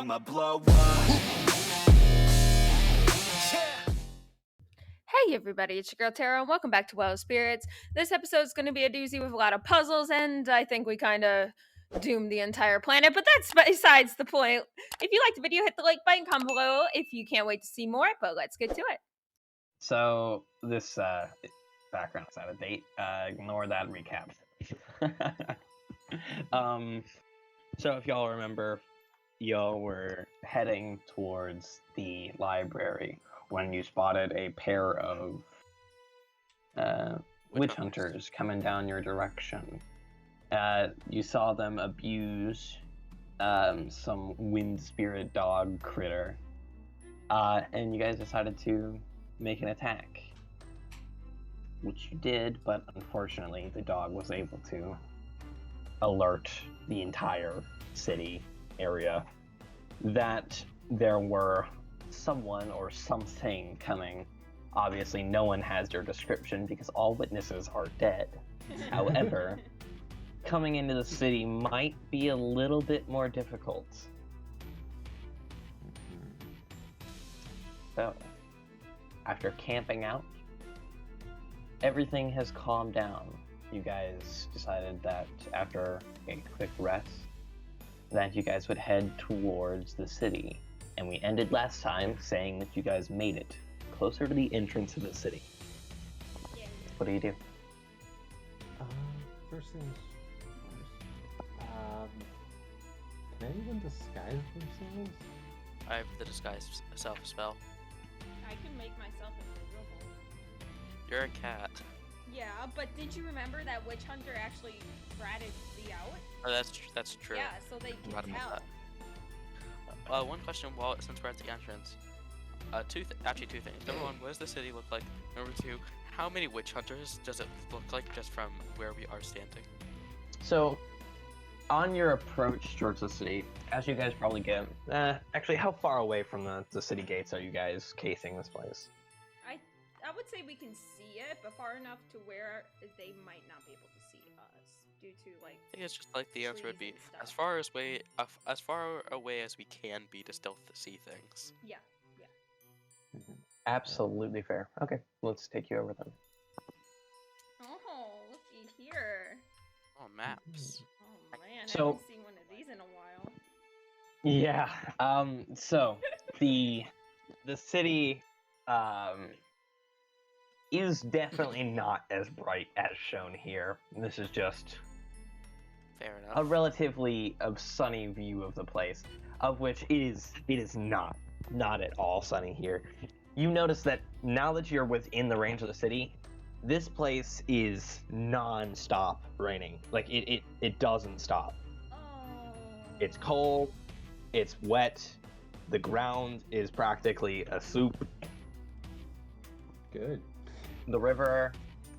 I'ma blow up. Hey everybody, it's your girl Tara, and welcome back to Well of Spirits. This episode is going to be a doozy with a lot of puzzles, and I think we kind of doomed the entire planet, but that's besides the point. If you liked the video, hit the like button, comment below if you can't wait to see more, but let's get to it. So, this background's out of date. Ignore that recap. So if y'all remember, y'all were heading towards the library when you spotted a pair of witch hunters coming down your direction. You saw them abuse some wind spirit dog critter, and you guys decided to make an attack, which you did, but unfortunately the dog was able to alert the entire city area that there were someone or something coming. Obviously, no one has your description because all witnesses are dead. However, coming into the city might be a little bit more difficult. So, after camping out, everything has calmed down. You guys decided that after a quick rest, that you guys would head towards the city. And we ended last time saying that you guys made it closer to the entrance of the city. Yeah. What do you do? First things first. Can anyone disguise themselves? I have the disguise self spell. I can make myself invisible. You're a cat. Yeah, but did you remember that witch hunter actually ratted me out? Oh, that's true. Yeah, so they can Forgot about tell. One question, since we're at the entrance. Two things. Number one, what does the city look like? Number two, how many witch hunters does it look like just from where we are standing? So, on your approach towards the city, as you guys probably get, actually, how far away from the city gates are you guys casing this place? I would say we can see it, but far enough to where they might not be able to see us due to like. I think it's just like the answer would trees be and as stuff. far away as we can be to still see things. Yeah. Absolutely fair. Okay, let's take you over then. Oh, looky here. Oh, maps. Oh man, So- I haven't seen one of these in a while. Yeah. So the city is definitely not as bright as shown here. This is just Fair enough. a relatively sunny view of the place, of which it is not at all sunny here. You notice that now that you're within the range of the city, this place is non-stop raining. Like it doesn't stop. Oh. It's cold, it's wet, the ground is practically a soup. Good. The river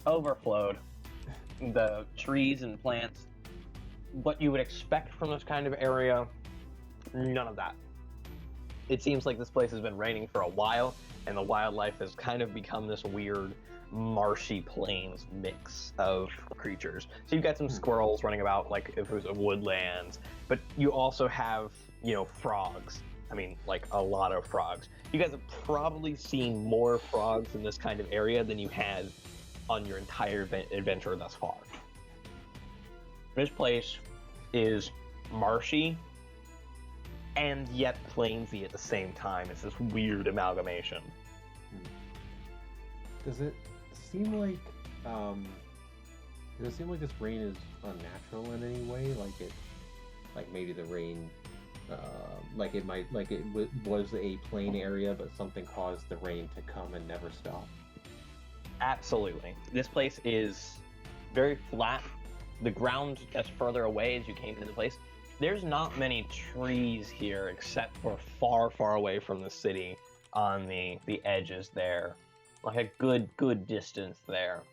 overflowed, the trees and plants, what you would expect from this kind of area, none of that. It seems like this place has been raining for a while, and the wildlife has kind of become this weird marshy plains mix of creatures. So you've got some squirrels running about like if it was a woodlands, but you also have, frogs. I mean, like a lot of frogs. You guys have probably seen more frogs in this kind of area than you had on your entire adventure thus far. This place is marshy and yet plainsy at the same time. It's this weird amalgamation. Does it seem like this rain is unnatural in any way? Like maybe the rain, was a plain area, but something caused the rain to come and never stop. Absolutely. This place is very flat. The ground gets further away as you came into the place. There's not many trees here except for far, far away from the city on the edges there. Like a good distance there.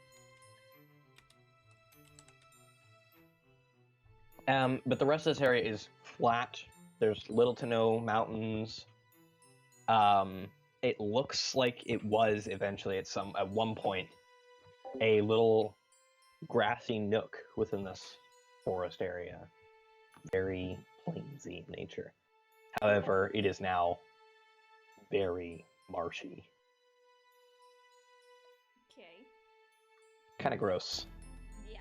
But the rest of this area is flat. There's little to no mountains. It looks like it was eventually at one point a little grassy nook within this forest area. Very plainsy in nature. However, it is now very marshy. Okay. Kind of gross. Yeah.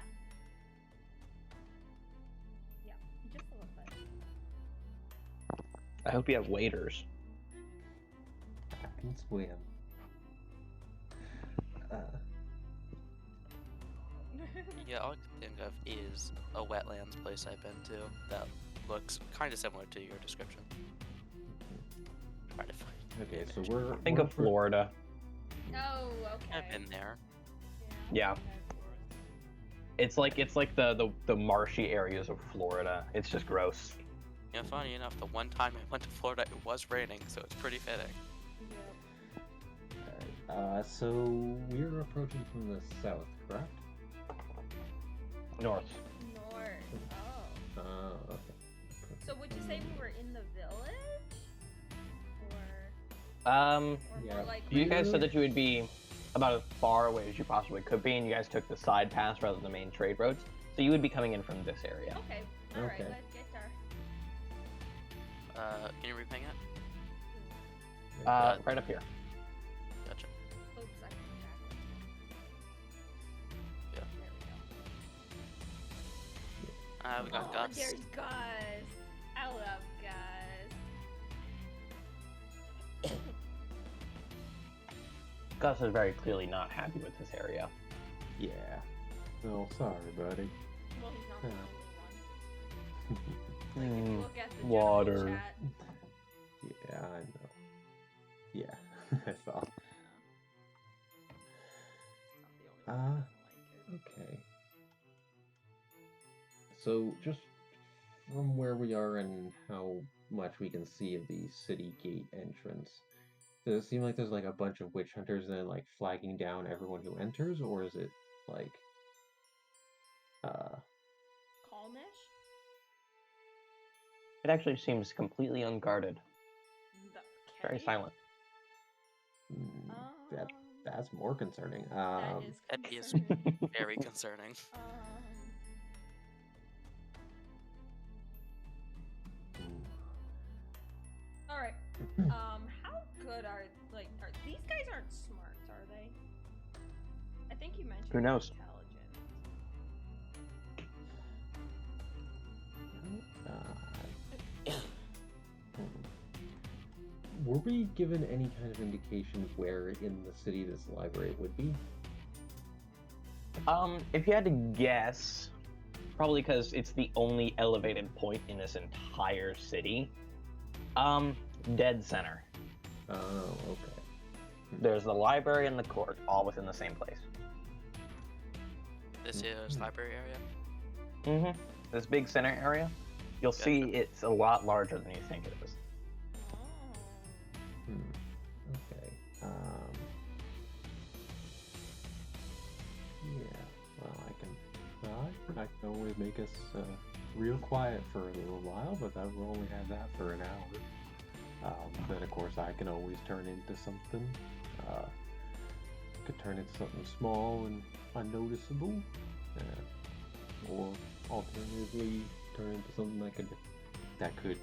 Yeah, just a little bit. I hope you have waders. I can swim. Yeah, all I can think of is a wetlands place I've been to that looks kind of similar to your description. Try to find. Okay, so we're Think we're of Florida. Oh, okay. I've been there. Yeah. It's like the marshy areas of Florida. It's just gross. Yeah, funny enough, the one time I went to Florida, it was raining, so it's pretty fitting. Yep. so we're approaching from the south, correct? North. North. Oh. Okay. So would you say we were in the village? Or Yeah. more like You guys said that you would be about as far away as you possibly could be, and you guys took the side paths rather than the main trade roads. So you would be coming in from this area. Okay. Alright, Okay. let's get there. Can you reping it? Right up here. Gotcha. Oops, I went backwards. Yeah. There we go. We got Oh, Gus. there's Gus. I love Gus. Gus is very clearly not happy with this area. Yeah. Oh, sorry, buddy. Well, he's not the Yeah. only one. Like, if you look at the general Water. chat, Yeah, I know. Yeah, I saw. he's not the only one that doesn't like it. Okay. So, just from where we are and how much we can see of the city gate entrance, does it seem like there's like a bunch of witch hunters and then like flagging down everyone who enters, or is it like Calmish? It actually seems completely unguarded. Very Okay. silent. that that's more concerning. That is That is concerning. very concerning. All right. How good are these guys aren't smart, are they? I think you mentioned Who knows? intelligent. Were we given any kind of indication where in the city this library would be? If you had to guess, probably because it's the only elevated point in this entire city. Dead center. Oh, okay. There's the library and the court, all within the same place. This is library area. Mm-hmm. This big center area, you'll see it's a lot larger than you think it is. Okay. Yeah. Well, I can always make us real quiet for a little while, but I will only have that for an hour. Then, of course, I can always turn into something. Could turn into something small and unnoticeable, or alternatively turn into something that could.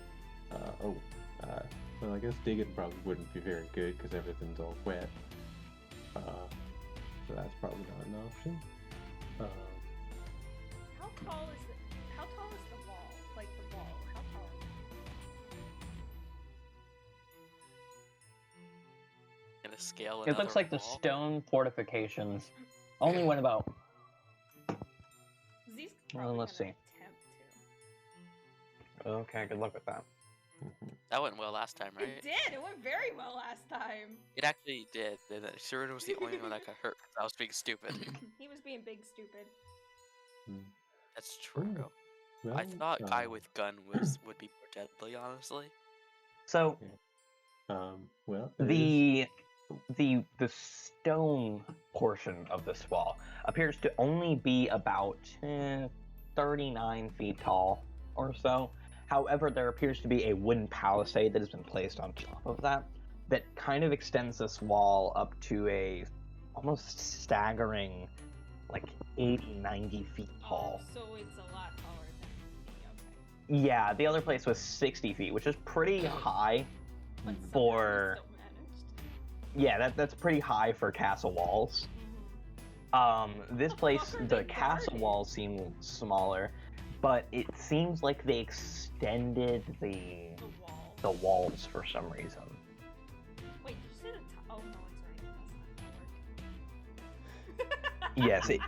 Well, I guess digging probably wouldn't be very good because everything's all wet. So that's probably not an option. How tall is the wall? Like the wall? How tall is it? In a scale. It looks like the wall. stone fortifications only went about. These Well, let's see. Attempt Okay, good luck with that. That went well last time, to. right? It did. It went very well last time. It actually did. And Sharon was the only one that got hurt because I was being stupid. He was being big stupid. That's true. Well, I thought guy with gun would be more deadly, honestly. So well, the stone portion of this wall appears to only be about 39 feet tall or so. However, there appears to be a wooden palisade that has been placed on top of that kind of extends this wall up to a almost staggering like 80, 90 feet tall. So it's a lot taller than me. Yeah, the other place was 60 feet, which is pretty high But somehow we for. still managed. Yeah, that's pretty high for castle walls. This The place, fuck are the they castle guarding? walls seem smaller, but it seems like they extended the The wall. walls for some reason. Wait, did you say the top? Oh no, it's right. That's not gonna work. Yes, it-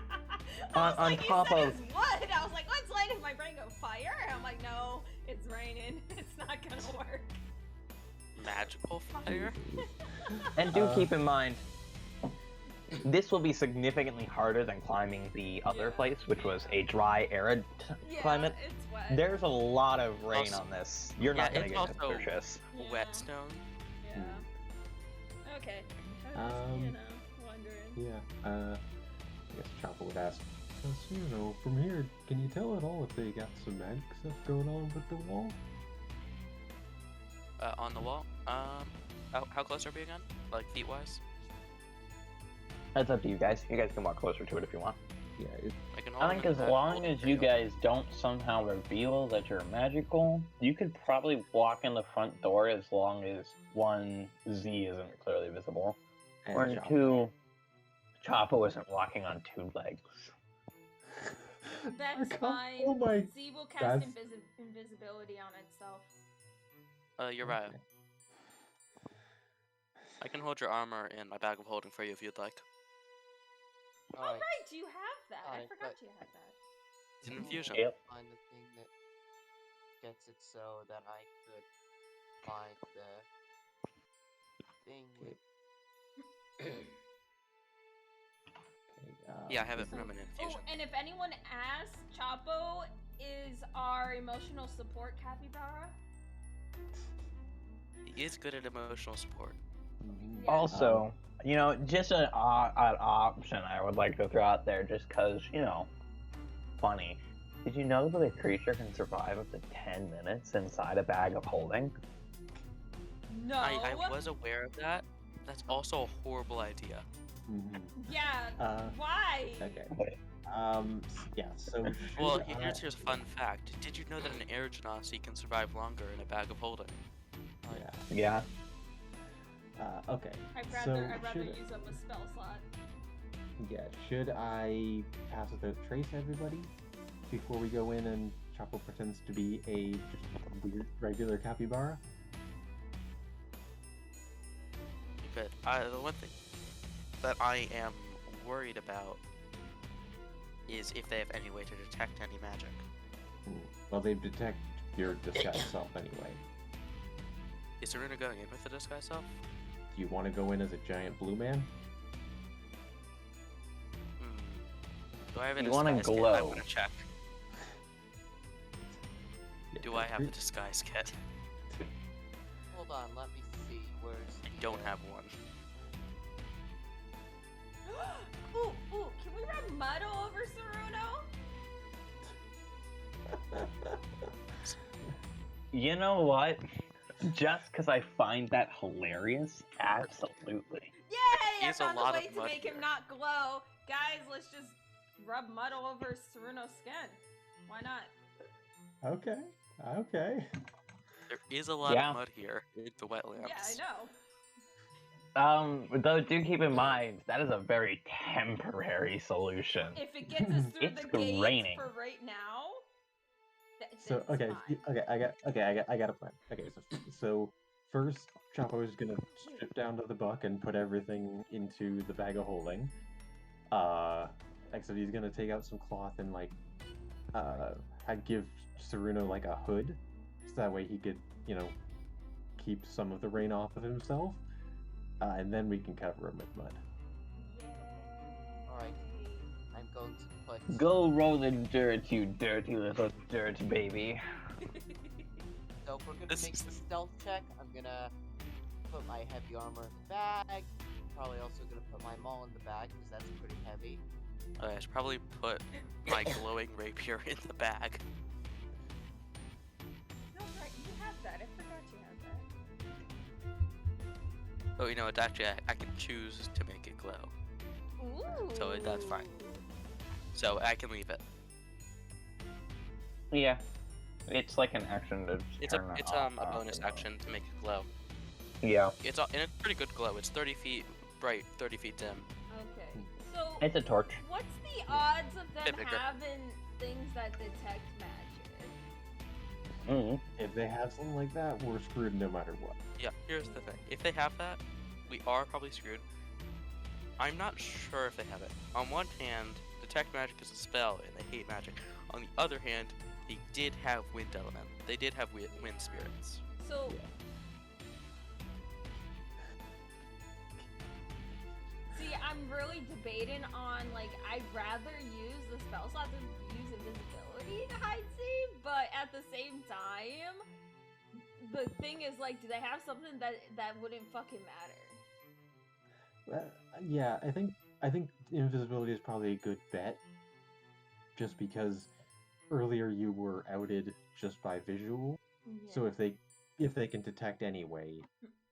I on- was on like, top you said of- it's wood. I was like, what's lighting my brain go fire? And I'm like, no, it's raining. It's not gonna work. Magical fire? And do keep in mind, this will be significantly harder than climbing the other Yeah. place, which was a dry, arid Yeah, climate. it's wet. There's a lot of rain Also- on this. You're not yeah, gonna it's get also- suspicious. Yeah. Whetstone? Yeah. Okay. I was, wondering. Yeah. I guess Chopper would ask. So, from here, can you tell at all if they got some magic stuff going on with the wall? On the wall? How close are we again? Like feet-wise? That's up to you guys. You guys can walk closer to it if you want. Yeah, I can I hold think them as in the long holding as you cradle. guys don't somehow reveal that you're magical, you could probably walk in the front door as long as one, Z isn't clearly visible, or and Chopper. two, Chapo isn't walking on two legs. That's fine. Oh my. Z will cast That's- invisibility on itself. Uriah, Okay. I can hold your armor in my bag of holding for you if you'd like. Oh Alright, right, you have that. I Alright, forgot but- you had that. It's an infusion. Yep. find the thing that gets it so that I could find the thing that Okay, Yeah, I have it this from an Oh, infusion. and if anyone asks, Chapo is our emotional support capybara. He is good at emotional support. Mhm. Yeah. Also, just an option I would like to throw out there, just because, funny. Did you know that a creature can survive up to 10 minutes inside a bag of holding? No. I was aware of that. That's also a horrible idea. Mhm. Yeah. Uh, Why? Okay. Yeah. So. Well, should I- here's a fun fact. Did you know that an air genasi can survive longer in a bag of holding? Yeah. Yeah. Okay. I'd So, rather should- use up a spell slot. Yeah. Should I pass without trace everybody before we go in and Chapo pretends to be a just weird regular capybara? But the one thing that I am worried about is if they have any way to detect any magic. Well, they detect your disguise self anyway. Is Serena going in with the disguise self? Do you want to go in as a giant blue man? Hmm. Do I have a You wanna disguise kit? I glow. want to check. Yeah, Do I have a cre- disguise kit? hold on, let me see, where's I the, don't have one. Ooh, can we rub mud all over Saruno? You know what? Just because I find that hilarious, absolutely. Yay! I He's a found a lot way of to mud make him here. not glow. Guys, let's just rub mud all over Saruno's skin. Why not? Okay. Okay. There is a lot Yeah. of mud here in the wetlands. Yeah, I know. Though do keep in mind that is a very temporary solution. If it gets us through It's the gate raining. for right now, So it's okay, fine. I got a plan. Okay, so first Chapo is gonna strip down to the buck and put everything into the bag of holding. Except he's gonna take out some cloth and I'd give Saruno like a hood, so that way he could, keep some of the rain off of himself. And then we can cover him with mud. Alright. I'm going to put Go roll in dirt, you dirty little dirt baby. so if we're gonna This make is- the stealth check, I'm gonna put my heavy armor in the bag. Probably also gonna put my maul in the bag because that's pretty heavy. I should probably put my glowing rapier in the bag. No, right, you have that. I forgot you have that. Oh, you know what? Actually, I can choose to make it glow. Ooh. So that's fine. So I can leave it. Yeah. It's like an action to It's turn it off. a bonus action to make it glow. Yeah. It's in a pretty good glow. It's 30 feet bright, 30 feet dim. Okay. So It's a torch. what's the odds of them Bit bigger. having things that detect magic? Mm. If they have something like that, we're screwed no matter what. Yeah, here's the thing. If they have that, we are probably screwed. I'm not sure if they have it. On one hand, detect magic is a spell, and they hate magic. On the other hand, they did have wind element. They did have wind spirits. So see, I'm really debating on like I'd rather use the spell slot than use invisibility to hide see, but at the same time, the thing is like, do they have something that wouldn't fucking matter? Yeah, I think invisibility is probably a good bet, just because earlier you were outed just by visual. So if they can detect anyway,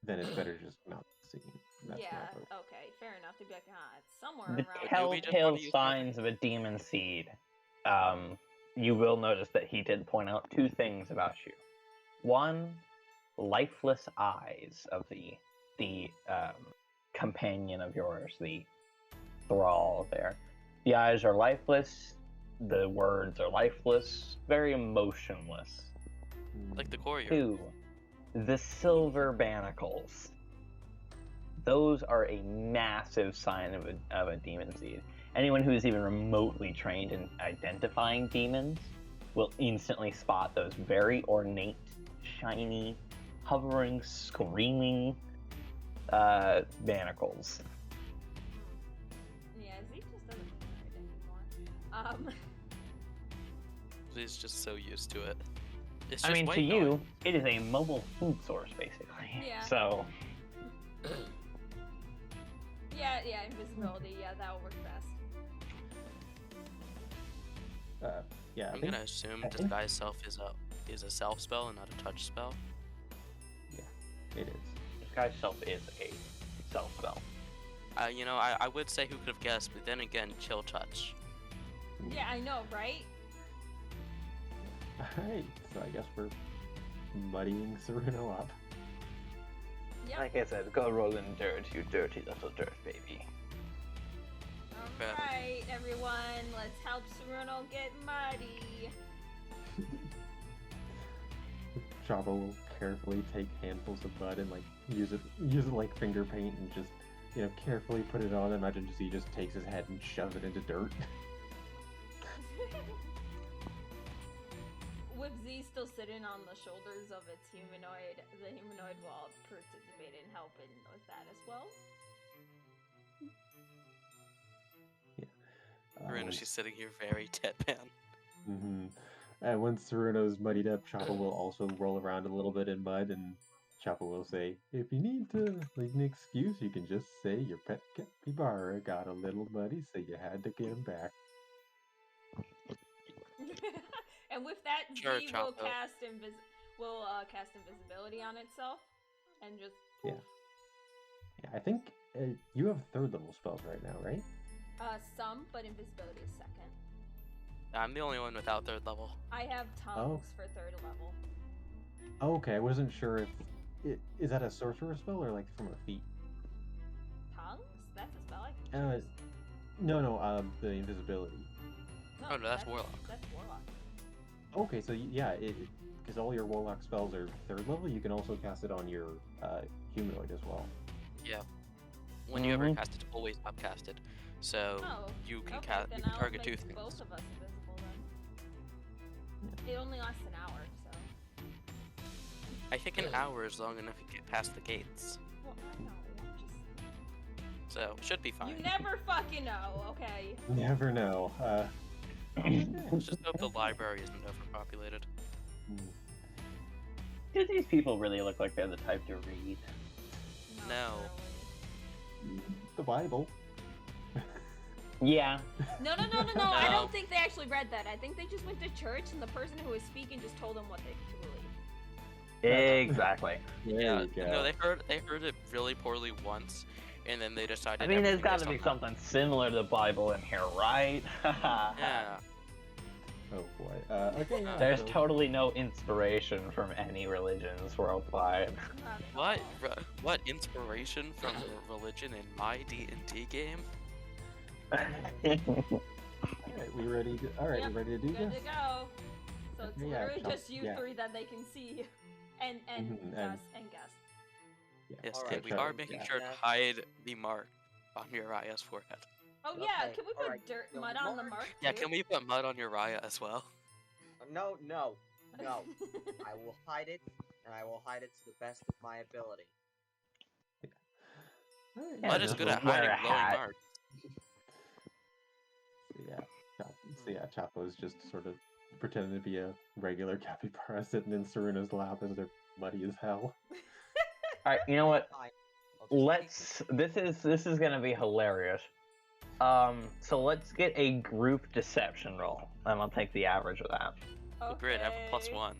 then it's better just not seen. That's yeah, my vote. okay, fair enough. They'd be like, it's somewhere The around. we just telltale wanna use signs of a demon seed. You will notice that he did point out two things about you. One, lifeless eyes of the companion of yours, the thrall there. The eyes are lifeless. The words are lifeless. Very emotionless. Like the courier. Two, the silver barnacles. Those are a massive sign of a demon seed. Anyone who is even remotely trained in identifying demons will instantly spot those very ornate, shiny, hovering, screaming barnacles. Yeah, Zeke just doesn't know it anymore. He's just so used to it. It's I just mean, white to you, noise. it is a mobile food source, basically. Yeah. So, Yeah, invisibility. Yeah, that will work best. Yeah, I I'm think gonna assume I think- disguise self is a self spell and not a touch spell. it is. Disguise Self is a self spell. You know, I would say who could have guessed, but then again, chill touch. Yeah, I know, right? Alright, so I guess we're muddying Ceruno up. Yep. Like I said, go roll in dirt, you dirty little dirt baby. Okay. Alright, everyone, let's help Ceruno get muddy. Chavo will carefully take handfuls of mud and like use it like finger paint and just carefully put it on. Imagine he just takes his head and shoves it into dirt. With Z still sitting on the shoulders of its humanoid, the humanoid will participate in helping with that as well. Karina, she's sitting here very deadpan. And once Ceruno's muddied up, Chopper will also roll around a little bit in mud, and Chopper will say, "If you need to like an excuse, you can just say your pet capybara got a little muddy, so you had to get him back." And with that, Sure, Z will Chapo. cast invisibility on itself, and just Yeah, I think you have third level spells right now, right? some, but invisibility is second. I'm the only one without third level. I have tongues for third level. Oh, okay, I wasn't sure if is that a sorcerer spell or like from a feat. Tongues? That's a spell I can choose. No, the invisibility. Oh, no, that's Warlock. That's Warlock. Okay, so yeah, because all your warlock spells are third level, you can also cast it on your humanoid as well. Yeah. When you ever cast it, it's always upcasted. So Oh, you can okay, then I'll target two make things. both of us invisible then. It only lasts an hour, so. I think an hour is long enough to get past the gates. Well, I know. Just... So should be fine. You never fucking know, okay? Never know. Let's just hope the library isn't overpopulated. Do these people really look like they're the type to read? Not No. really. The Bible. Yeah. No, I No. don't think they actually read that. I think they just went to church and the person who was speaking just told them what they to believe. Exactly. There Yeah. you go. No, they heard it really poorly once, and then they decided. I mean, there's everything got based to be on something similar to the Bible in here, right? that. Yeah. Oh boy. Okay. Yeah, There's so- totally no inspiration from any religions worldwide. Not at What? all. What inspiration from religion in my D&D game? All right, we ready? All right, Yep, we ready to do Good this? to go. So it's Yeah, literally Chop- just you yeah. three that they can see, and Mhm, Gus and Gus. Yeah. Yes, Alright, and we Chop- are making yeah. sure to Yeah. hide the mark on Uriah's forehead. Oh yeah, Okay, can we put alright, dirt the mud on the mark- mark? Yeah, too? can we put mud on Uriah as well? No. I will hide it, and I will hide it to the best of my ability. All right, Yeah, Mud is just good at wear hiding a glowing hat. marks. So yeah, Chapo's just sort of pretending to be a regular capybara sitting in Saruna's lap as they're muddy as hell. All right, you know what? Fine. I'll just This is gonna be hilarious. So let's get a group deception roll, and I'll take the average of that. Oh, great, I have a +1.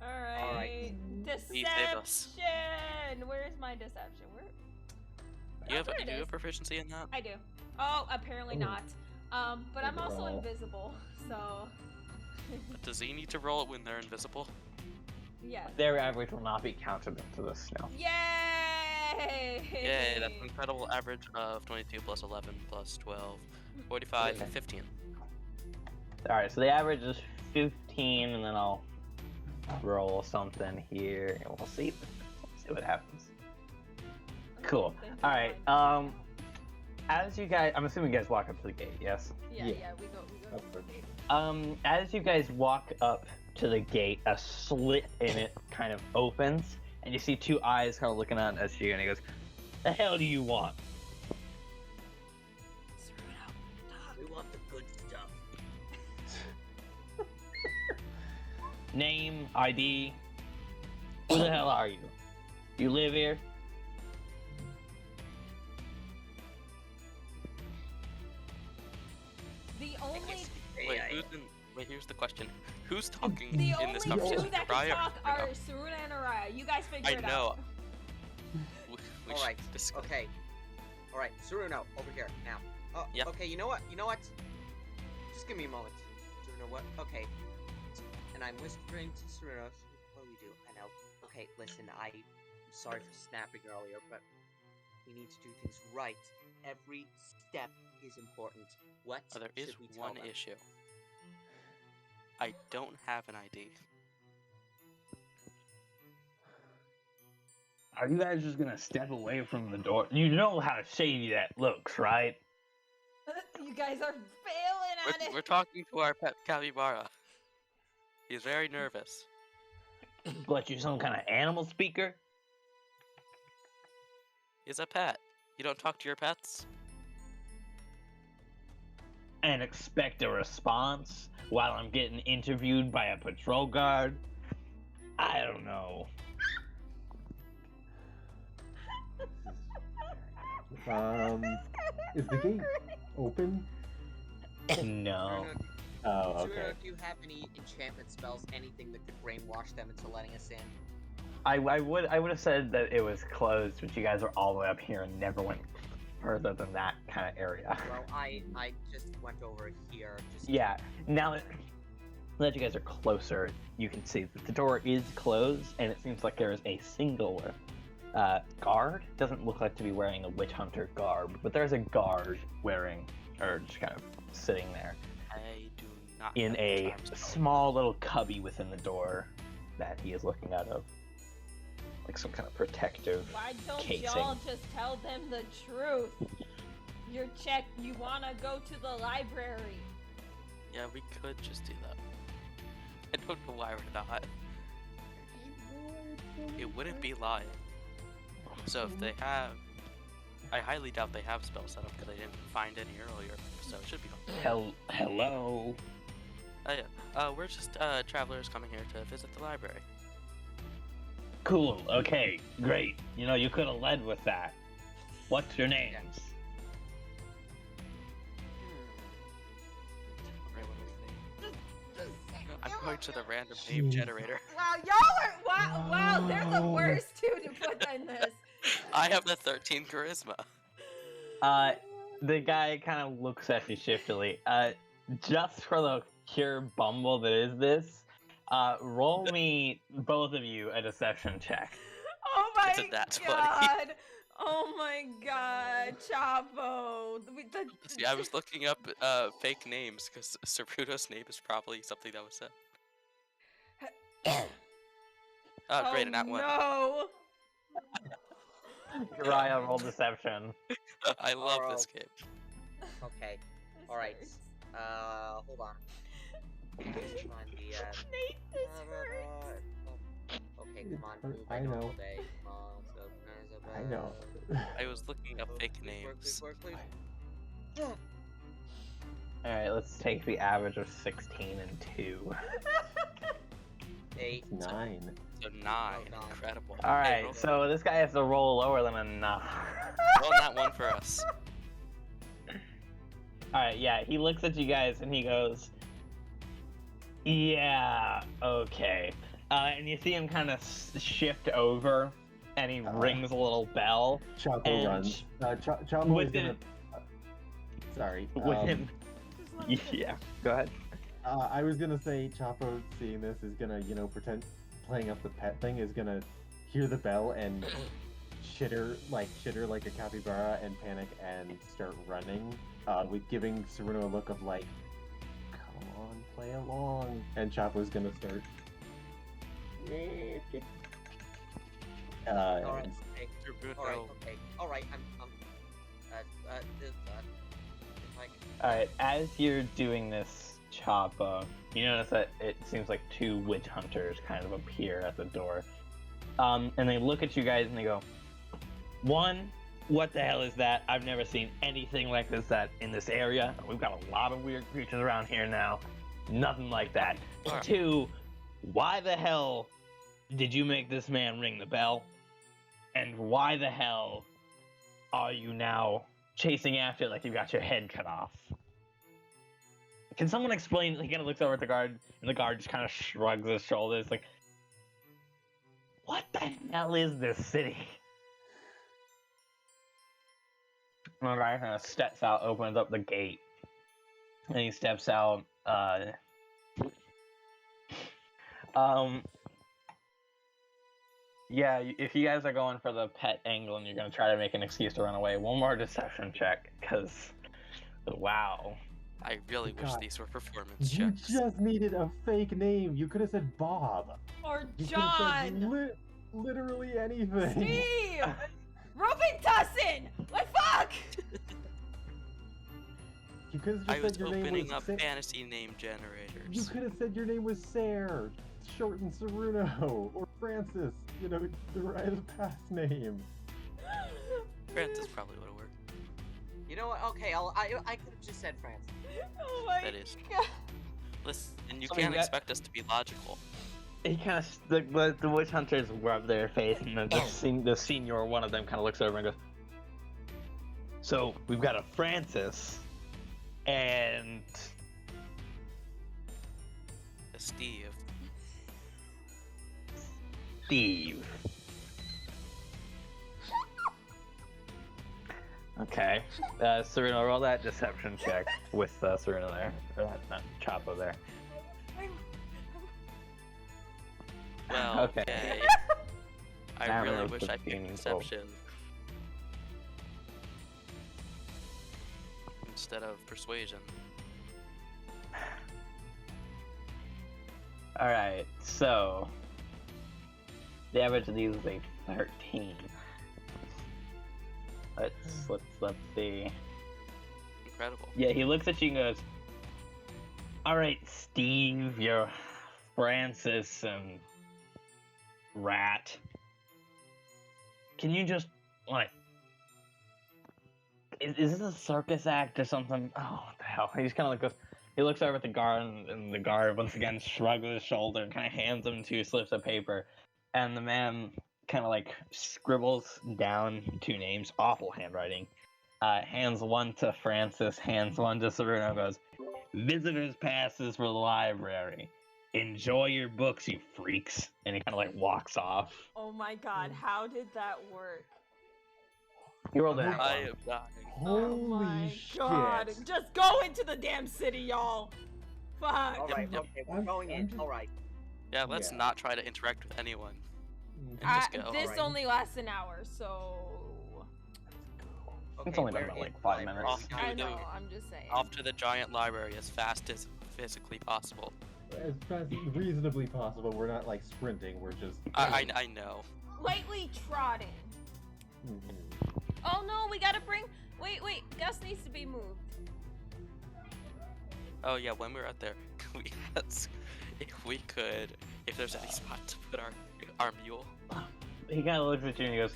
Alright. Please save us. Deception! Where's my deception? Where? You have, there do it you is. have proficiency in that? I do. Oh, apparently Ooh. not. But I'm also Overall. invisible, so Does he need to roll it when they're invisible? yeah. Their average will not be counted into this now. Yay! Yay, that's an incredible average of 22 plus 11 plus 12, 45, Okay. 15. All right, so the average is 15, and then I'll roll something here, and we'll see what happens. Cool. Thank you, All right. Ryan. As you guys, I'm assuming you guys walk up to the gate. Yes. Yeah, yeah. we go to Of the course. gate. As you guys walk up to the gate, a slit in it kind of opens, and you see two eyes kind of looking out at you, and he goes, "The hell do you want?" We want the good stuff. Name, ID. Who the hell are you? You live here? The only Wait, wait, here's the question. Who's talking the in only this two conversation? that can Uriah or talk Saruna? are Saruna and Araya. You guys figure I it know. out. We Alright, should discuss. okay. Alright, Saruno, over here, now. Oh, Yep. okay, you know what? Just give me a moment. Saruno, what? Okay. And I'm whispering to Saruno, what do we do? I know. Okay, listen, I'm sorry for snapping earlier, but we need to do things right. Every step is important. What There is should we tell one them? issue. I don't have an ID. Are you guys just gonna step away from the door? You know how shady that looks, right? You guys are failing at it. We're talking to our pet capybara. He's very nervous. What, you some kind of animal speaker? He's a pet. You don't talk to your pets? And expect a response while I'm getting interviewed by a patrol guard? I don't know. Is the gate open? No. Saruno, Oh, okay. Saruno, do you have any enchantment spells, anything that could brainwash them into letting us in? I would have said that it was closed, but you guys were all the way up here and never went further than that kind of area. Well, I just went over here. Just Yeah. Now that you guys are closer, you can see that the door is closed, and it seems like there is a single guard. Doesn't look like to be wearing a witch hunter garb, but there's a guard wearing, or just kind of sitting there I do not. in have a charm spell. small little cubby within the door that he is looking out of, like some kind of protective. Why don't casing. y'all just tell them the truth? You wanna go to the library. Yeah, we could just do that. I don't know why we're not. It wouldn't be lying. So if they have, I highly doubt they have spells set up because I didn't find any earlier. So it should be fine. Hello. Oh yeah, we're just travelers coming here to visit the library. Cool. Okay. Great. You know, you could have led with that. What's your names? Right, what do we think? I'm going to the random name generator. Wow, y'all are wow, they're the worst two to put in this. I have the 13 charisma. The guy kind of looks at you shiftily. Just for the pure bumble that is this, roll me, both of you, a deception check. Oh my It's a nat 20. god! Oh my god, Chapo! See, I was looking up fake names because Saruto's name is probably something that was said. Oh, great, a nat 1. No! Raya, roll deception. I love this game. Okay. This Alright. hurts. Hold on. Just find the, Nate, this hurts. Okay, come on, move I like know. normal day. Come on, I know. I was looking up fake names. Alright, let's take the average of 16 and 2. 8. 9. So 9. Oh, God. Incredible. Alright, roll- so this guy has to roll lower than a 9. roll that one for us. Alright, yeah, he looks at you guys and he goes, yeah, okay. And you see him kind of shift over and he rings a little bell. Chapo And runs. Chapo is with gonna. it- Sorry. With him. Yeah, go ahead. I was gonna say Chapo, seeing this, is gonna, pretend playing up the pet thing, is gonna hear the bell and shitter like a capybara and panic and start running, with giving Saruno a look of like, come on, play along. And Chapo's gonna start. Alright, okay. Saruto. Alright, I'm if I can... Alright, as you're doing this, Choppa, you notice that it seems like 2 witch hunters kind of appear at the door. And they look at you guys and they go, 1, what the hell is that? I've never seen anything like this in this area. We've got a lot of weird creatures around here now. Nothing like that. 2, why the hell did you make this man ring the bell? And why the hell are you now chasing after it like you got your head cut off? Can someone explain? He kind of looks over at the guard, and the guard just kind of shrugs his shoulders, like, what the hell is this city? And the guy kind of steps out, opens up the gate, and he steps out, yeah, if you guys are going for the pet angle and you're going to try to make an excuse to run away, one more deception check, because, wow. I really wish God. these were performance You checks. just needed a fake name. You could have said Bob. Or You could have said John! literally anything. Steve! Robin Tussin! What fuck? You could have I just was said your name opening was up Sa- fantasy name You generators. could have said your name was Sayer, shortened Saruno, or Francis. The past name. Francis probably would have worked. You know what? Okay, I could have just said France. Oh my That is. god. Listen, you Sorry, can't that- expect us to be logical. He kind of, the witch hunters rub their face, and then the senior one of them kind of looks over and goes, so, we've got a Francis, and Steve. Steve. Okay. Serena, roll that deception check with Serena there. Not Chapo there. Well, Okay. okay. I That really was wish I picked meaningful. deception instead of persuasion. Alright, so the average of these is a 13. Let's see. Incredible. Yeah, he looks at you and goes, alright, Steve, you're Francis and Rat. Can you just, like, is this a circus act or something? Oh, what the hell? He just kind of like goes, he looks over at the guard, and the guard once again shrugs his shoulder and kind of hands him 2 slips of paper. And the man kind of like scribbles down 2 names, awful handwriting. Hands one to Francis, hands one to Serena, and goes, visitors passes for the library. Enjoy your books, you freaks. And he kind of like walks off. Oh my god, how did that work? He rolled it. I am dying. Oh Holy my shit. god. Just go into the damn city, y'all. Fuck. Alright, Yep. okay, we're I'm- going I'm in. just- Alright. Yeah, let's Yeah. not try to interact with anyone. Mm, And just go. This Alright. only lasts an hour, so It's only been we're about, in like, the 5 library. minutes. We I gotta know. go. I'm just saying. Off to the giant library as fast as physically possible. As fast as reasonably possible. We're not like sprinting. We're just. I know. Lightly trotting. Mhm. Oh no, we gotta bring. Wait. Gus needs to be moved. Oh yeah, when we were out there, we asked if there's any spot to put our mule. He kind of looks at you and he goes,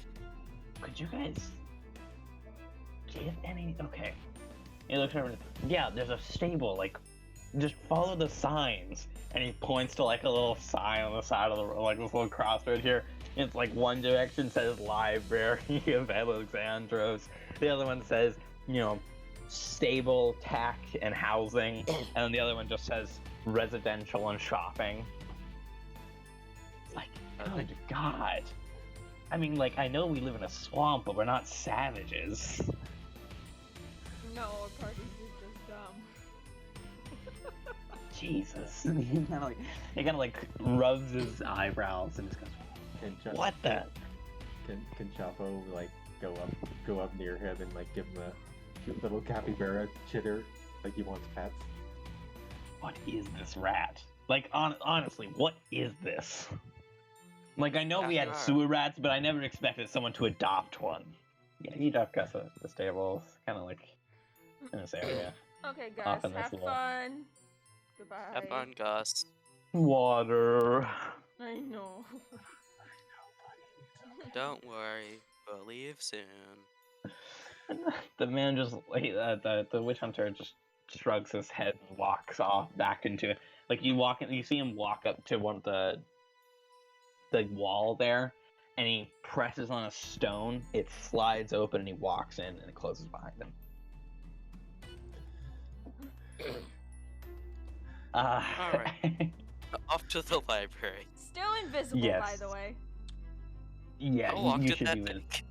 "Could you guys get any?" Okay. He looks over and yeah, there's a stable. Like, just follow the signs. And he points to like a little sign on the side of the road, like this little crossroad here. It's like one direction says Library of Alexandros. The other one says, stable, tack, and housing. And then the other one just says residential and shopping. It's like, good God. I mean, like, I know we live in a swamp, but we're not savages. No, our parties is just dumb. Jesus. He kind of like rubs his eyebrows and just goes, what the? Can Chapo like go up near him and like give him a cute little capybara chitter like he wants pets? What is this rat? Like, honestly, what is this? Like, I know we had sewer rats, but I never expected someone to adopt one. Yeah, you adopt Gus at the stables, kind of like in this area. Okay, Off Gus, in this have little- fun. Goodbye. Have fun, Gus. Water. I know. Don't worry, we'll leave soon. The man just, the witch hunter just shrugs his head and walks off back into it. Like, you see him walk up to one of the wall there, and he presses on a stone, it slides open, and he walks in, and it closes behind him. Alright. Off to the library. Still invisible, by Yes. the way. Yeah, How long you did should that do it. take?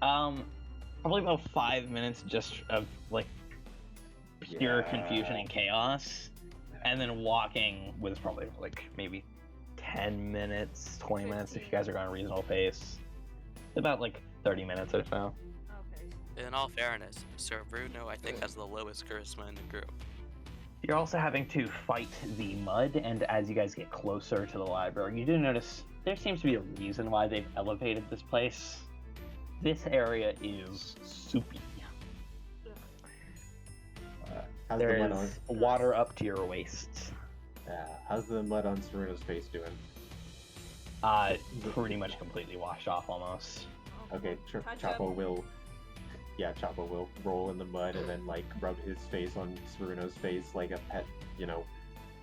Probably about 5 minutes just of, like, pure confusion and chaos. And then walking was probably, like, maybe 10 minutes, 20 minutes if you guys are going a reasonable pace. About, like, 30 minutes or so. Okay. In all fairness, Sir Bruno, I think, has the lowest charisma in the group. You're also having to fight the mud, and as you guys get closer to the library, you do notice there seems to be a reason why they've elevated this place. This area is soupy. How's There the mud on? is water up to your waists. How's the mud on Serena's face doing? Pretty much completely washed off almost. Okay, Touch Chapo him. will. Yeah, Chapo will roll in the mud and then like rub his face on Serena's face like a pet,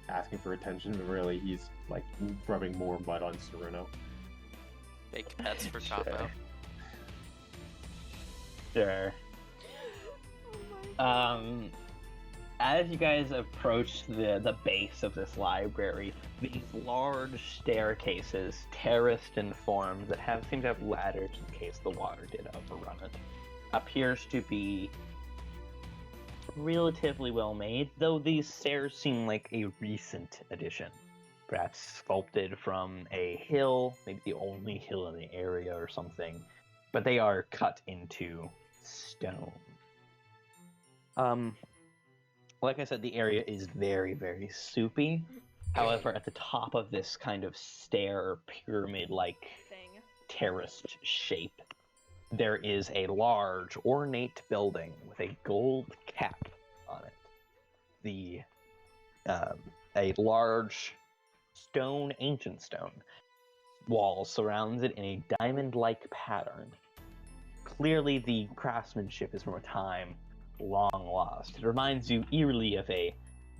asking for attention. But really, he's like rubbing more mud on Sereno. Big pets for Sure. Chapo. Sure. Oh my As you guys approach the base of this library, these large staircases, terraced in form, that seem to have ladders in case the water did overrun it, appears to be relatively well made, though these stairs seem like a recent addition. Perhaps sculpted from a hill, maybe the only hill in the area or something, but they are cut into stone. Like I said, the area is very, very soupy. However, at the top of this kind of stair pyramid-like thing. terraced shape, there is a large, ornate building with a gold cap on it. A large stone, ancient stone, wall surrounds it in a diamond-like pattern. Clearly, the craftsmanship is from a time long lost. It reminds you eerily of a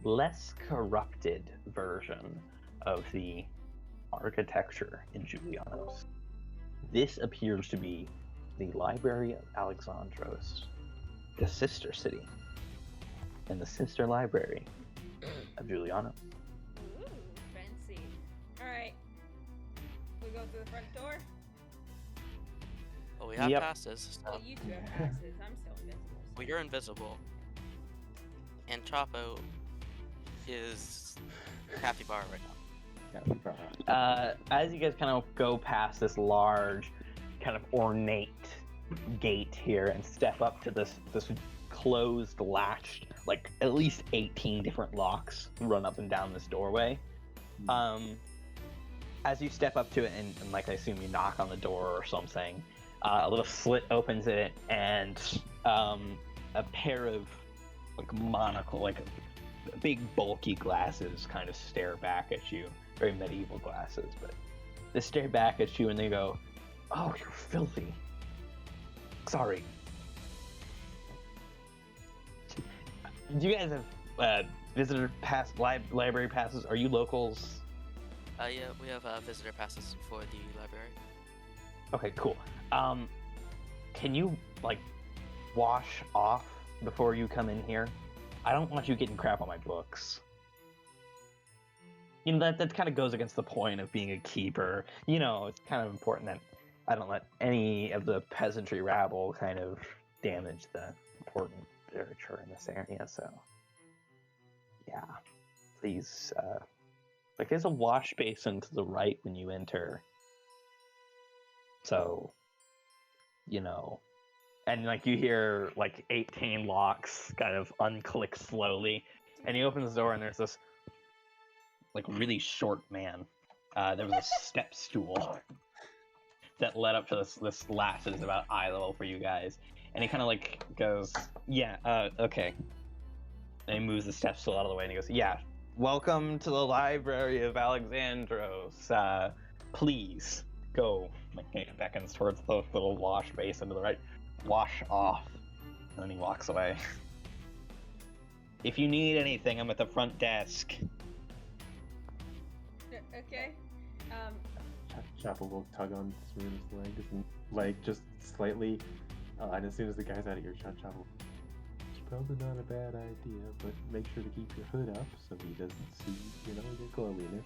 less corrupted version of the architecture in Julianos. This appears to be the Library of Alexandros, the sister city, and the sister library of Julianos. Ooh, fancy. Alright. We go through the front door? Well, we have Yep. passes, so Well, you two have passes. I'm still invisible. well, you're invisible. And Chapo, is capybara right now? As you guys kind of go past this large, kind of ornate gate here and step up to this closed, latched, like at least 18 different locks run up and down this doorway. As you step up to it, and like I assume you knock on the door or something, a little slit opens in it, and a pair of big bulky glasses kind of stare back at you. Very medieval glasses, but they stare back at you and they go, "Oh, you're filthy. Sorry." Do you guys have visitor pass, library passes? Are you locals? Yeah, we have visitor passes for the library. Okay, cool. Can you wash off before you come in here? I don't want you getting crap on my books. You know, that kind of goes against the point of being a keeper. You know, it's kind of important that I don't let any of the peasantry rabble kind of damage the important literature in this area. So, yeah, please. There's a wash basin to the right when you enter. So, you know, and you hear 18 locks kind of unclick slowly, and he opens the door and there's this really short man. There was a step stool that led up to this latch that is about eye level for you guys, and he kind of goes, "Yeah, okay." And he moves the step stool out of the way and he goes, "Yeah, welcome to the Library of Alexandros. Please go." He beckons towards the little wash basin to the right. "Wash off." And then he walks away. "If you need anything, I'm at the front desk." Okay. Chapel will tug on Smirno's legs and just slightly, and as soon as the guy's out of earshot, Chapel, it's probably not a bad idea, but make sure to keep your hood up so he doesn't see, your glowiness.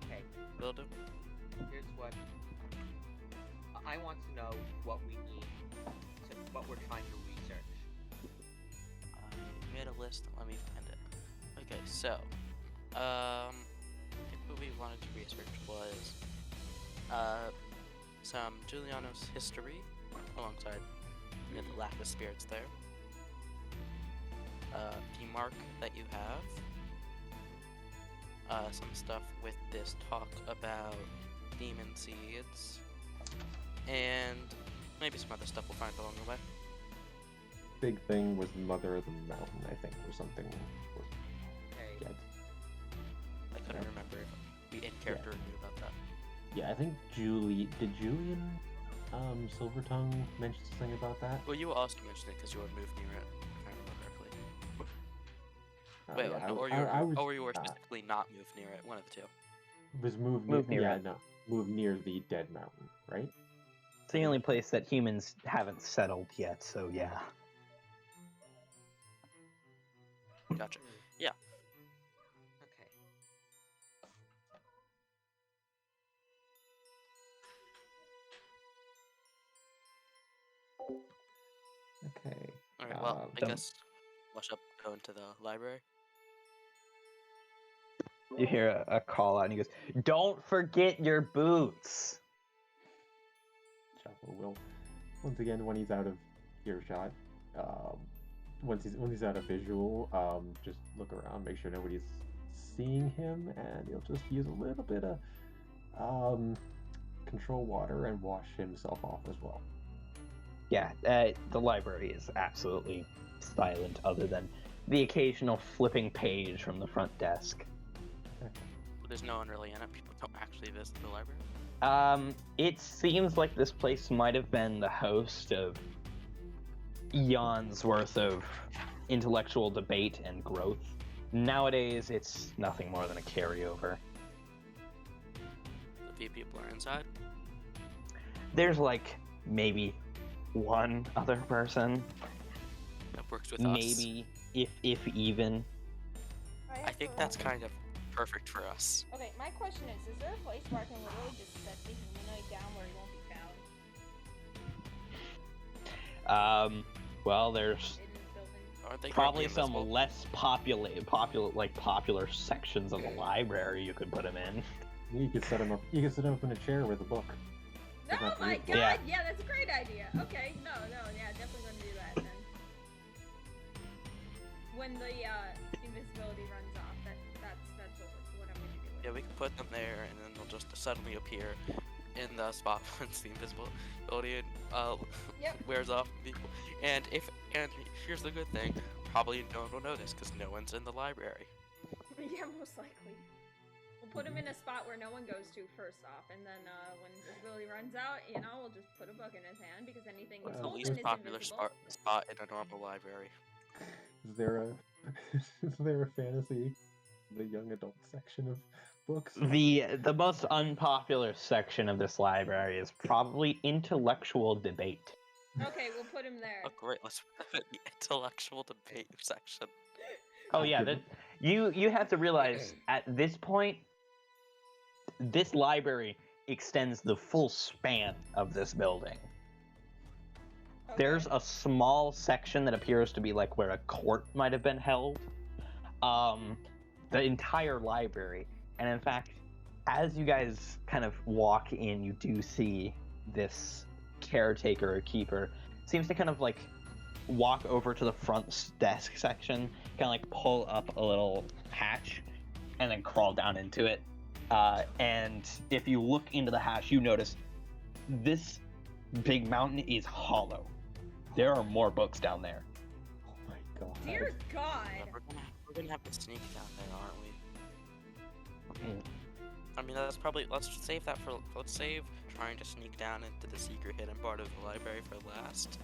Okay, Will do. here's what I want to know: what we need, what we're trying to research. I made a list. Let me find it. Okay, so, I think what we wanted to research was some Giuliano's history, alongside the lack of spirits there. The mark that you have. Some stuff with this talk about demon seeds, and maybe some other stuff we'll find along the way. Big thing was Mother of the Mountain, I think, or something. Okay. Yeah, I couldn't remember if we in character knew about that. yeah, I think did Julian Silvertongue mention something about that? Well, you also mentioned it because you were moved near it, if I remember correctly. Wait, Yeah, or you were specifically not moved near it. One of the two. was moved near yeah, it. no, moved near the dead mountain, right? It's the only place that humans haven't settled yet, so yeah. Gotcha. Yeah. Okay. Okay. All right. Well, I Don't- guess wash up, go into the library. You hear a call out and he goes, "Don't forget your boots." Chapel will, once again, when he's out of earshot, once he's out of visual, just look around, make sure nobody's seeing him, and he'll just use a little bit of control water and wash himself off as well. Yeah, the library is absolutely silent other than the occasional flipping page from the front desk. There's no one really in it. People don't actually visit the library. It seems like this place might have been the host of eons worth of intellectual debate and growth. Nowadays, it's nothing more than a carryover. The few people are inside. There's maybe one other person, That works with us. maybe if even. I think that's kind of perfect for us. Okay, my question is there a place where I can literally just set the humanoid down where he won't be found? Well, there's Hidden building? Aren't they Probably currently some invisible? less popular sections of the library you could put him in. You could set him up. You could set him up in a chair with a book. Oh Doesn't have to my read god! the Yeah. Yeah, that's a great idea. Okay, no, yeah, definitely gonna do that then. When the invisibility runs off, that's what I'm gonna do. Yeah, we can put them there, and then they'll just suddenly appear in the spot once the invisibility Yep. wears off people. And here's the good thing: probably no one will notice because no one's in the library. Yeah, most likely. We'll put him in a spot where no one goes to first off, and then when invisibility runs out, we'll just put a book in his hand because anything he's The holding least is popular invisible. spot in a normal library. Is there a fantasy, the young adult section of books? The most unpopular section of this library is probably intellectual debate. Okay, we'll put him there. Oh great, let's put it in the intellectual debate section. Oh yeah, Give you have to realize at this point, this library extends the full span of this building. Okay. There's a small section that appears to be like where a court might have been held. The entire library, and in fact, as you guys kind of walk in, you do see this caretaker or keeper seems to kind of like walk over to the front desk section, kind of like pull up a little hatch, and then crawl down into it. And if you look into the hatch, you notice this big mountain is hollow. There are more books down there. Oh my god. Dear God. Yeah, we're gonna have to sneak down there, aren't we? Mm. I mean, let's save that for. Let's save trying to sneak down into the secret hidden part of the library for last.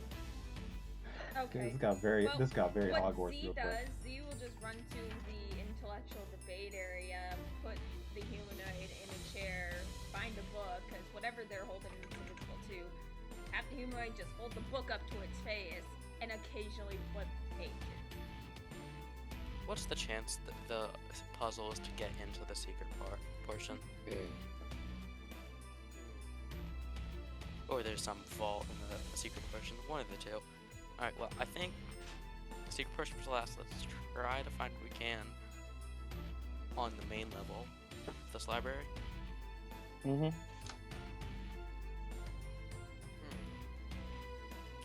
Okay. This got very Well, what Hogwarts Z real quick. does, Z will just run to the intellectual debate area, put the humanoid in a chair, find a book, because whatever they're holding is invisible too. Have the humanoid just hold the book up to its face, and occasionally flip pages. What's the chance that the puzzle is to get into the secret portion? Or there's some vault in the secret portion? One of the two. Alright, well, I think the secret portion for last. Let's try to find what we can on the main level of this library. Mm-hmm.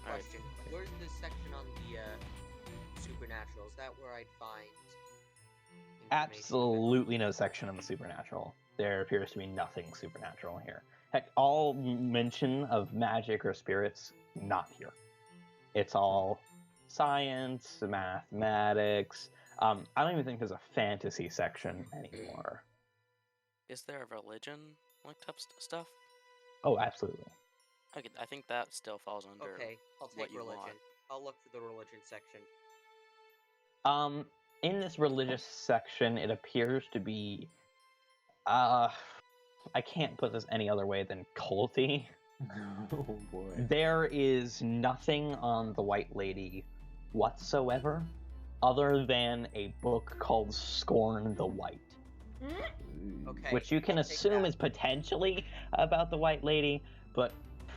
Alright. Question: where's this section on the supernatural? Is that where I'd find information about- Absolutely no section on the supernatural. There appears to be nothing supernatural here. Heck, all mention of magic or spirits, not here. It's all science, mathematics. I don't even think there's a fantasy section anymore. Is there a religion like type stuff? Oh, absolutely. Okay, I think that still falls under. Okay, I'll what take you religion. want. I'll look for the religion section. In this religious section, it appears to be, I can't put this any other way than culty. Oh boy. There is nothing on the White Lady whatsoever, other than a book called Scorn the White, Okay. which you can I'll take assume that. is potentially about the White Lady, but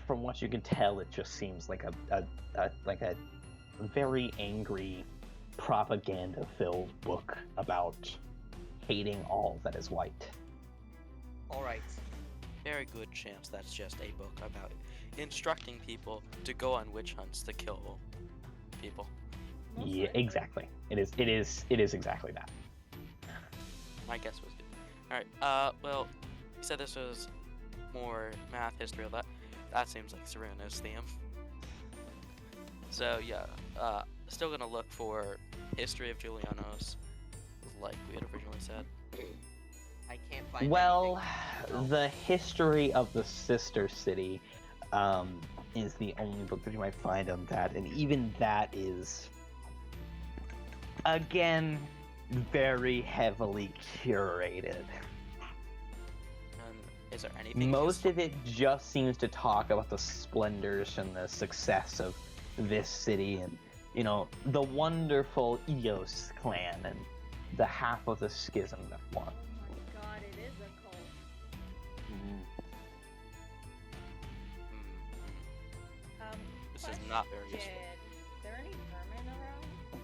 from what you can tell, it just seems like a very angry, propaganda-filled book about hating all that is white. All right. Very good chance that's just a book about instructing people to go on witch hunts to kill people. Most Yeah, likely. exactly. It is exactly that. My guess was good. Alright, well, you said this was more math, history, all that. That seems like Serena's theme. So, yeah, still gonna look for history of Julianos, like we had originally said. I can't find Well, anything. the history of the sister city is the only book that you might find on that, and even that is, again, very heavily curated. And is there anything Most useful? of it just seems to talk about the splendors and the success of this city, and the wonderful Eos clan and the half of the schism that won. Oh my god, it is a cult. Mhm. Mm, This is Question. not very useful. Is there any vermin around?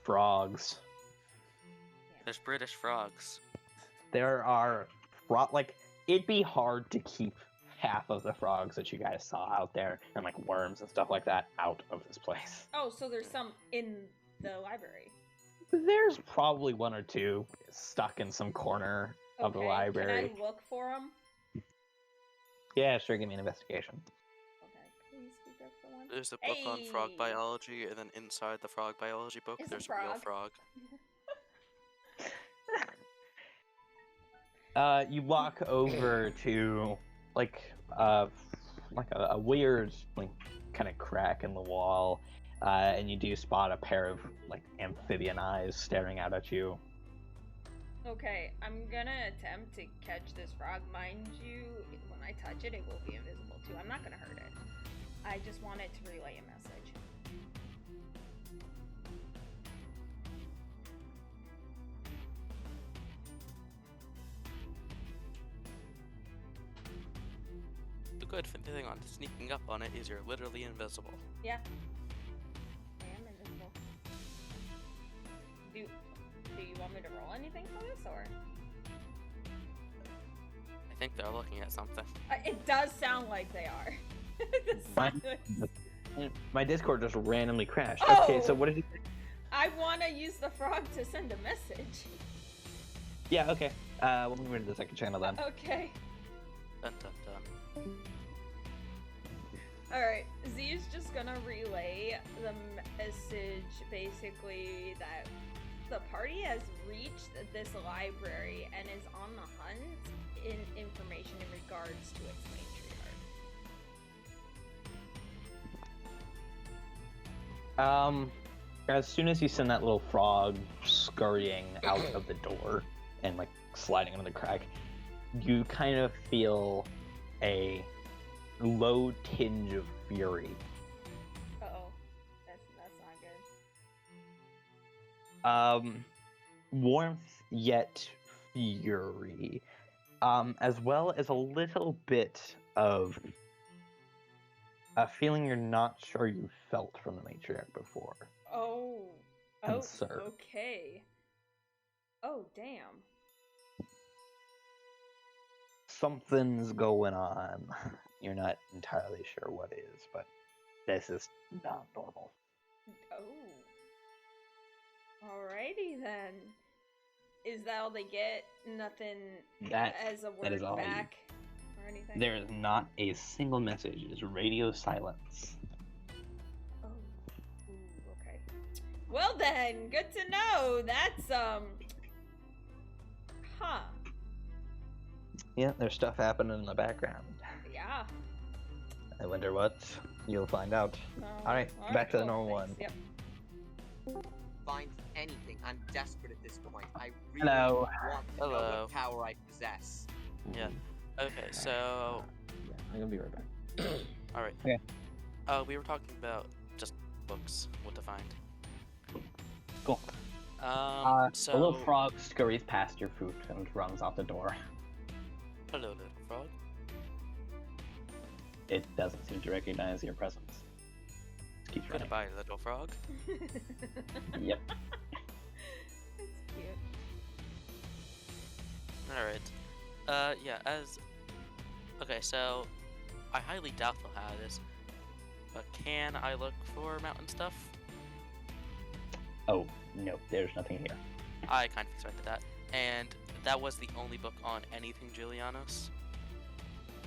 frogs. There's British frogs. There are like it'd be hard to keep half of the frogs that you guys saw out there and like worms and stuff like that out of this place. Oh, so there's some in the library. There's probably one or two stuck in some corner of the library. Can I look for them? Yeah, sure. Give me an investigation. Okay, please be good for one. There's a book on frog biology, and then inside the frog biology book, Is there's a a real frog. frog. You walk over to like a weird like kind of crack in the wall, and you do spot a pair of like amphibian eyes staring out at you. Okay, I'm gonna attempt to catch this frog. Mind you, when I touch it, it will be invisible too. I'm not gonna hurt it. I just want it to relay a message. The good thing on sneaking up on it is you're literally invisible. Yeah. I am invisible. Do you want me to roll anything for this, or? I think they're looking at something. It does sound like they are. The silence. My Discord just randomly crashed. Oh! Okay, so what did you say? I want to use the frog to send a message. Yeah, okay. We'll move into the second channel then. Okay. Dun dun dun. Alright, Z is just gonna relay the message basically that the party has reached this library and is on the hunt in information in regards to its matriarch. As soon as you send that little frog scurrying out of the door and like sliding into the crack, you kind of feel a low tinge of fury. Uh-oh. That's not good. Warmth yet fury. As well as a little bit of a feeling you're not sure you felt from the matriarch before. Oh. Concern. Okay. Oh, damn. Something's going on. You're not entirely sure what is, but this is not normal. Oh. Alrighty then. Is that all they get? Nothing as a word is all you- back or anything? There is not a single message. It is radio silence. Oh. Ooh, okay. Well then, good to know. That's huh. Yeah, there's stuff happening in the background. Yeah. I wonder what you'll find out. Alright, back to the cool, normal thanks, one. Yep. Find anything. I'm desperate at this point. I really Hello. want to know Hello. what power I possess. Yeah. Okay, so Yeah, I'm gonna be right back. all right. Okay. We were talking about just books, what to find. Cool. So A little frog scurries past your foot and runs out the door. hello, little frog. It doesn't seem to recognize your presence. Just keeps running. Goodbye, little frog. Yep. That's cute. All right. Yeah. Okay, so I highly doubt they'll have this, but can I look for mountain stuff? Oh, no, there's nothing here. I kind of expected that, and that was the only book on anything Julianos.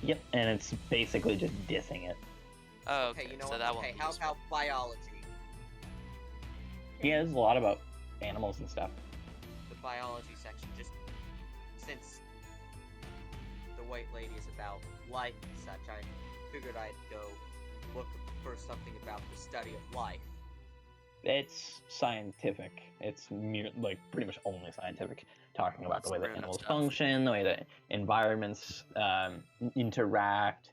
Yep, and it's basically just dissing it. Oh, Okay, you know so what? that won't Okay, be how useful. about biology? Yeah, there's a lot about animals and stuff. The biology section, just since the white lady is about life and such, I figured I'd go look for something about the study of life. It's scientific. It's like pretty much only scientific, talking about the way that Random animals stuff. function, the way that environments interact,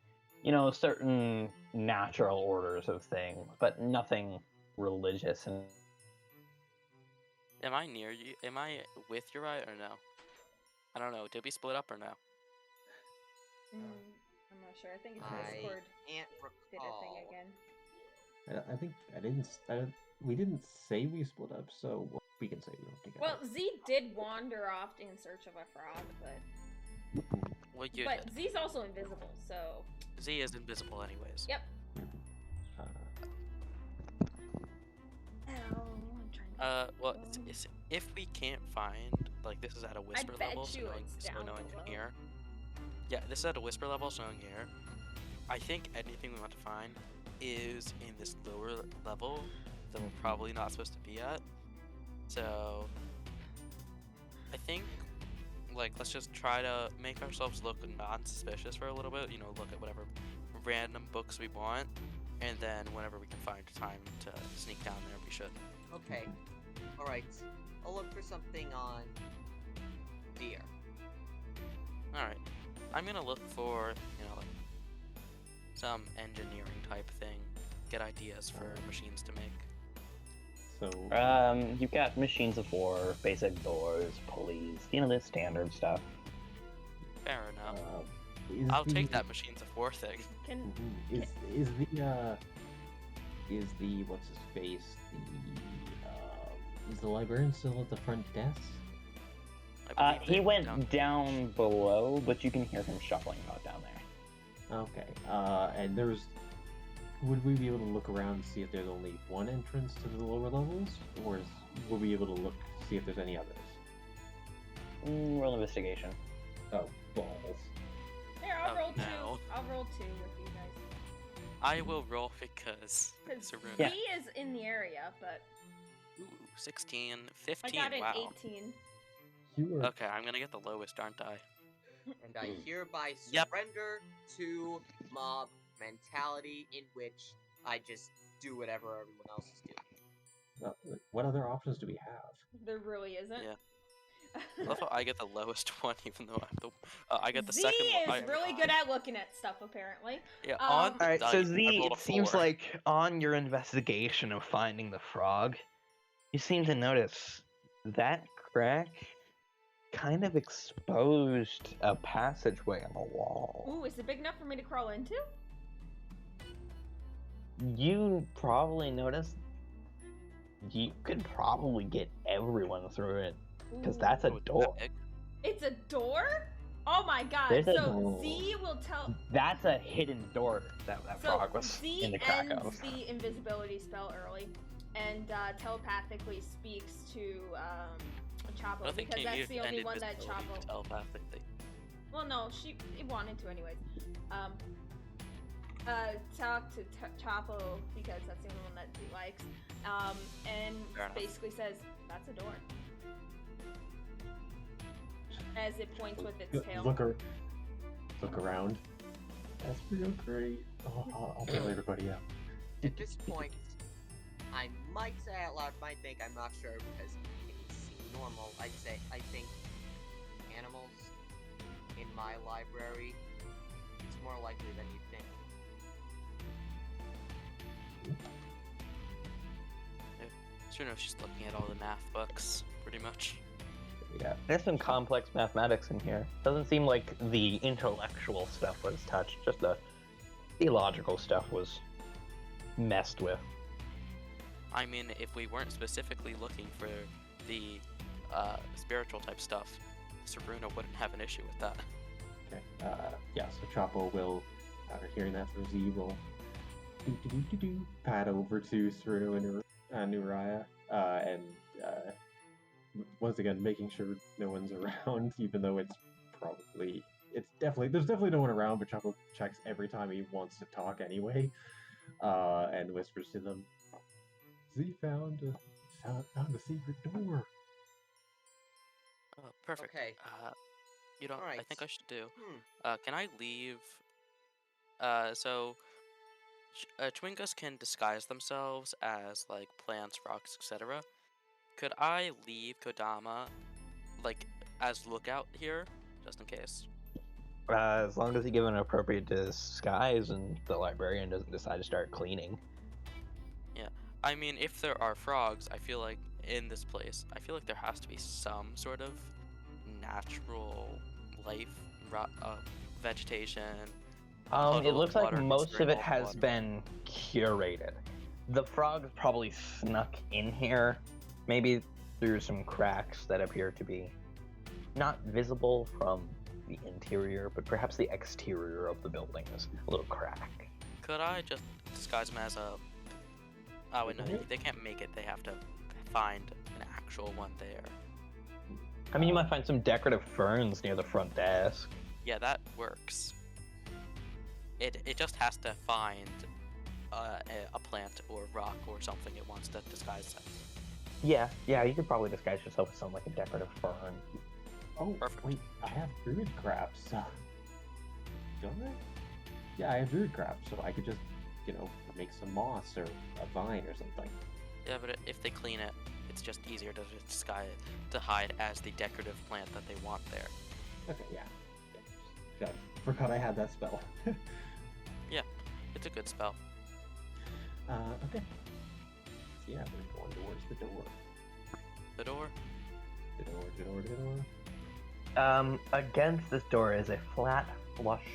certain natural orders of things, but nothing religious. And Am I near you? Am I with Uriah or no? I don't know. Did we split up or no? I'm not sure. I think it's I Discord can't did a thing recall. again. I think I didn't. we didn't say we split up, so we can say we were together. Well, Z did wander off in search of a frog, Well, you but did. Z's also invisible, so Z is invisible anyways. yep. Uh, I'm trying to Well, if we can't find, like, this is at a whisper bet level, so you no one, it's so down no one can below. hear. Yeah, this is at a whisper level, so no one can hear. I think anything we want to find is in this lower level that we're probably not supposed to be at. So, I think, like, let's just try to make ourselves look non-suspicious for a little bit. You know, look at whatever random books we want, and then whenever we can find time to sneak down there, we should. Okay. Alright. I'll look for something on deer. Alright. I'm gonna look for, you know, like, some engineering type thing. Get ideas for machines to make. so You've got machines of war, basic doors, pulleys, you know, the standard stuff. Fair enough. is I'll the- take that machines of war thing. Can Mhm. Is the what's his face is the librarian still at the front desk? I believe He they went down below, but you can hear him shuffling about down there. Okay. And would we be able to look around and see if there's only one entrance to the lower levels, or would we be able to look see if there's any others? Roll investigation. Oh, balls. Here, I'll Oh, roll two. no. I'll roll two with you guys. I will roll because Because Saruna. Yeah. Z is in the area, but Ooh, 16, I 15, got an wow. 18. You are Okay, I'm gonna get the lowest, aren't I? And I hereby Yep. surrender to mob mentality, in which I just do whatever everyone else is doing. what other options do we have? There really isn't. Yeah. Also, I get the lowest one, even though I'm the. I get the Z second one. is really good at looking at stuff, apparently. Yeah, Um, on the Alright, so dice, I Z, rolled a it seems 4. like on your investigation of finding the frog, you seem to notice that crack kind of exposed a passageway on the wall. Ooh, is it big enough for me to crawl into? You probably noticed you could probably get everyone through it, because Ooh. that's a Oh, is that door. big? It's a door? Oh my god. There's a So door. Z will tell. That's a hidden door that So frog was Z in the crack ends of. the invisibility spell early and telepathically speaks to I Chapo don't think because you that's need the only ended one that visibility Chapo. telepathically. Well, no, she wanted to anyways. Talk to Chapo because that's the only one that Z likes. And Fair enough. basically says that's a door. As it points with its tail. Look around. That's real great. Oh, I'll bail everybody out. At this point, I might say out loud, might think, I'm not sure, because it can seem normal. I think animals in my library, it's more likely than you'd think. Sure enough, she's looking at all the math books, pretty much. Yeah, there's some complex mathematics in here. Doesn't seem like the intellectual stuff was touched, just the theological stuff was messed with. I mean, if we weren't specifically looking for the spiritual type stuff, Saruna wouldn't have an issue with that. Okay. Yeah. So Chapo will, after hearing that from Z, will pad over to Ceruno and Nuraya, and once again making sure no one's around, even though there's definitely no one around. But Chapo checks every time he wants to talk anyway, and whispers to them, "Z found a secret door." Oh, perfect. Okay. You know, I Alright. think I should do. Hmm. Can I leave? So Chwingas can disguise themselves as like plants, rocks, etc. Could I leave Kodama, like, as lookout here, just in case? As long as you give an appropriate disguise and the librarian doesn't decide to start cleaning. I mean, if there are frogs, I feel like in this place, I feel like there has to be some sort of natural life, vegetation. It puddle of looks like water, most of it considering all the has water. been curated. The frog probably snuck in here, maybe through some cracks that appear to be not visible from the interior, but perhaps the exterior of the building is a little crack. Could I just disguise him as a... Oh, wait, no, they can't make it. They have to find an actual one there. I mean, you might find some decorative ferns near the front desk. Yeah, that works. It just has to find a plant or rock or something it wants to disguise as. Yeah, you could probably disguise yourself as something like a decorative fern. Oh, Perfect. wait, I have druid crabs. Don't I? Yeah, I have druid crabs, so I could just, make some moss or a vine or something. Yeah, but if they clean it, it's just easier to disguise to hide as the decorative plant that they want there. Okay, yeah. Shut. Forgot I had that spell. It's a good spell. Okay. So yeah, we're going towards the door. The door. The door. Against this door is a flat, flush.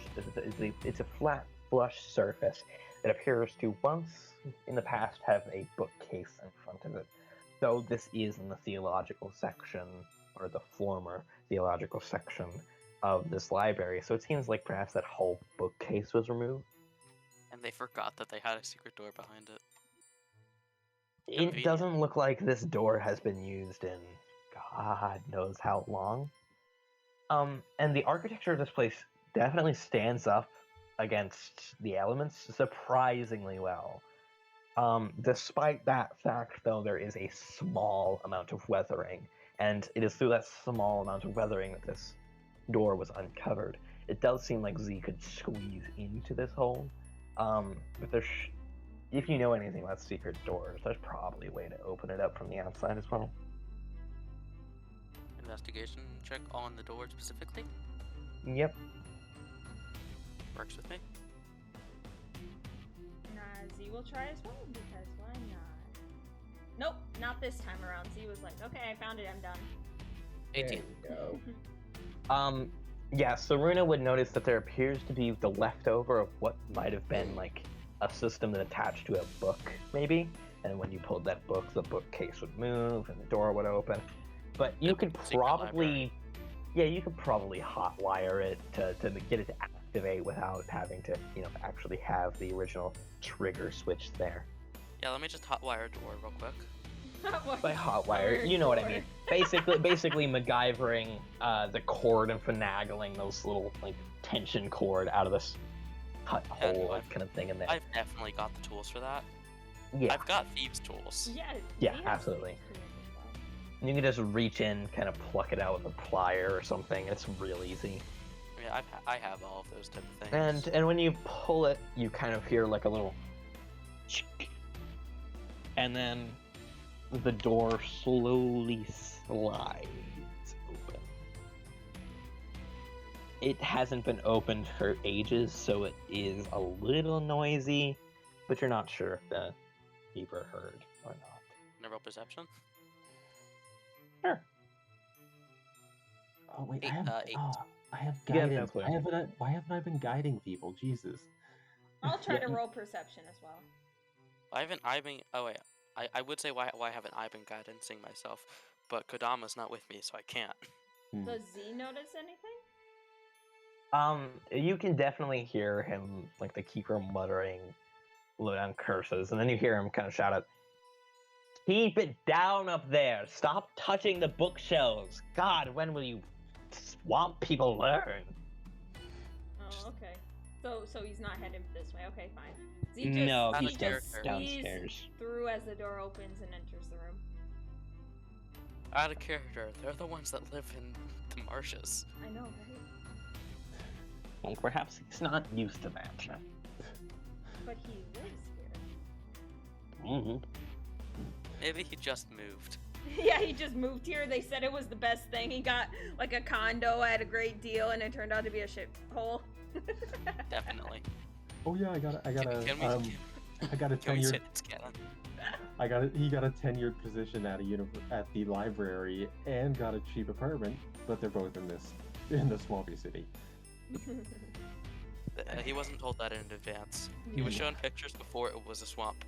It's a flat, flush surface that appears to once in the past have a bookcase in front of it. Though this is in the theological section, or the former theological section of this library, so it seems like perhaps that whole bookcase was removed. And they forgot that they had a secret door behind it. It Convenient. doesn't look like this door has been used in God knows how long. And the architecture of this place definitely stands up against the elements surprisingly well. Despite that fact, though, there is a small amount of weathering, and it is through that small amount of weathering that this door was uncovered. It does seem like Z could squeeze into this hole, but if you know anything about secret doors, there's probably a way to open it up from the outside as well. Investigation check on the door specifically. Yep. Works with me. Z will try as well, because why not? Nope, not this time around. Z was like, okay, I found it, I'm done. 18. There you go. Yeah, so Runa would notice that there appears to be the leftover of what might have been like a system that attached to a book, maybe. And when you pulled that book, the bookcase would move and the door would open. But you could probably, you could probably hotwire it to get it to activate without having to, actually have the original trigger switch there. Yeah, let me just hotwire a door real quick. By hotwire, you know what I mean. Basically MacGyvering the cord and finagling those little tension cord out of this hole kind of thing in there. I've definitely got the tools for that. Yeah, I've got thieves' tools. Yeah, absolutely. You can just reach in, kind of pluck it out with a plier or something. It's real easy. Yeah, I have all of those type of things. And when you pull it, you kind of hear like a little, and then the door slowly slides open. It hasn't been opened for ages, so it is a little noisy, but you're not sure if the keeper heard or not. No real perception. Sure. Oh wait, Eight. I have You have no guidance. clue. Why haven't I been guiding people? Jesus. I'll try Yeah, to you- roll perception as well. Oh wait, I would say why haven't I been guidancing myself, but Kodama's not with me, so I can't. Does Z notice anything? You can definitely hear him, like the keeper muttering low down curses, and then you hear him kind of shout out, "Keep it down up there! Stop touching the bookshelves! God, when will you swamp people learn?" Oh, okay. So he's not heading this way. Okay, fine. Z just, No, Out he of he's just character. downstairs. squeezes through as the door opens and enters the room. Out of character, they're the ones that live in the marshes. I know, right? Well, perhaps he's not used to that. But he lives here. Mm-hmm. Maybe he just moved. Yeah, he just moved here. They said it was the best thing. He got like a condo at a great deal, and it turned out to be a shithole. Definitely. Oh yeah, I got a Can we 10-year. say it's canon? He got a tenured position at at the library and got a cheap apartment, but they're both in the swampy city. He wasn't told that in advance. He was shown pictures before it was a swamp.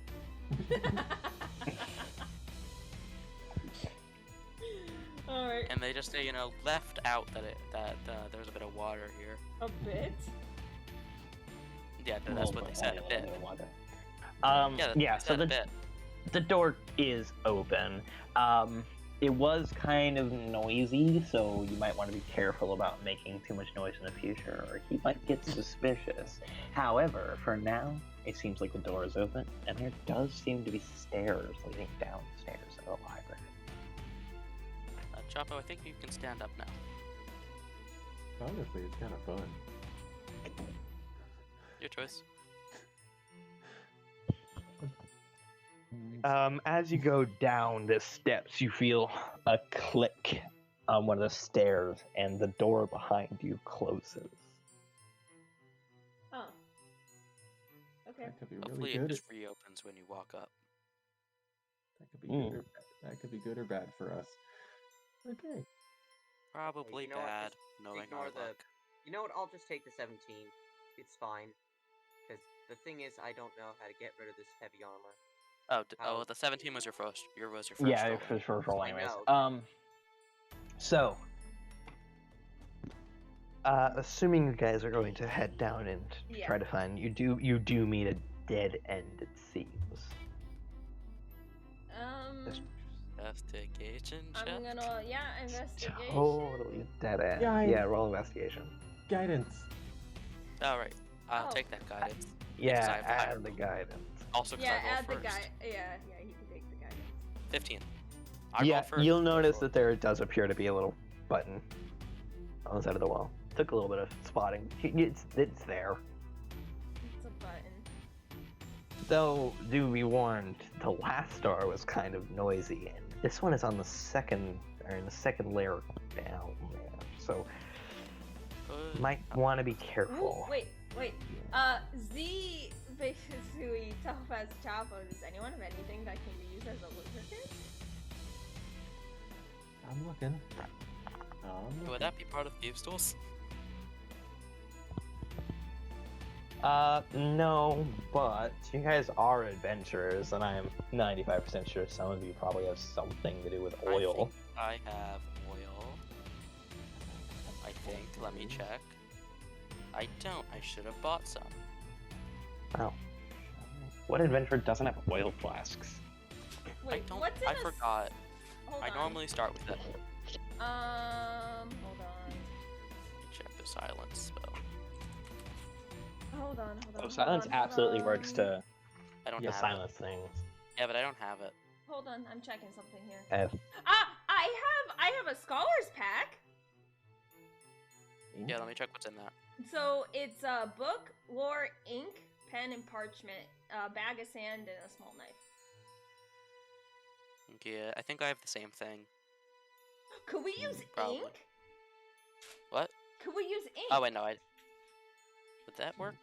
All right. And they just say, left out that there's a bit of water here. A bit. Yeah, that's what they said. A bit. Yeah, they so said a bit. the door is open. It was kind of noisy, so you might want to be careful about making too much noise in the future, or he might get suspicious. However, for now, it seems like the door is open, and there does seem to be stairs leading downstairs of the library. Chapo, I think you can stand up now. Honestly, it's kind of fun. Your choice. As you go down the steps, you feel a click on one of the stairs, and the door behind you closes. Oh. Okay. That could be Hopefully really it good. just reopens when you walk up. That could be good or bad. That could be good or bad for us. Okay. Probably you know what, bad, just knowing ignore our luck. You know what? I'll just take the 17. It's fine. Because the thing is, I don't know how to get rid of this heavy armor. Oh, the 17 was your first. Was your first. Yeah, roll, for first roll I anyways. know. So, assuming you guys are going to head down and Yeah. try to find, you do meet a dead end, it seems. Investigation check. I'm gonna investigation. Totally dead end. Yeah, Yeah, roll investigation. Guidance. Alright, I'll Oh. take that guidance. Yeah, I have higher add the roll. guidance. Also, 'cause Yeah, I rolled add the first. guy. Yeah, he can take the guidance. 15. I Yeah, rolled first. you'll notice Roll. that there does appear to be a little button on the side of the wall. Took a little bit of spotting. It's there. It's a button. Though, do be warned, the last door was kind of noisy, and this one is on the second layer down there. So, might want to be careful. Ooh, wait. Z basically Topaz Chapo. Does anyone have anything that can be used as a lubricant? I'm looking. Would that be part of Thieves' Tools? No, but you guys are adventurers, and I'm 95% sure some of you probably have something to do with oil. I have oil. I think. Let me check. I don't. I should have bought some. Wow. What adventurer doesn't have oil flasks? Wait, I don't. what's in I a s- forgot. Hold I on. normally start with it. Hold on. Let me check the silence spell. Hold on. Oh, silence absolutely works to I don't the have silence things. it. Yeah, but I don't have it. Hold on. I'm checking something here. F. I have a scholar's pack. Yeah, let me check what's in that. So it's a book, lore, ink, pen, and parchment, a bag of sand, and a small knife. Yeah, I think I have the same thing. Could we use Probably. ink? What? Could we use ink? Oh wait, no. Would that work?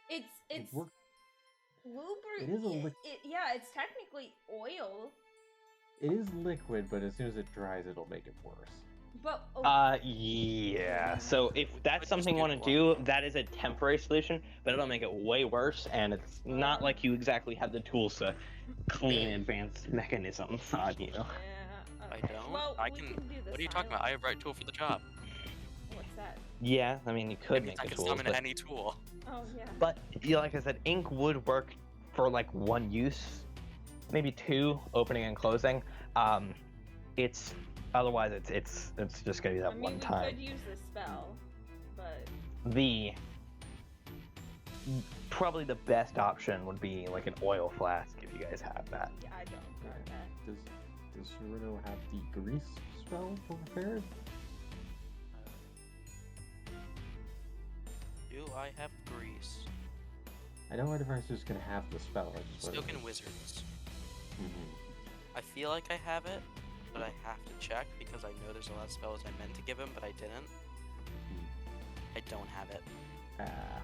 It's work. lubricant. It is a yeah, it's technically oil, It is liquid, but as soon as it dries, it'll make it worse. but Yeah. So if that's something you want to do, that is a temporary solution, but it'll make it way worse, and it's not like you exactly have the tools to clean advanced mechanisms on you. Yeah. I don't. Well, I we can. do the What are you talking about? I have right tool for the job. What's that? Yeah, I mean, you could It means make I the can tools, summon but, any tool. Oh yeah. but yeah, like I said, ink would work for like one use, maybe two, opening and closing. It's otherwise it's just gonna be that I mean, one we time. could use the spell, but Probably the best option would be like an oil flask if you guys have that. yeah, I don't got that. Does Ceruto have the grease spell prepared? Do I have grease? I know everyone's just gonna have the spell. I just wasn't- Silken Wizards. Mhm. I feel like I have it, but I have to check because I know there's a lot of spells I meant to give him, but I didn't. I don't have it. Ah,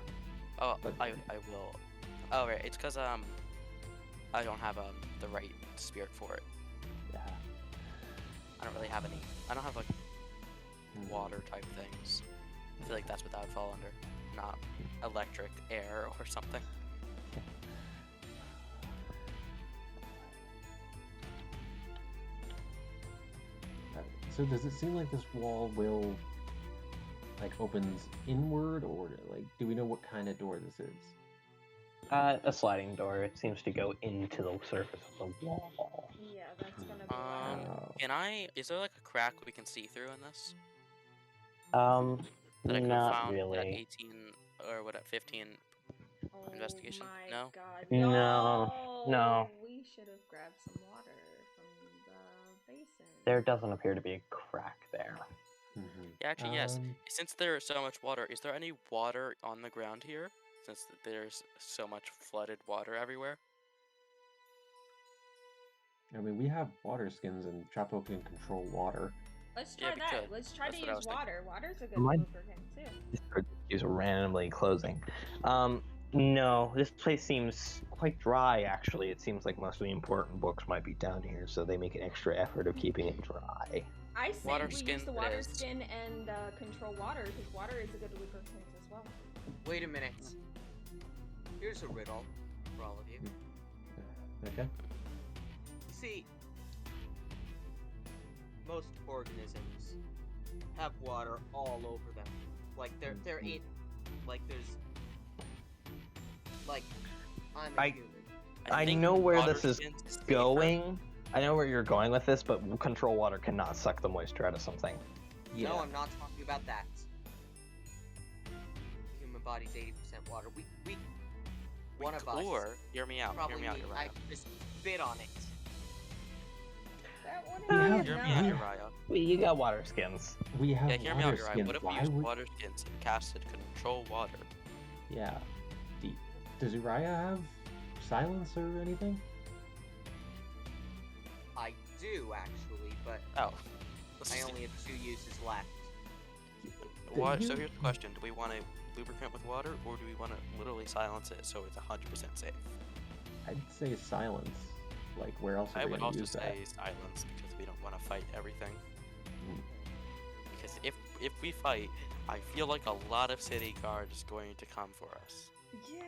Oh, But- I will. Oh right, it's because I don't have the right spirit for it. yeah. I don't really have any. I don't have like Mhm. water type things. I feel like that's what that would fall under, not electric, air, or something. So does it seem like this wall will opens inward, or do we know what kind of door this is? A sliding door. It seems to go into the surface of the wall. Yeah, that's gonna be why. Is there like a crack we can see through in this? That I could have Not found at really. 18 or what at 15 Oh investigation? my No? god. No, no. We should have grabbed some water from the basin. There doesn't appear to be a crack there. Yeah, actually, yes. Since there's so much water, is there any water on the ground here? Since there's so much flooded water everywhere? I mean, we have water skins, and Chapo can control water. Let's Yeah, try we that. could. Let's try That's to what I use was thinking. water. Water's a good My- lubricant too. Discord is randomly closing. No, this place seems quite dry, actually. It seems like most of the important books might be down here, so they make an extra effort of keeping it dry. I say Water we skin use the it water is. skin and control water, because water is a good lubricant as well. Wait a minute. Here's a riddle for all of you. Okay. See, most organisms have water all over them. Like they're in, like there's, like I'm a human. I think know where water this is skins safer. going. I know where you're going with this, but control water cannot suck the moisture out of something. Yeah. No, I'm not talking about that. The human body's 80% water. We one of us Or, hear me out, probably Uriah. I could just spit on it. That Yeah. wouldn't Hear be me out, enough. Uriah. Well, you got water skins. We have Yeah, hear me out, water Uriah. skins. What if we Why use would... water skins and casted control water? Yeah. Does Uriah have silence or anything? I do actually, but Oh. I only have 2 uses left. What? you- So here's the question: do we want to lubricant with water, or do we want to literally silence it so it's 100% safe? I'd say silence. Like, where else are I we would gonna also use say silence because we don't want to fight everything. Mm. Because if we fight, I feel like a lot of city guard is going to come for us. Yeah.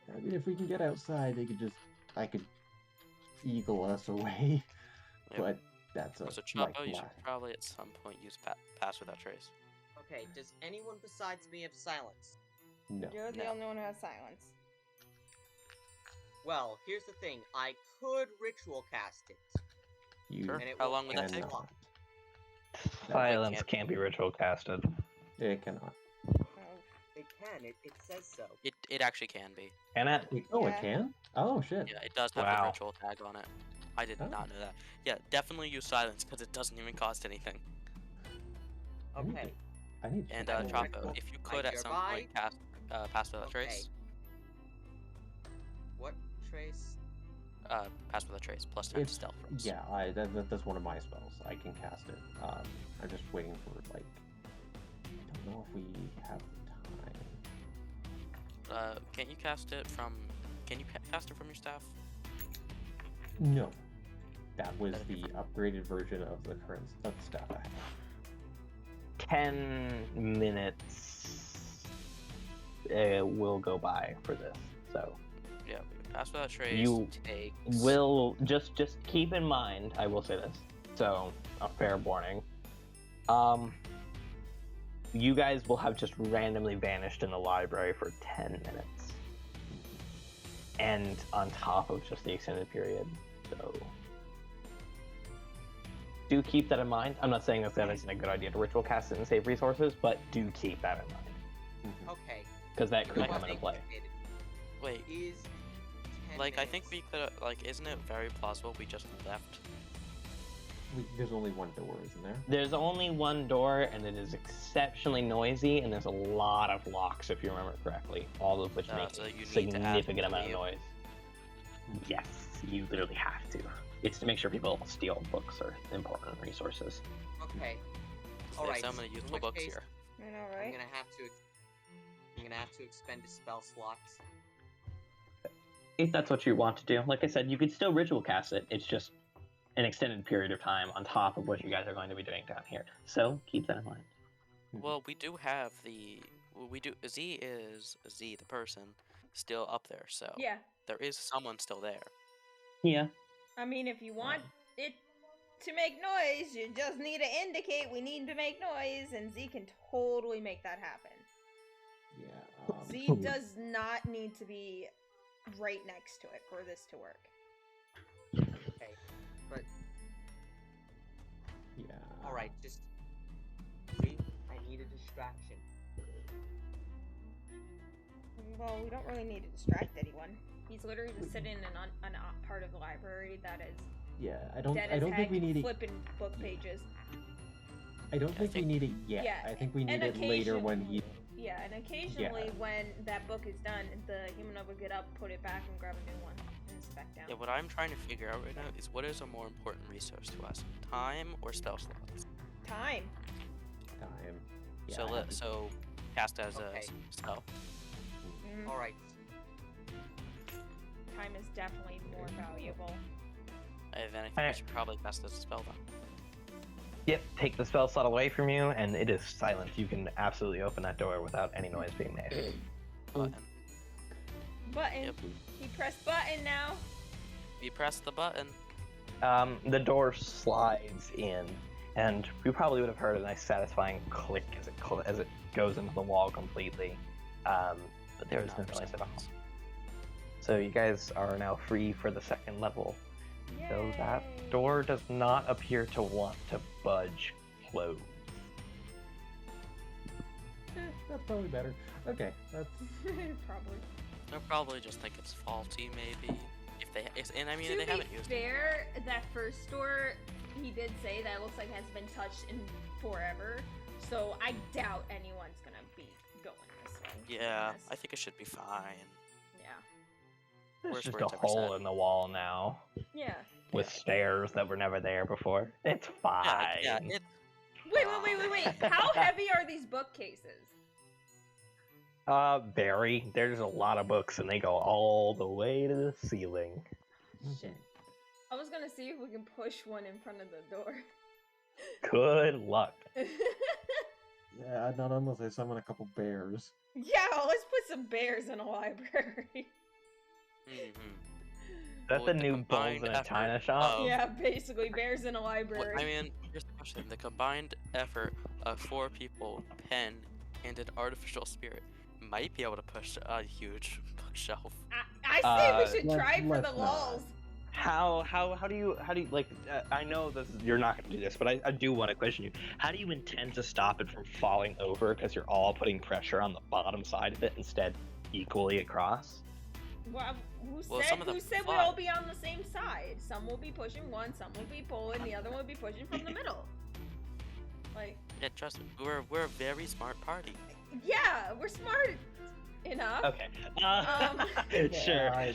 that? I mean, if we can get outside, I could eagle us away. Yep. But that's a So Chapo, you should black. probably at some point use pass without trace. Okay, does anyone besides me have silence? No. You're the No. only one who has silence. Well, here's the thing. I could ritual cast it. You Sure. And it How will long would that take? cannot. Silence can't- can't be ritual casted. It cannot. Oh. It can. It says so. It actually can be. Can it? Oh, Yeah. it can? Oh, shit. Yeah, it does have Wow. the ritual tag on it. I did Oh. not know that. Yeah, definitely use silence because it doesn't even cost anything. I need to- Okay. I need to And check that one. Chapo, if you could at some hereby- point cast pass without Okay. trace, What trace? pass without trace plus 10 It's- stealth rolls. Yeah, that's one of my spells. I can cast it. I'm just waiting for, I don't know if we have time. Can't you cast it from? Can you cast it from your staff? No. That was the upgraded version of the current stuff I have. 10 minutes will go by for this. So Yeah, pass without trace. You takes. will just keep in mind, I will say this. So a fair warning. You guys will have just randomly vanished in the library for 10 minutes. And on top of just the extended period. So do keep that in mind. I'm not saying that isn't a good idea to ritual cast it and save resources, but do keep that in mind. Okay. Because that you could know come what into I play. did? Wait, Is 10 like I think minutes. we could isn't it very plausible we just left? There's only one door, isn't there? There's only one door, and it is exceptionally noisy, and there's a lot of locks, if you remember correctly, all of which make So you a need to add significant amount of you. noise. Yes, you literally have to. It's to make sure people don't steal books or important resources. Okay. There's Alright. so many in useful which books case, here. I know, I'm right? gonna have to expend a spell slot. If that's what you want to do, like I said, you could still ritual cast it. It's just an extended period of time on top of what you guys are going to be doing down here. So keep that in mind. Well, we do have Z the person still up there, so Yeah. there is someone still there. Yeah. I mean, if you want it to make noise. You just need to indicate we need to make noise, and Z can totally make that happen. Yeah. Z does not need to be right next to it for this to work. Okay, but Yeah. all right, just see. I need a distraction. Well, we don't really need to distract anyone. He's literally just sitting in an part of the library that is Yeah. I don't dead as think heck, we need it. flipping book pages. I don't think we need it yet. Yeah, I think we need and it later when occasionally- he. Yeah, and occasionally when that book is done, the humanoid would get up, put it back, and grab a new one, and it's back down. Yeah, what I'm trying to figure out right now is what is a more important resource to us, time or spell slots? Time. Time. Yeah, So I have to- so cast as Okay. a spell. Mhm. All right. Time is definitely more valuable. And then I think Alright. we should probably cast as a spell then. Yep, take the spell slot away from you, and it is silent. You can absolutely open that door without any noise being made. Button. Button. Yep. He pressed button now. We press the button. The door slides in, and you probably would have heard a nice satisfying click as it goes into the wall completely. But there is no Not for noise at all. seconds. So you guys are now free for the second level. So that Yay. door does not appear to want to budge close. That's probably better. Okay. That's. Probably. They'll probably just think it's faulty, maybe. And I mean, To they be haven't used it. fair, that first door, he did say that looks like hasn't been touched in forever. So I doubt anyone's gonna be going this way. to be Yeah, honest. I think it should be fine. Yeah. There's Worst just words a ever hole said. in the wall now Yeah. with stairs that were never there before. It's fine. Yeah, it's Wait. How heavy are these bookcases? Very. There's a lot of books, and they go all the way to the ceiling. Shit. I was gonna see if we can push one in front of the door. Good luck. Yeah, not unless I summon a couple bears. Yeah, let's put some bears in a library. mhm. That's Well, the the new bulls combined in a effort china shop. of- Yeah, basically bears in a library. I mean, here's the question: the combined effort of 4 people, pen, and an artificial spirit might be able to push a huge bookshelf. I say we should let's- try for the let's not. lulz. How do you like? I know this. You're not going to do this, but I do want to question you. How do you intend to stop it from falling over? Because you're all putting pressure on the bottom side of it instead, equally across. Well, Well, some of them who said fly. we'll all be on the same side? Some will be pushing one, some will be pulling, the other one will be pushing from the middle. Like, Yeah, trust me, we're a very smart party. yeah, we're smart enough. Okay. Sure. I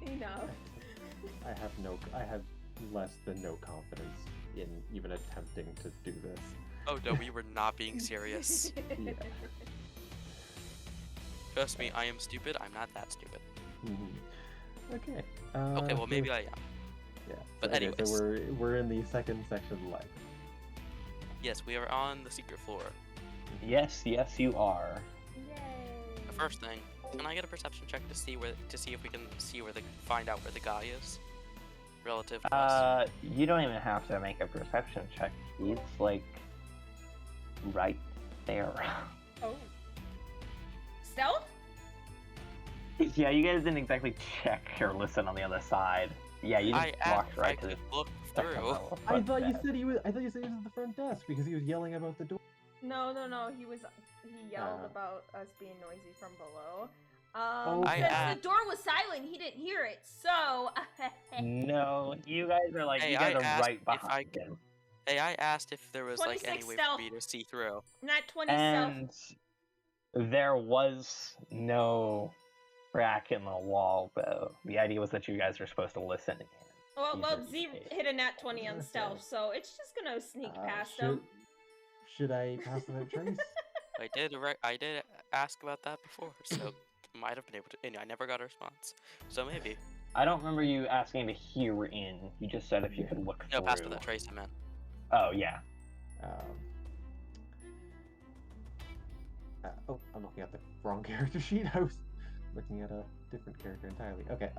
Enough. I have less than no confidence in even attempting to do this. Oh no, we were not being serious. Yeah. Trust me, I am stupid. I'm not that stupid. Okay. Okay, well maybe so, I am. Yeah. But okay, anyways. so we're in the second section of the library. Yes, we are on the secret floor. Yes, you are. Yay. The first thing, can I get a perception check to see if we can find out where the guy is, relative to us? You don't even have to make a perception check. He's like right there. Oh. Stealth? Yeah, you guys didn't exactly check or listen on the other side. Yeah, you just I asked walked if I right to the could look second through. level I front thought you desk. said he was at the front desk because he was yelling about the door. No, he yelled Oh. about us being noisy from below. Okay. Since the door was silent, he didn't hear it, so... No, you guys are like Hey, you guys I are asked right if I behind could- him. Hey, I asked if there was like any 26 way stealth. for me to see through. Not 20 stealth. And there was no crack in the wall, though. The idea was that you guys were supposed to listen in. Well, Z Okay. hit a nat 20 on Okay. stealth, so it's just gonna sneak past him. Should I pass without trace? I did ask about that before, so might have been able to. And I never got a response, so maybe. I don't remember you asking to hear in. You just said if you could look No, through. pass without trace, I meant. Oh yeah. Oh, I'm looking at the wrong character sheet. I was looking at a different character entirely. Okay.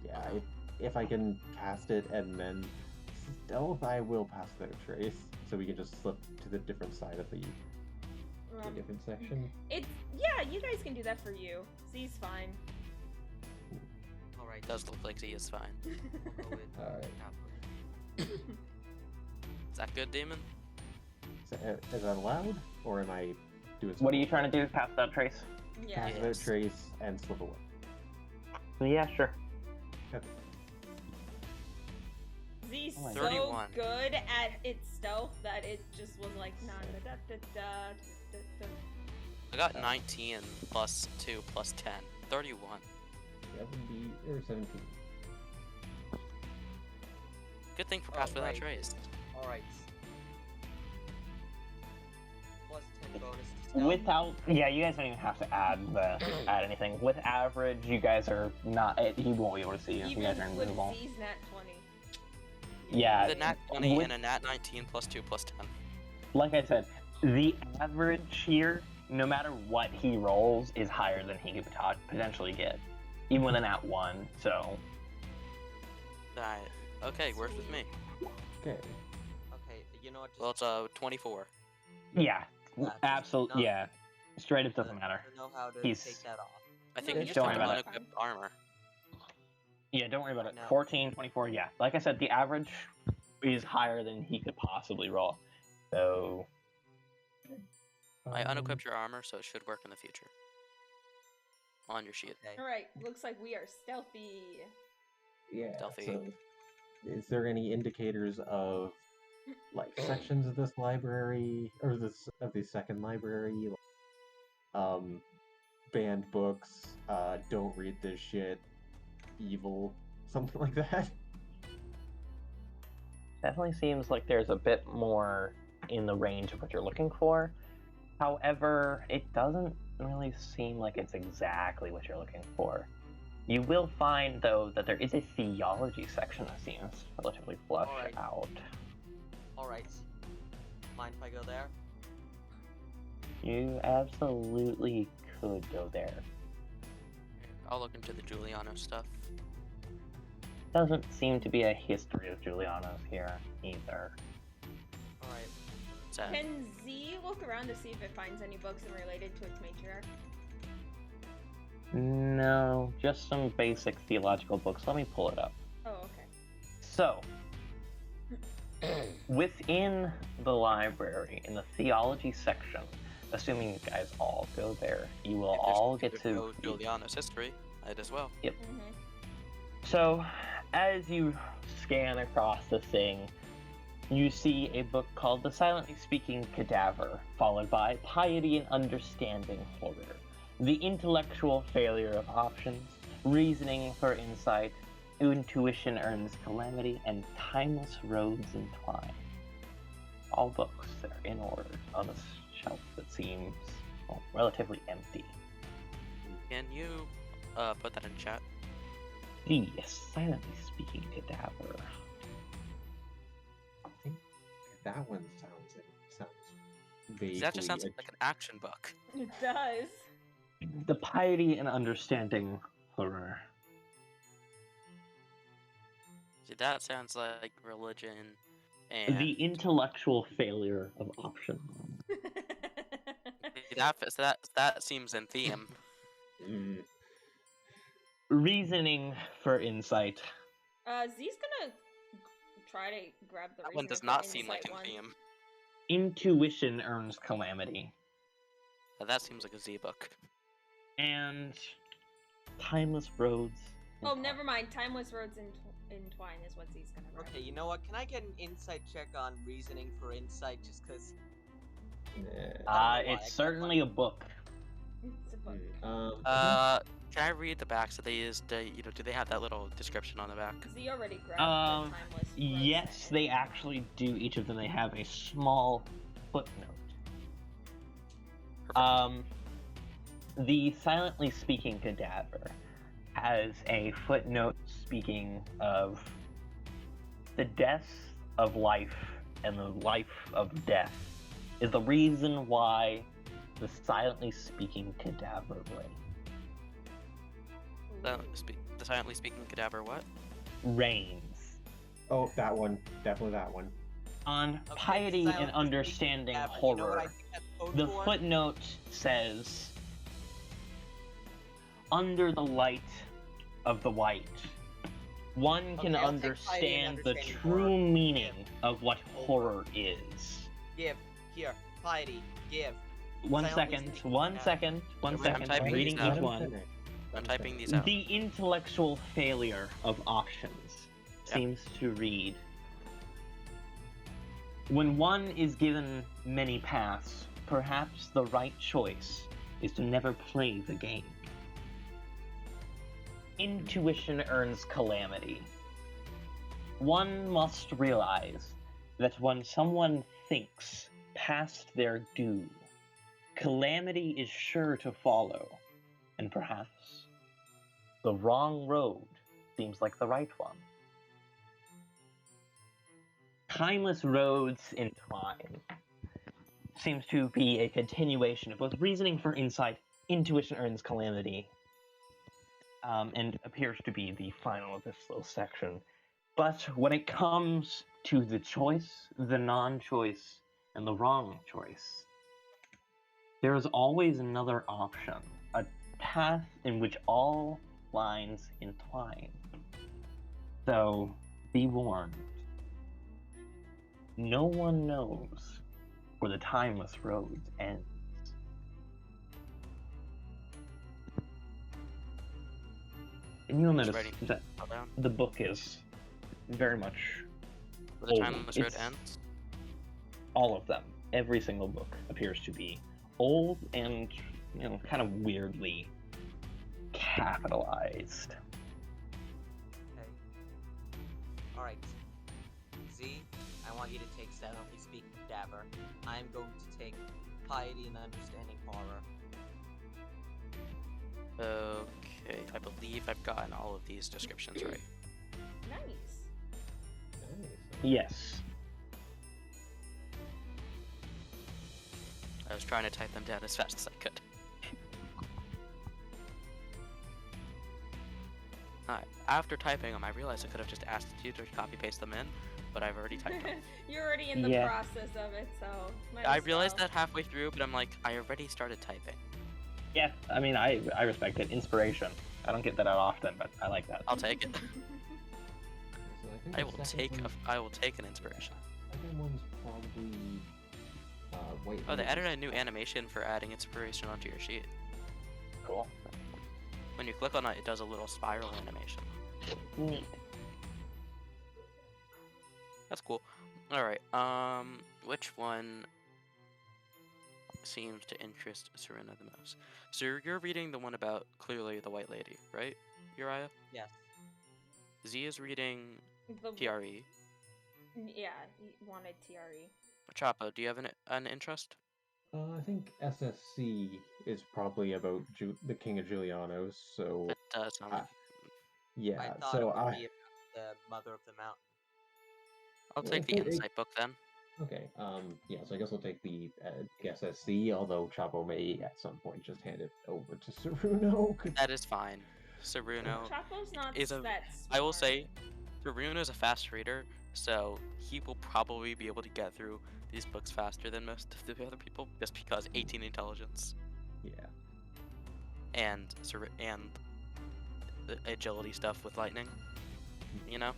Yeah. if I can cast it and then stealth, I will pass their trace, so we can just slip to the different side of the different section. Yeah, you guys can do that for you. Z's fine. Alright. It does look like Z is fine. We'll go with Alright. Catwoman. Is that good, Demon? Is that allowed, or am I doing? What are you trying to do? Pass that trace? Yeah. Pass their trace and slip away. Yeah, sure. Z's Oh my so 31. good at its stealth that it just was like nah, da, da, da, da, da. I got 19 plus 2 plus 10. 31. 17. Good thing for pass without Alright. trace. Alright. Plus 10 bonus to stealth. Without, yeah, you guys don't even have to add anything. With average, you guys are not. He won't be able to see you. You Even guys are with invisible. Z's nat 20. Yeah, The nat 20 with- and a nat 19 plus 2 plus 10. like I said, the average here, no matter what he rolls, is higher than he could potentially get, even with a nat 1. So Alright. Okay, works with me. Okay. Okay, you know what? Just Well, it's 24. yeah, just absolutely, not- yeah. Straight up to- doesn't matter. to know how to He's- take that off. I think No, you you're just don't have worry to about it. unequip armor. Yeah, don't worry about it. No. 14, 24, yeah. Like I said, the average is higher than he could possibly roll. So I unequipped your armor, so it should work in the future. On your sheet. Okay. Alright, looks like we are stealthy. Yeah. Stealthy. So, is there any indicators of like sections of this library or this of the second library? Banned books. Don't read this shit. Evil. Something like that. definitely seems like there's a bit more in the range of what you're looking for. However, it doesn't really seem like it's exactly what you're looking for. You will find, though, that there is a theology section that seems relatively fleshed Alright. out. Alright. Mind if I go there? You absolutely could go there. I'll look into the Giuliano stuff. Doesn't seem to be a history of Giuliano's here either. Alright. Sad. Can Z look around to see if it finds any books related to its matriarch? No, just some basic theological books. Let me pull it up. Oh, okay. So, within the library, in the theology section, assuming you guys all go there, you will If there's- all if get there's to. no Giuliano's history. I'd as well. Mm-hmm. So, as you scan across the thing, you see a book called The Silently Speaking Cadaver, followed by Piety and Understanding Horror, The Intellectual Failure of Options, Reasoning for Insight, Intuition Earns Calamity, and Timeless Roads Entwine. All books that are in order on this shelf that seems relatively empty. Can you put that in chat? The Silently Speaking Cadaver. I think that one sounds vaguely. That just sounds like an action book. It does. The Piety and Understanding Horror. See, that sounds like religion and The Intellectual Failure of Options. that seems in theme. Mm, Reasoning for Insight. Z's gonna try to grab the That one reasoning does for not seem like insight in one. theme. Intuition Earns Calamity. That seems like a Z book. And Timeless Roads. Oh, never mind. Timeless Roads Entwine is what Z's gonna grab. Okay, you know what? Can I get an insight check on reasoning for insight just because? yeah. I don't know why, I It's can't certainly a book. It's a book. Can I read the back? So they used, do they have that little description on the back? Z already grabbed Um, the Timeless Roads. Yes, they actually do. Each of them, they have a small footnote. Perfect. The Silently Speaking Cadaver has a footnote speaking of the death of life and the life of death is the reason why the Silently Speaking Cadaver reigns. The silently speaking cadaver. What? reigns. Oh, that one. Definitely that one. On Okay, piety silence and is understanding Gavin, you know what horror, I think that's code the for? footnote says, under the light of the white, one can Okay, I'll take piety and understand the understanding true horror. meaning of what horror is. Give. Here. Piety. Give. One Silently second, speak. one Yeah. second, one I'm second. I'm typing reading these each out. one. I'm typing these out. The intellectual failure of options Yep. seems to read, when one is given many paths, perhaps the right choice is to never play the game. Intuition earns calamity. One must realize that when someone thinks past their due, calamity is sure to follow, and perhaps the wrong road seems like the right one. Timeless roads entwine seems to be a continuation of both reasoning for insight, intuition earns calamity, and appears to be the final of this little section. But when it comes to the choice, the non-choice, and the wrong choice, there is always another option, a path in which all lines entwine. So, be warned. No one knows where the timeless road ends. And you'll Just notice writing that all down. the book is very much Where the old. timeless road It's- ends. all of them. Every single book appears to be old and, kind of weirdly capitalized. Okay. Alright. Z, I want you to take Silently Speak Dapper. I'm going to take Piety and Understanding Horror. Okay, I believe I've gotten all of these descriptions right. Nice. Yes. I was trying to type them down as fast as I could. Alright, after typing them, I realized I could have just asked you to copy paste them in, but I've already typed them. You're already in the Yeah. process of it, so might I as realized well. that halfway through, but I'm like, I already started typing. Yeah, I mean, I respect it. Inspiration. I don't get that out often, but I like that. I'll take it. So think I the will second take one- I will take an inspiration. Second one's probably White Oh, they Lady. added a new animation for adding inspiration onto your sheet. Cool. When you click on it, it does a little spiral animation. Neat. That's cool. Alright, which one seems to interest Serena the most? So you're reading the one about clearly the White Lady, right, Uriah? Yes. Z is reading The- TRE. Yeah, he wanted TRE. Chapo, do you have an interest? I think SSC is probably about the King of Julianos, so It does sound like. yeah. I thought So it would I be about the Mother of the Mountain. I'll Well, take the it- insight book then. okay. Yeah. So I guess I'll take the SSC, although Chapo may at some point just hand it over to Saruno. 'Cause That is fine. Saruno Chapo's not is that I will smart. say, Saruno is a fast reader, so he will probably be able to get through these books faster than most of the other people, just because 18 intelligence yeah. and the agility stuff with lightning. You know,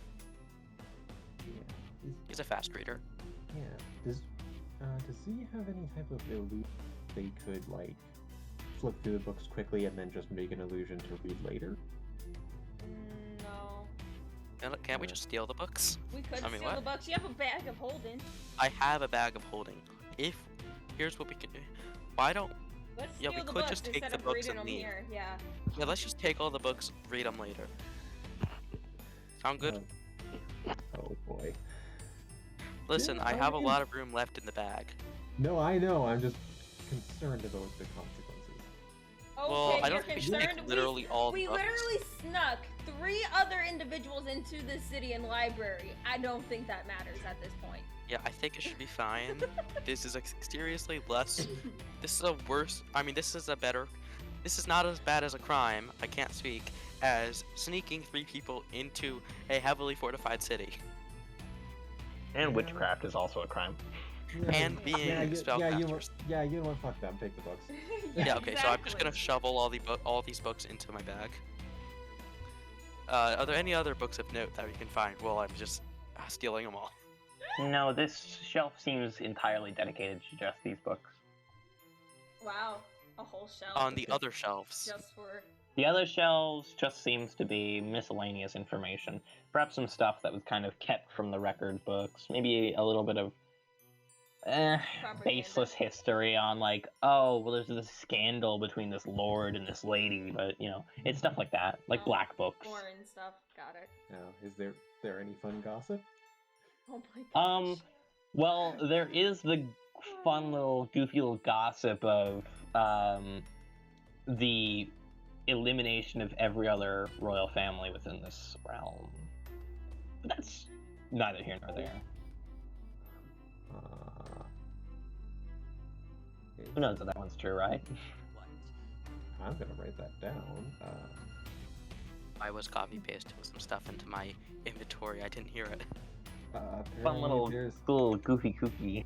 Yeah. he's a fast reader. Yeah. Does he have any type of illusion they could like flip through the books quickly and then just make an illusion to read later? No. Can't we just steal the books? We could I mean, steal the what? books. You have a bag of holding. I have a bag of holding. Here's what we can do. Why don't Let's Yeah, steal we the could books just take instead the of books reading and them leave. here. Yeah. let's just take all the books, read them later. Sound good? Oh boy. Listen, yeah, I have a okay. lot of room left in the bag. No, I know. I'm just concerned about the consequences. Okay, Well, I you're don't think we should concerned. take literally all the We books. literally snuck 3 other individuals into the city and library. I don't think that matters at this point. Yeah, I think it should be fine. This is seriously less. This is a worse. I mean, this is a better. this is not as bad as a crime, I can't speak, as sneaking 3 people into a heavily fortified city. And Yeah. witchcraft is also a crime. And being spellcasters. You know what? Fuck them. Take the books. Yeah, okay, so I'm just exactly. gonna shovel all these books into my bag. Are there any other books of note that we can find while I'm just stealing them all? No, this shelf seems entirely dedicated to just these books. Wow, a whole shelf. On the other shelves. Just for. The other shelves just seems to be miscellaneous information. Perhaps some stuff that was kind of kept from the record books. Maybe a little bit of baseless history on like, oh, well, there's this scandal between this lord and this lady, but it's stuff like that, like black books. Foreign stuff. Got it. Now, is there any fun gossip? Oh my gosh. Well, there is the fun little goofy little gossip of the elimination of every other royal family within this realm. But that's neither here nor there. Who knows if that one's true, right? What? I'm gonna write that down. I was copy pasting some stuff into my inventory. I didn't hear it. Fun little goofy cookie.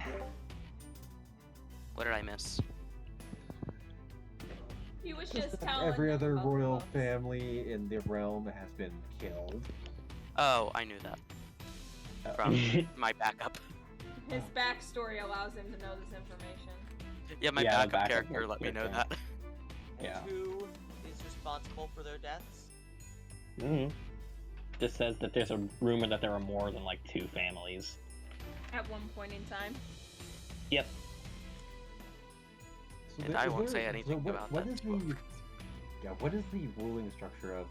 What did I miss? He was just telling every them other about the royal books. family in the realm has been killed. Oh, I knew that from my backup. His backstory allows him to know this information. Yeah, my Yeah, backup backup character let me know character. that. Yeah. Who is responsible for their deaths? Just says that there's a rumor that there are more than like 2 families. At one point in time. Yep. So And I won't say anything about what that is book. what is the ruling structure of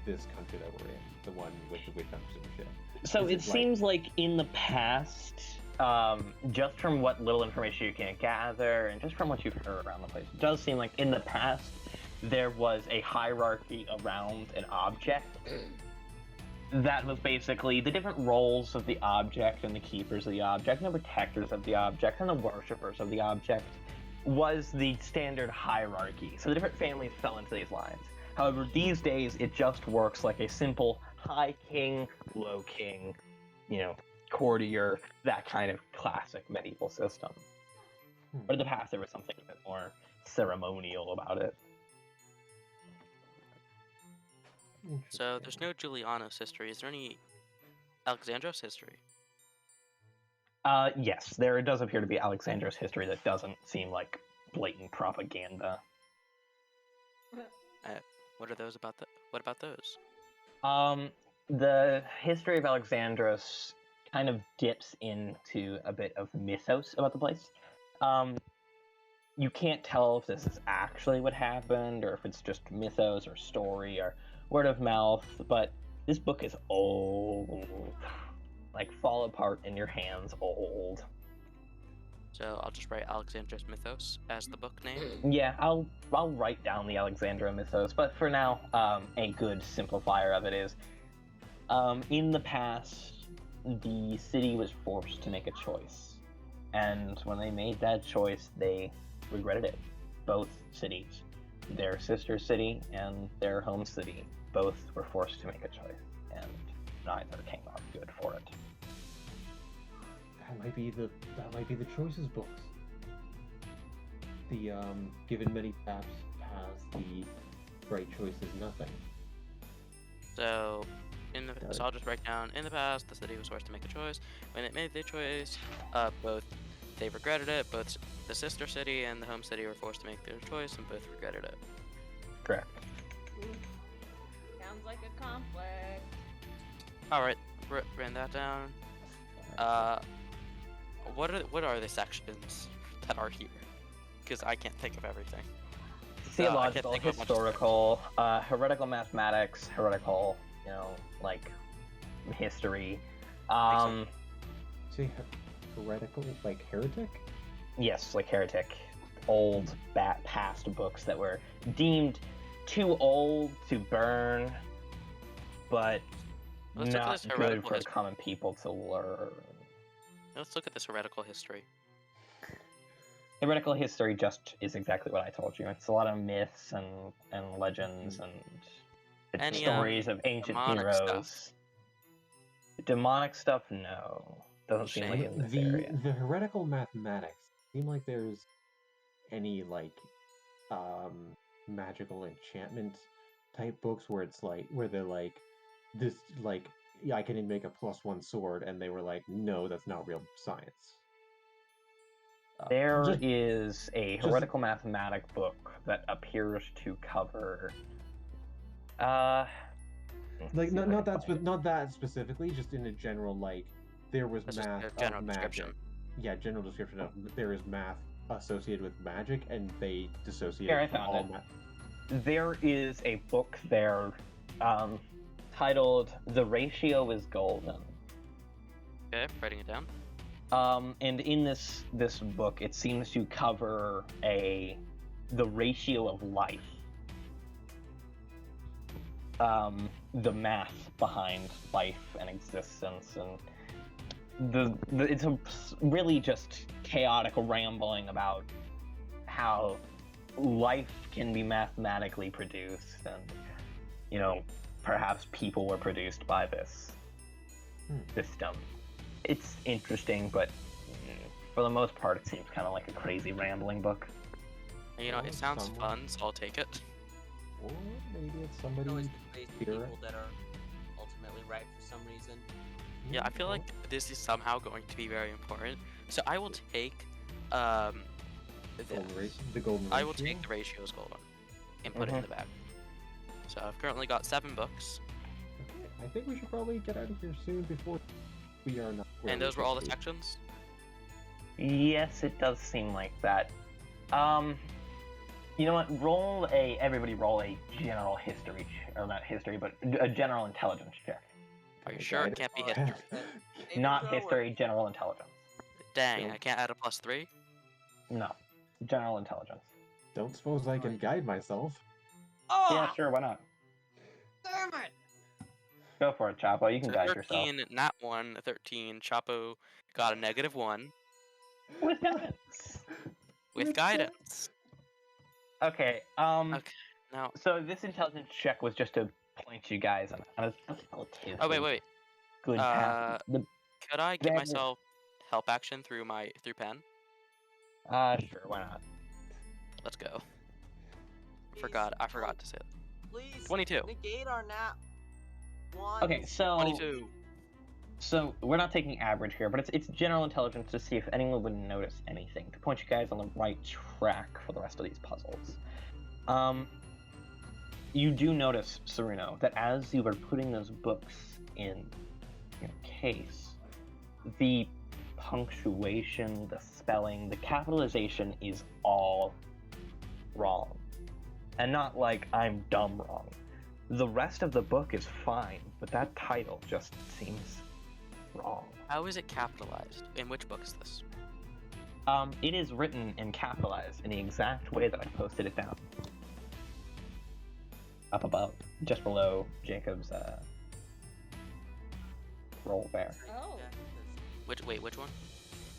this country that we're in? The one with the witch hunters and shit. So Is it it like- seems like in the past, just from what little information you can gather, and just from what you've heard around the place, it does seem like in the past there was a hierarchy around an object that was basically the different roles of the object and the keepers of the object and the protectors of the object and the worshippers of the object was the standard hierarchy. So the different families fell into these lines. However, these days it just works like a simple high king, low king, courtier, that kind of classic medieval system. But in the past there was something a bit more ceremonial about it. So there's no Juliana's history. Is there any Alexandros history? Yes, there does appear to be Alexandra's history that doesn't seem like blatant propaganda. What are those about? What about those? The history of Alexandros kind of dips into a bit of mythos about the place. You can't tell if this is actually what happened, or if it's just mythos or story or word of mouth, but this book is old. Like, fall apart in your hands old. So I'll just write Alexandros Mythos as the book name. Yeah, I'll write down the Alexandra mythos, but for now, a good simplifier of it is, in the past, the city was forced to make a choice. And when they made that choice, they regretted it. Both cities, their sister city and their home city, both were forced to make a choice, and neither came out good for it. That might be the choices books. The given many paths, the right choice is nothing. So, so I'll just write down, in the past, the city was forced to make a choice. When it made their choice, both they regretted it. Both the sister city and the home city were forced to make their choice, and both regretted it. Correct. Sounds like a conflict. All right, ran that down. What are the sections that are here? Because I can't think of everything. Theological, think of much historical, heretical mathematics, heretical, like history. Say heretical, like heretic? Yes, like heretic. Old, past books that were deemed too old to burn, but Let's look at not this good heretical for history. common people to learn. Let's look at this heretical history. Heretical history just is exactly what I told you. It's a lot of myths and legends and it's Any, stories of ancient demonic heroes. stuff? Demonic stuff, no. Doesn't seem like Shame. in this area. The heretical mathematics seem like there's any like magical enchantment type books where it's like where they're like this like yeah, I can make a +1 sword, and they were like, no, that's not real science. There Just- is a heretical mathematic book that appears to cover let's like see if I not can that find it. not that specifically, just in a general like there was That's just math a general of magic. description. Yeah, general description of there is math associated with magic, and they dissociate Here, I from found all it. math. There is a book there titled The Ratio is Golden. Okay, writing it down. And in this book, it seems to cover the ratio of life, the math behind life and existence, and it's a really just chaotic rambling about how life can be mathematically produced, and perhaps people were produced by this system. It's interesting, but for the most part, it seems kind of like a crazy rambling book. And, Well, it sounds somewhat. fun, so I'll take it. Or maybe it's You can always somebody praise the Peter. people that are ultimately right for some reason. Yeah, I feel like this is somehow going to be very important. So I will take this. the golden I will ratio. take the ratios golden and put it in the bag. So I've currently got 7 books, I think we should probably get out of here soon before we are not. where and we're those were all the supposed to sections. Yes, it does seem like that. You know what? Everybody roll a general history, or not history, but a general intelligence check. Are you Okay, sure I it can't be don't- history? Maybe Not throw it. history, general intelligence. Dang, So- I can't add a +3. No, general intelligence. Don't suppose I can Alright. guide myself. Oh, Yeah, sure, why not? damn it! Go for it, Chapo. You can So guide yourself. 13, nat 1, 13. Chapo got a -1 With guidance. with guidance. Okay. Okay, now. So this intelligence check was just to point you guys on a relatively Oh wait. good path. Could I give Bad- myself help action through pen? Sure, why not? Let's go. Please, I forgot to say it. Please 22. negate our nat one. Okay, so 22. So we're not taking average here, but it's general intelligence to see if anyone would notice anything, to point you guys on the right track for the rest of these puzzles. You do notice, Sereno, that as you were putting those books in your case, the punctuation, the spelling, the capitalization is all wrong. And not like I'm dumb wrong. The rest of the book is fine, but that title just seems wrong. How is it capitalized? In which book is this? It is written and capitalized in the exact way that I posted it down. Up above, just below Jacob's roll there. Oh. Which one?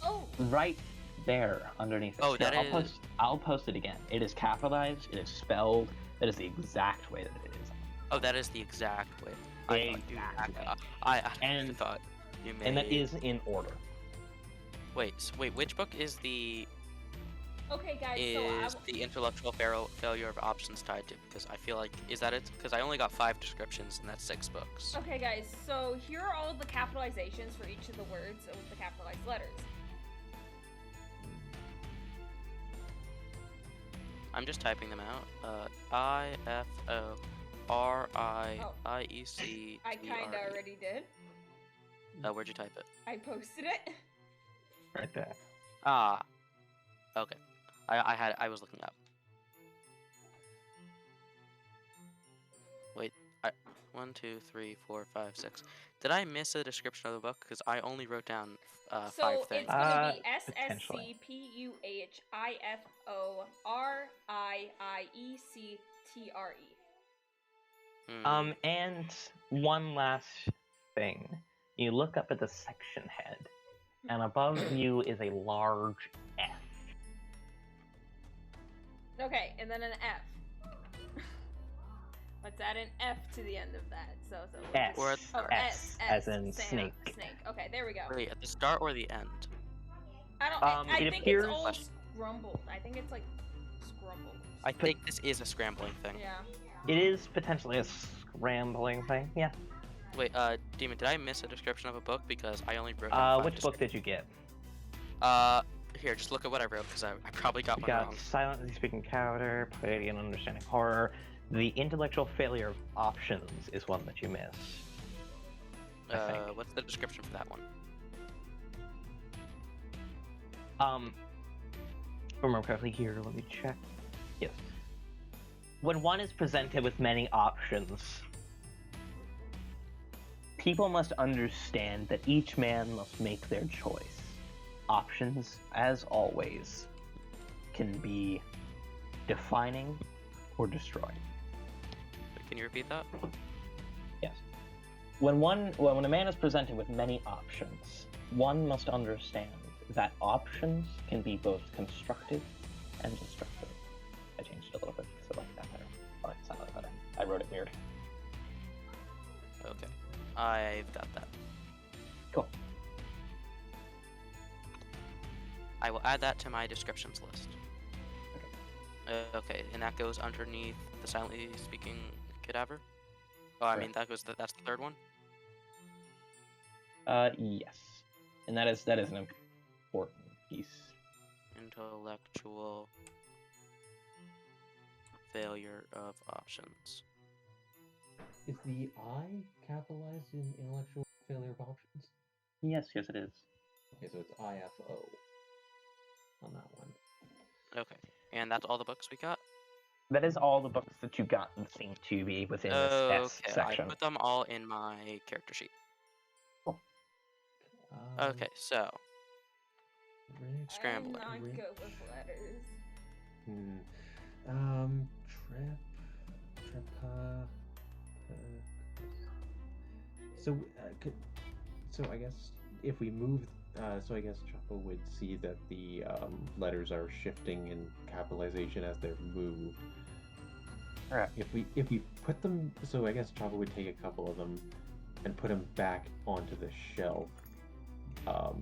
Oh. Right there, underneath it. Oh, that Here, is- I'll post it again. It is capitalized, it is spelled, that is the exact way that it is. Oh, that is the exact way. I thought Exactly. I And- thought you made. And that is in order. Wait, which book is the Okay, guys. the intellectual failure of options tied to? Because I feel like is that it? Because I only got 5 descriptions and that's 6 books. Okay, guys. So here are all the capitalizations for each of the words with the capitalized letters. I'm just typing them out. IFORIIEC. I kinda already did. Where'd you type it? I posted it. Right there. Ah. Okay. I was looking up. Wait. 1, 2, 3, 4, 5, 6. Did I miss a description of the book? Because I only wrote down 5 So things. it's gonna be potentially. SSCPUHIFORIIECTRE. And one last thing. You look up at the section head, and above you is a large F. Okay, and then an F. Let's add an F to the end of that. So S. Or Oh, S, as in snake. Snake. Okay, there we go. wait, at the start or the end? I don't. It I think appears- it's all scrumbled. I think it's like scrumbled. I think this is a scrambling thing. Yeah. It is potentially a scrambling thing. Yeah. Wait, Demon, did I miss a description of a book? Because I only wrote down 5 Which book did you get? Here, just look at what I wrote, because I probably got You one got wrong. Silently Speaking Counter, Piety and Understanding Horror. The Intellectual Failure of Options is one that you missed. I think. What's the description for that one? If I remember correctly here, let me check. Yes. When one is presented with many options, people must understand that each man must make their choice. Options, as always, can be defining or destroying. Can you repeat that? Yes. When a man is presented with many options, one must understand that options can be both constructive and destructive. I changed it a little bit so I like that better. Oh, it's not really better. I wrote it weird. Okay. I've got that. Cool. I will add that to my descriptions list. Okay, and that goes underneath the Silently Speaking Cadaver? Oh, I mean, that's the third one? Yes. And that is an important piece. Intellectual failure of options. Is the I capitalized in intellectual failure of options? Yes, it is. Okay, so it's IFO on that one. Okay, and that's all the books we got? That is all the books that you got that seem to be within this S Okay, section. I put them all in my character sheet. Okay, so scrambling. I'm not good with letters. So I guess if we move, so I guess Chapo would see that the letters are shifting in capitalization as they're moved. Alright. If we put them, so I guess Chapo would take a couple of them and put them back onto the shelf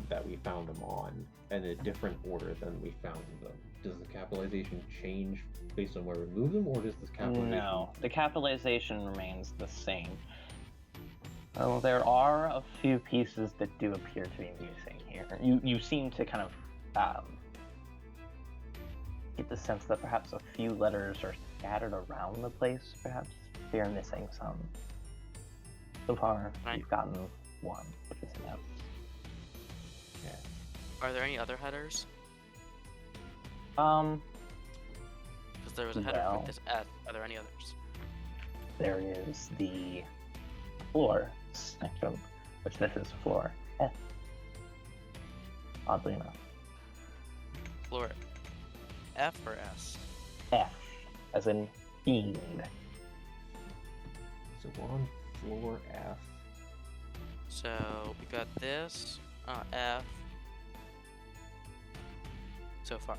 that we found them on, in a different order than we found them. Does the capitalization change based on where we move them, or does this capitalization? No, the capitalization remains the same. Well, there are a few pieces that do appear to be missing here. You seem to kind of get the sense that perhaps a few letters are scattered around the place. Perhaps they're missing some. So far, you've gotten one, which is enough. Yeah. Are there any other headers? Um, Because there was a header Well. with this S. Are there any others? there is the floor section, which this is floor F. Oddly enough, Floor F or S? F, as in fiend. So we're on floor F. So we got this, F. So far.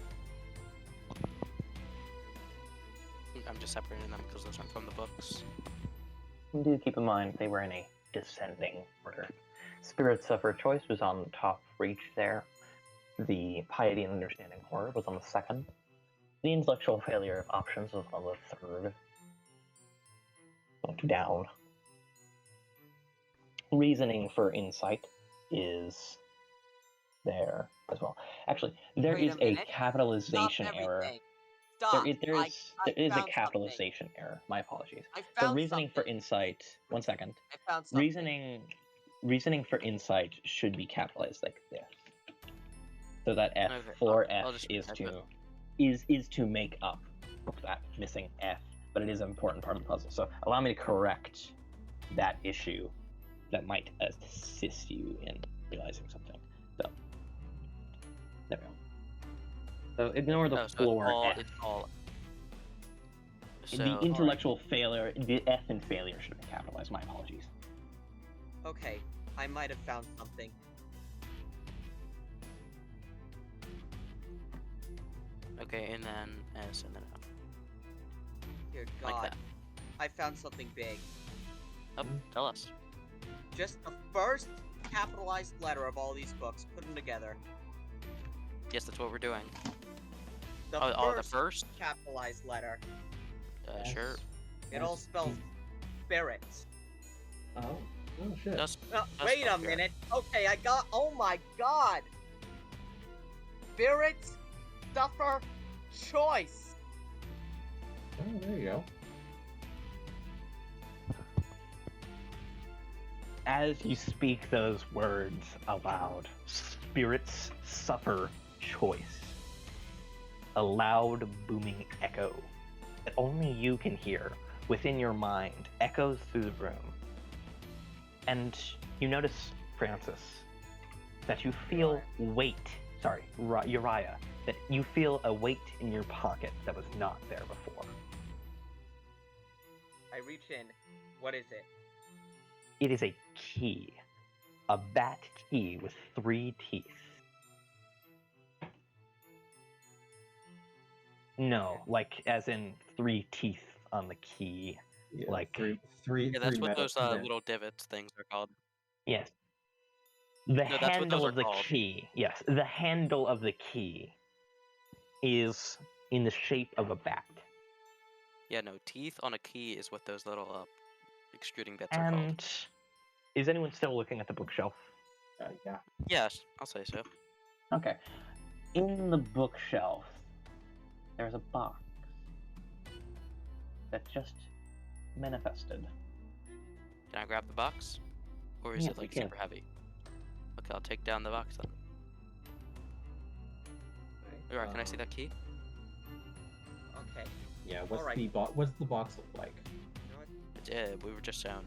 I'm just separating them because those aren't from the books. Do keep in mind they were in a descending order. Spirits of Her Choice was on the top reach there. The Piety and Understanding Horror was on the second. The Intellectual Failure of Options was on the third. Going down. Reasoning for Insight is there as well. Actually, there Wait a is a minute. capitalization Stop error. everything. Stop. There is a found capitalization error. My apologies. I So found reasoning for something. insight. 1 second. I found something. Reasoning for insight should be capitalized like this. So that F Okay, for I'll F just is type to is to make up that missing F, but it is an important part of the puzzle. So allow me to correct that issue that might assist you in realizing something. So there we go. So ignore the Oh, so floor F. it's all. So, The intellectual failure, the F in failure should have been capitalized. My apologies. Okay, I might have found something. Okay, and then S and then F. Dear Like God, that. I found something big. Oh, tell us. Just the first capitalized letter of all these books. Put them together. Yes, that's what we're doing. The The first? capitalized letter. Sure. It all spells spirit. Oh, oh shit. Just, Wait spell a spirit. minute. Okay, I got. Oh my God. Spirit, suffer, choice. Oh, there you go. As you speak those words aloud, spirits suffer choice. A loud, booming echo that only you can hear within your mind echoes through the room. And you notice, Francis, that you feel Uriah, that you feel a weight in your pocket that was not there before. I reach in. What is it? It is a key. A bat key with 3 teeth. No, like as in 3 teeth on the key. Yeah, Like- three. Yeah, that's three what metal- those yeah. little divots things are called. Yes. The No, that's what handle those of are the called. key. Yes, the handle of the key is in the shape of a bat. Yeah, no, teeth on a key is what those little extruding bits are called. And is anyone still looking at the bookshelf? Yeah. Yes, I'll say so. Okay. In the bookshelf, there's a box that just manifested. Can I grab the box? Or is Yes, it you like can. super heavy? Okay, I'll take down the box then. Alright, can I see that key? Okay. Yeah. What's Alright. what's the box look like? You know what? We were just shown.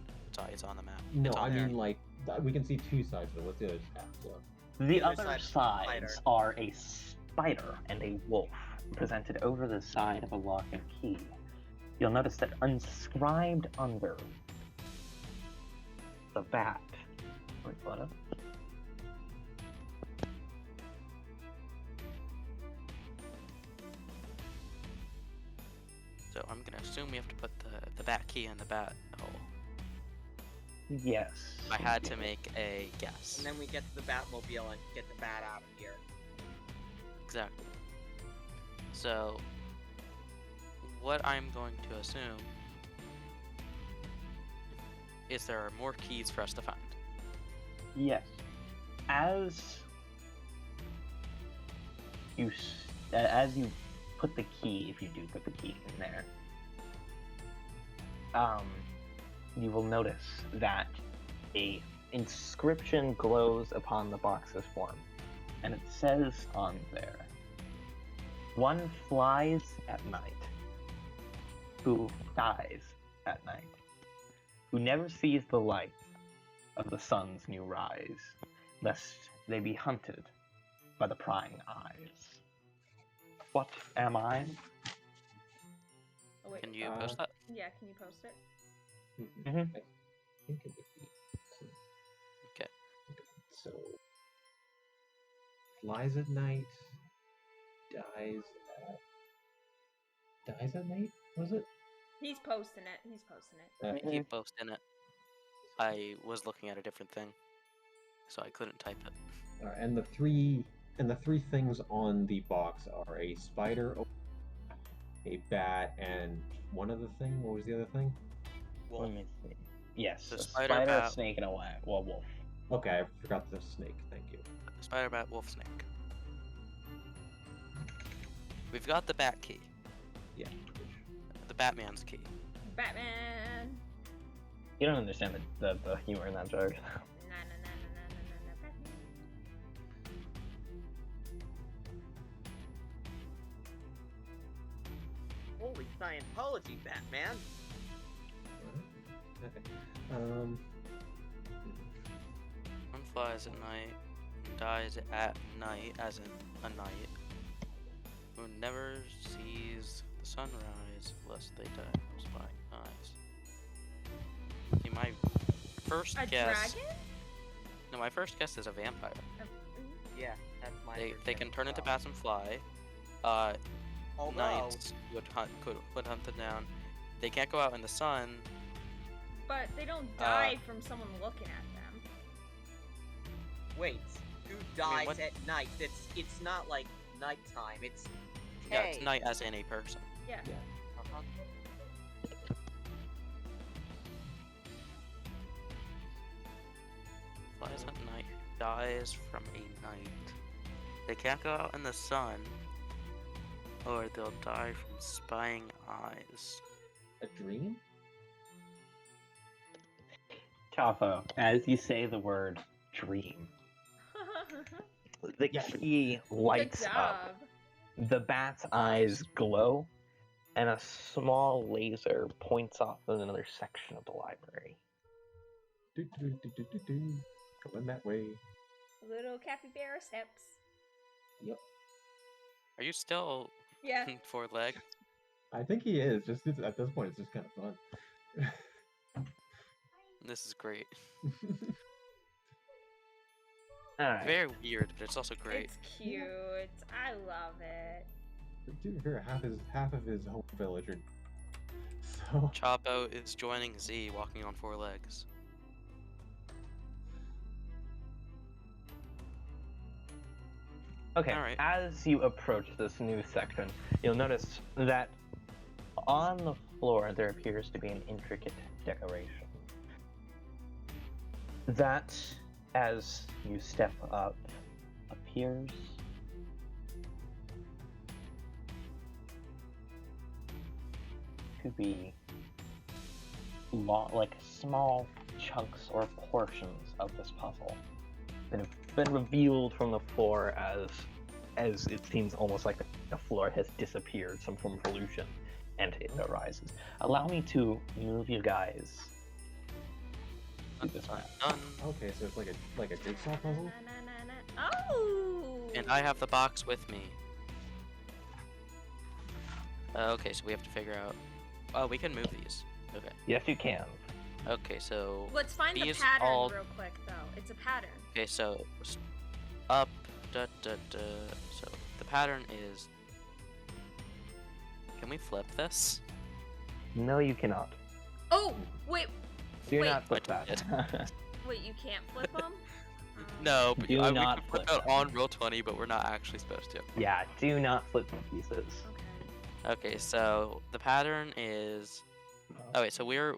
It's on the map. No, It's on I there. mean like we can see 2 sides of it. What's the other half? Look. The other other side is a sides are a spider and a wolf presented over the side of a lock and key. You'll notice that inscribed under the bat. Wait, what up? So I'm gonna assume we have to put the bat key in the bat hole. Yes. I had to make a guess. And then we get to the Batmobile and get the bat out of here. Exactly. So, what I'm going to assume is there are more keys for us to find. Yes. As you put the key, if you do put the key in there, you will notice that a inscription glows upon the box's form, and it says on there, "One flies at night, who dies at night, who never sees the light of the sun's new rise, lest they be hunted by the prying eyes." What am I? Oh, wait. Can you post that? Yeah, can you post it? Mhm. I think it would be. Okay. So, flies at night, dies at night. Was it? He's posting it. Keep posting it. I was looking at a different thing, so I couldn't type it. And the three things on the box are a spider, a bat, and one other thing. What was the other thing? Wolf. Let me see. Yes, The a spider, spider, a bat. snake, and a wolf. Okay, I forgot the snake. Thank you. Spider, bat, wolf, snake. We've got the bat key, Yeah. the Batman's key. Batman. You don't understand the humor in that joke. Batman. Holy Scientology, Batman. Okay. One flies at night, and dies at night, as in a night, who never sees the sunrise, lest they die from spying eyes. See, my first A guess. dragon? No, my first guess is a vampire. Yeah, that's my. They first can guess turn as into well. bats and fly. Although, knights would hunt them down. They can't go out in the sun. But they don't die from someone looking at them. wait, who dies what- at night? It's not like nighttime. It's Yeah, it's night as in a person. Yeah. Uh-huh. Flies at night, dies from a night. They can't go out in the sun, or they'll die from spying eyes. A dream? Chapo, as you say the word dream, the key lights Good up. job. The bat's eyes glow, and a small laser points off in another section of the library. Do, do, do, do, do, do. Going that way. Little capybara steps. Yep. Are you still Yeah. 4 legs? I think he is. Just at this point, it's just kind of fun. This is great. Alright. Very weird, but it's also great. It's cute. I love it. Dude, here, half of his home village are... So... Chapo is joining Z walking on 4 legs. Okay, Alright. as you approach this new section, you'll notice that on the floor there appears to be an intricate decoration. That, as you step up, appears to be like small chunks or portions of this puzzle that have been revealed from the floor as it seems almost like the floor has disappeared, some form of illusion, and it arises. Allow me to move you guys to this map. Done. Okay, so it's like a jigsaw puzzle? Na, na, na, na. Oh! And I have the box with me. Okay, so we have to figure out... Oh, we can move these. Okay. Yes, you can. Okay, so... Let's find the These pattern all- real quick, though. It's a pattern. Okay, so... Up, da, da, da. So, the pattern is... Can we flip this? No, you cannot. Oh! Wait, Do Wait. not flip I did that. wait, you can't flip them? No, but Do we not can flip flip out on Roll20, but we're not actually supposed to. Yeah, do not flip the pieces. Okay. Okay, so the pattern is... Oh wait, so we're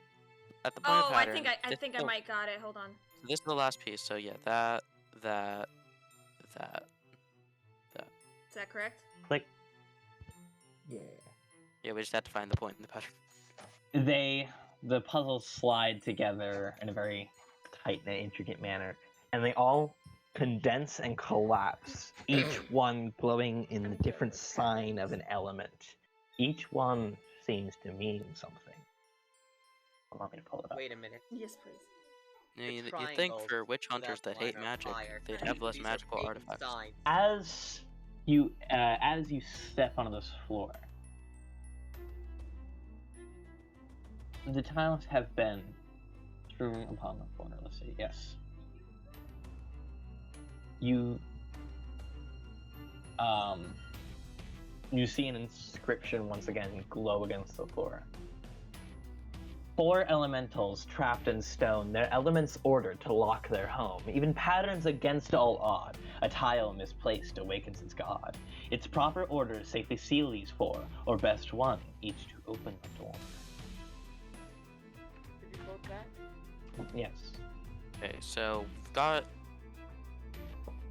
at the point Oh, of I pattern. think I This think is I the- might got it. Hold on. So this is the last piece. So yeah, that. Is that correct? Click. Yeah. Yeah, we just have to find the point in the pattern. The puzzles slide together in a very tight and intricate manner, and they all condense and collapse, each one glowing in a different sign of an element. Each one seems to mean something. Allow me to pull it up. Wait a minute. Yes, please. You, The you think triangles for witch without hunters that line hate or magic, fire. they'd have less These are magical pagan artifacts. signs. As you step onto this floor, the tiles have been strewn upon the floor. Let's see. Yes. You see an inscription once again glow against the floor. 4 elementals trapped in stone, their elements ordered to lock their home. Even patterns against all odd. A tile misplaced awakens its god. Its proper orders safely seal these 4, or best one, each to open the door. Did you quote that? Yes. Okay, so we've got.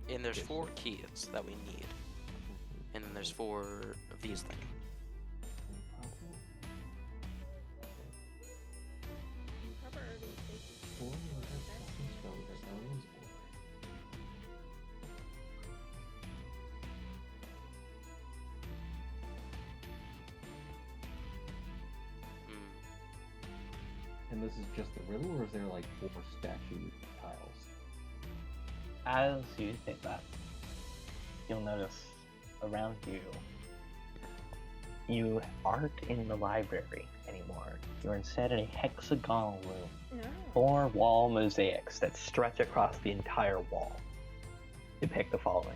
And there's 4 keys that we need. And then there's 4 of these things. Hmm. And this is just the riddle, or is there like 4 statue tiles? As you say that, you'll notice around you, you aren't in the library anymore. You're instead in a hexagonal room. No. 4 wall mosaics that stretch across the entire wall depict the following.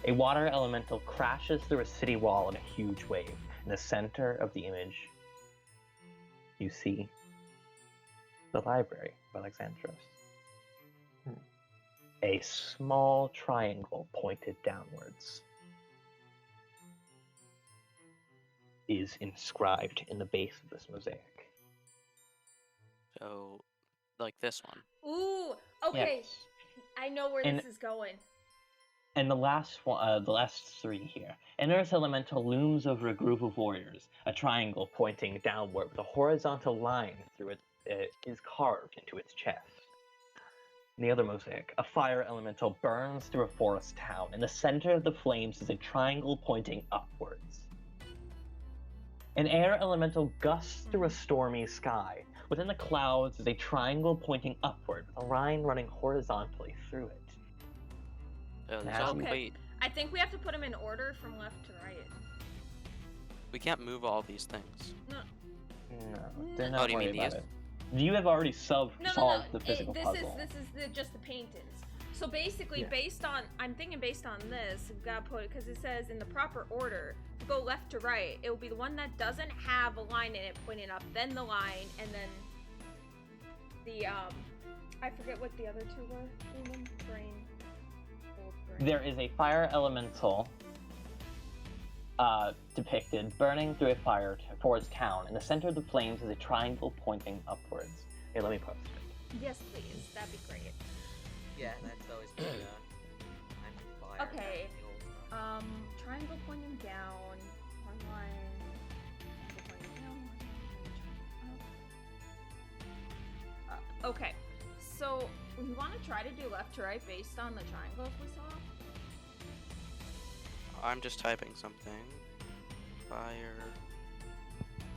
A water elemental crashes through a city wall in a huge wave. In the center of the image, you see the library of Alexandros. A small triangle pointed downwards is inscribed in the base of this mosaic. So, like this one. Ooh, okay. Yes. I know where And- this is going. And the last one, the last three here. An earth elemental looms over a group of warriors. A triangle pointing downward with a horizontal line through it is carved into its chest. In the other mosaic, a fire elemental burns through a forest town. In the center of the flames is a triangle pointing upwards. An air elemental gusts through a stormy sky. Within the clouds is a triangle pointing upward with a line running horizontally through it. Oh, these Now- all Okay. wait. I think we have to put them in order from left to right. We can't move all these things. No, No. they're Oh, not do you mean worried about these? it. You have already No. solved the physical this puzzle. is just the paintings. So basically, Yeah. based on this, we've got to put it because it says in the proper order to go left to right. It will be the one that doesn't have a line in it pointing up, then the line, and then the I forget what the other two were. Human brain. Old brain. There is a fire elemental depicted burning through a forest town. In the center of the flames is a triangle pointing upwards. Here, let me post it. Yes, please. That'd be great. Yeah, that's always been I'm on fire. Okay. the old one. Triangle pointing down, one line, triangle pointing down, one line, up. Okay, so we want to try to do left to right based on the triangles we saw. I'm just typing something. Fire.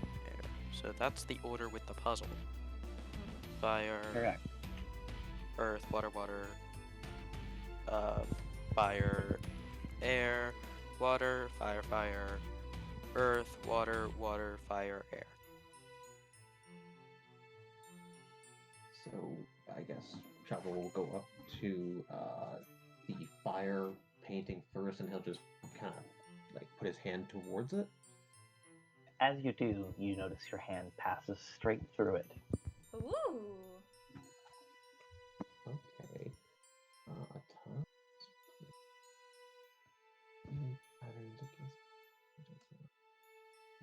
Air. So that's the order with the puzzle. Fire. Correct. Earth, water, fire, air, water, fire, earth, water, fire, air. So I guess Chopper will go up to the fire painting first, and he'll just kind of like put his hand towards it. As you do, you notice your hand passes straight through it. Ooh. Okay.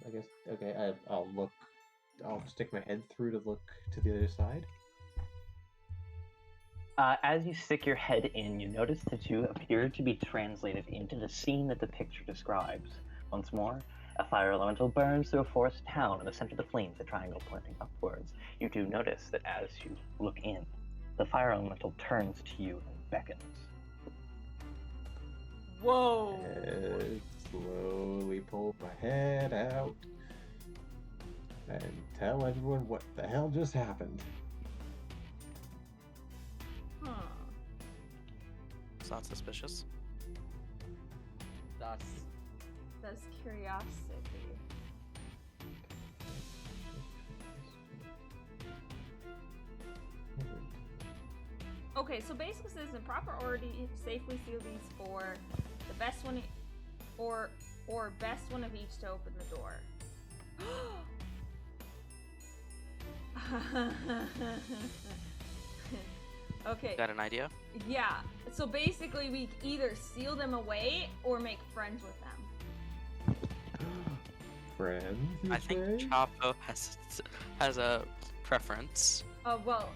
I guess. Okay. I'll look. I'll stick my head through to look to the other side. As you stick your head in, you notice the two appear to be translated into the scene that the picture describes. Once more, a fire elemental burns through a forest town. In the center of the flames, a triangle pointing upwards. You do notice that as you look in, the fire elemental turns to you and beckons. Whoa. And slowly pull my head out and tell everyone what the hell just happened. Huh. It's not suspicious. That's That's curiosity. Okay, so basically says in proper order you safely seal these four. The best one or best one of each to open the door. Okay. Got an idea? Yeah. So basically we either seal them away or make friends with them. Friends, you I think say? Chapo has a preference. Well,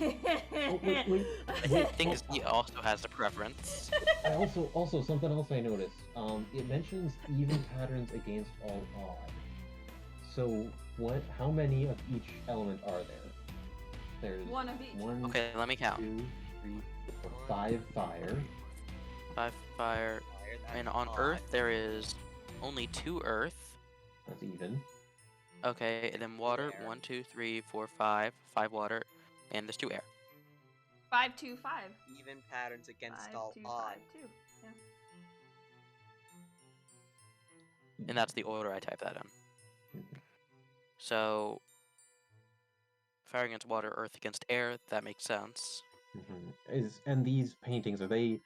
wait. I think he also has a preference. I also something else I noticed. It mentions even patterns against all odd. So how many of each element are there? There's One of each. One, Okay, let me count. 2, 3, 4, 5 fire. 5 fire. fire. That's And on odd. Earth, there is only 2 Earth. That's even. Okay, and then water. Air. 1, 2, 3, 4, 5. 5 water. And there's 2 air. 5, 2, 5. Even patterns against 5, all 2, odd. 5, 2. Yeah. And that's the order I type that in. So, fire against water, earth against air, that makes sense. And these paintings, are they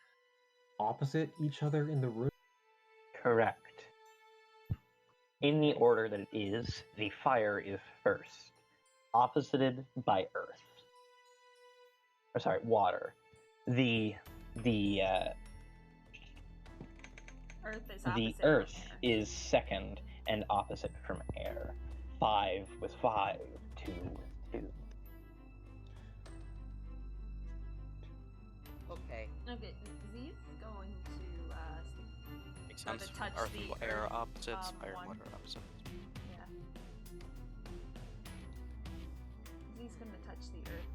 opposite each other in the room? Correct. in the order that it is, the fire is first, opposited by earth. Or sorry, water. The Earth is the opposite earth from air. is second and opposite from air. 5 with 5, 2 with 2. Okay. Okay, Z's going to Makes Go to sense. touch Earth the and air earth, opposites, fire one. and water opposites. yeah. Z's gonna touch the earth.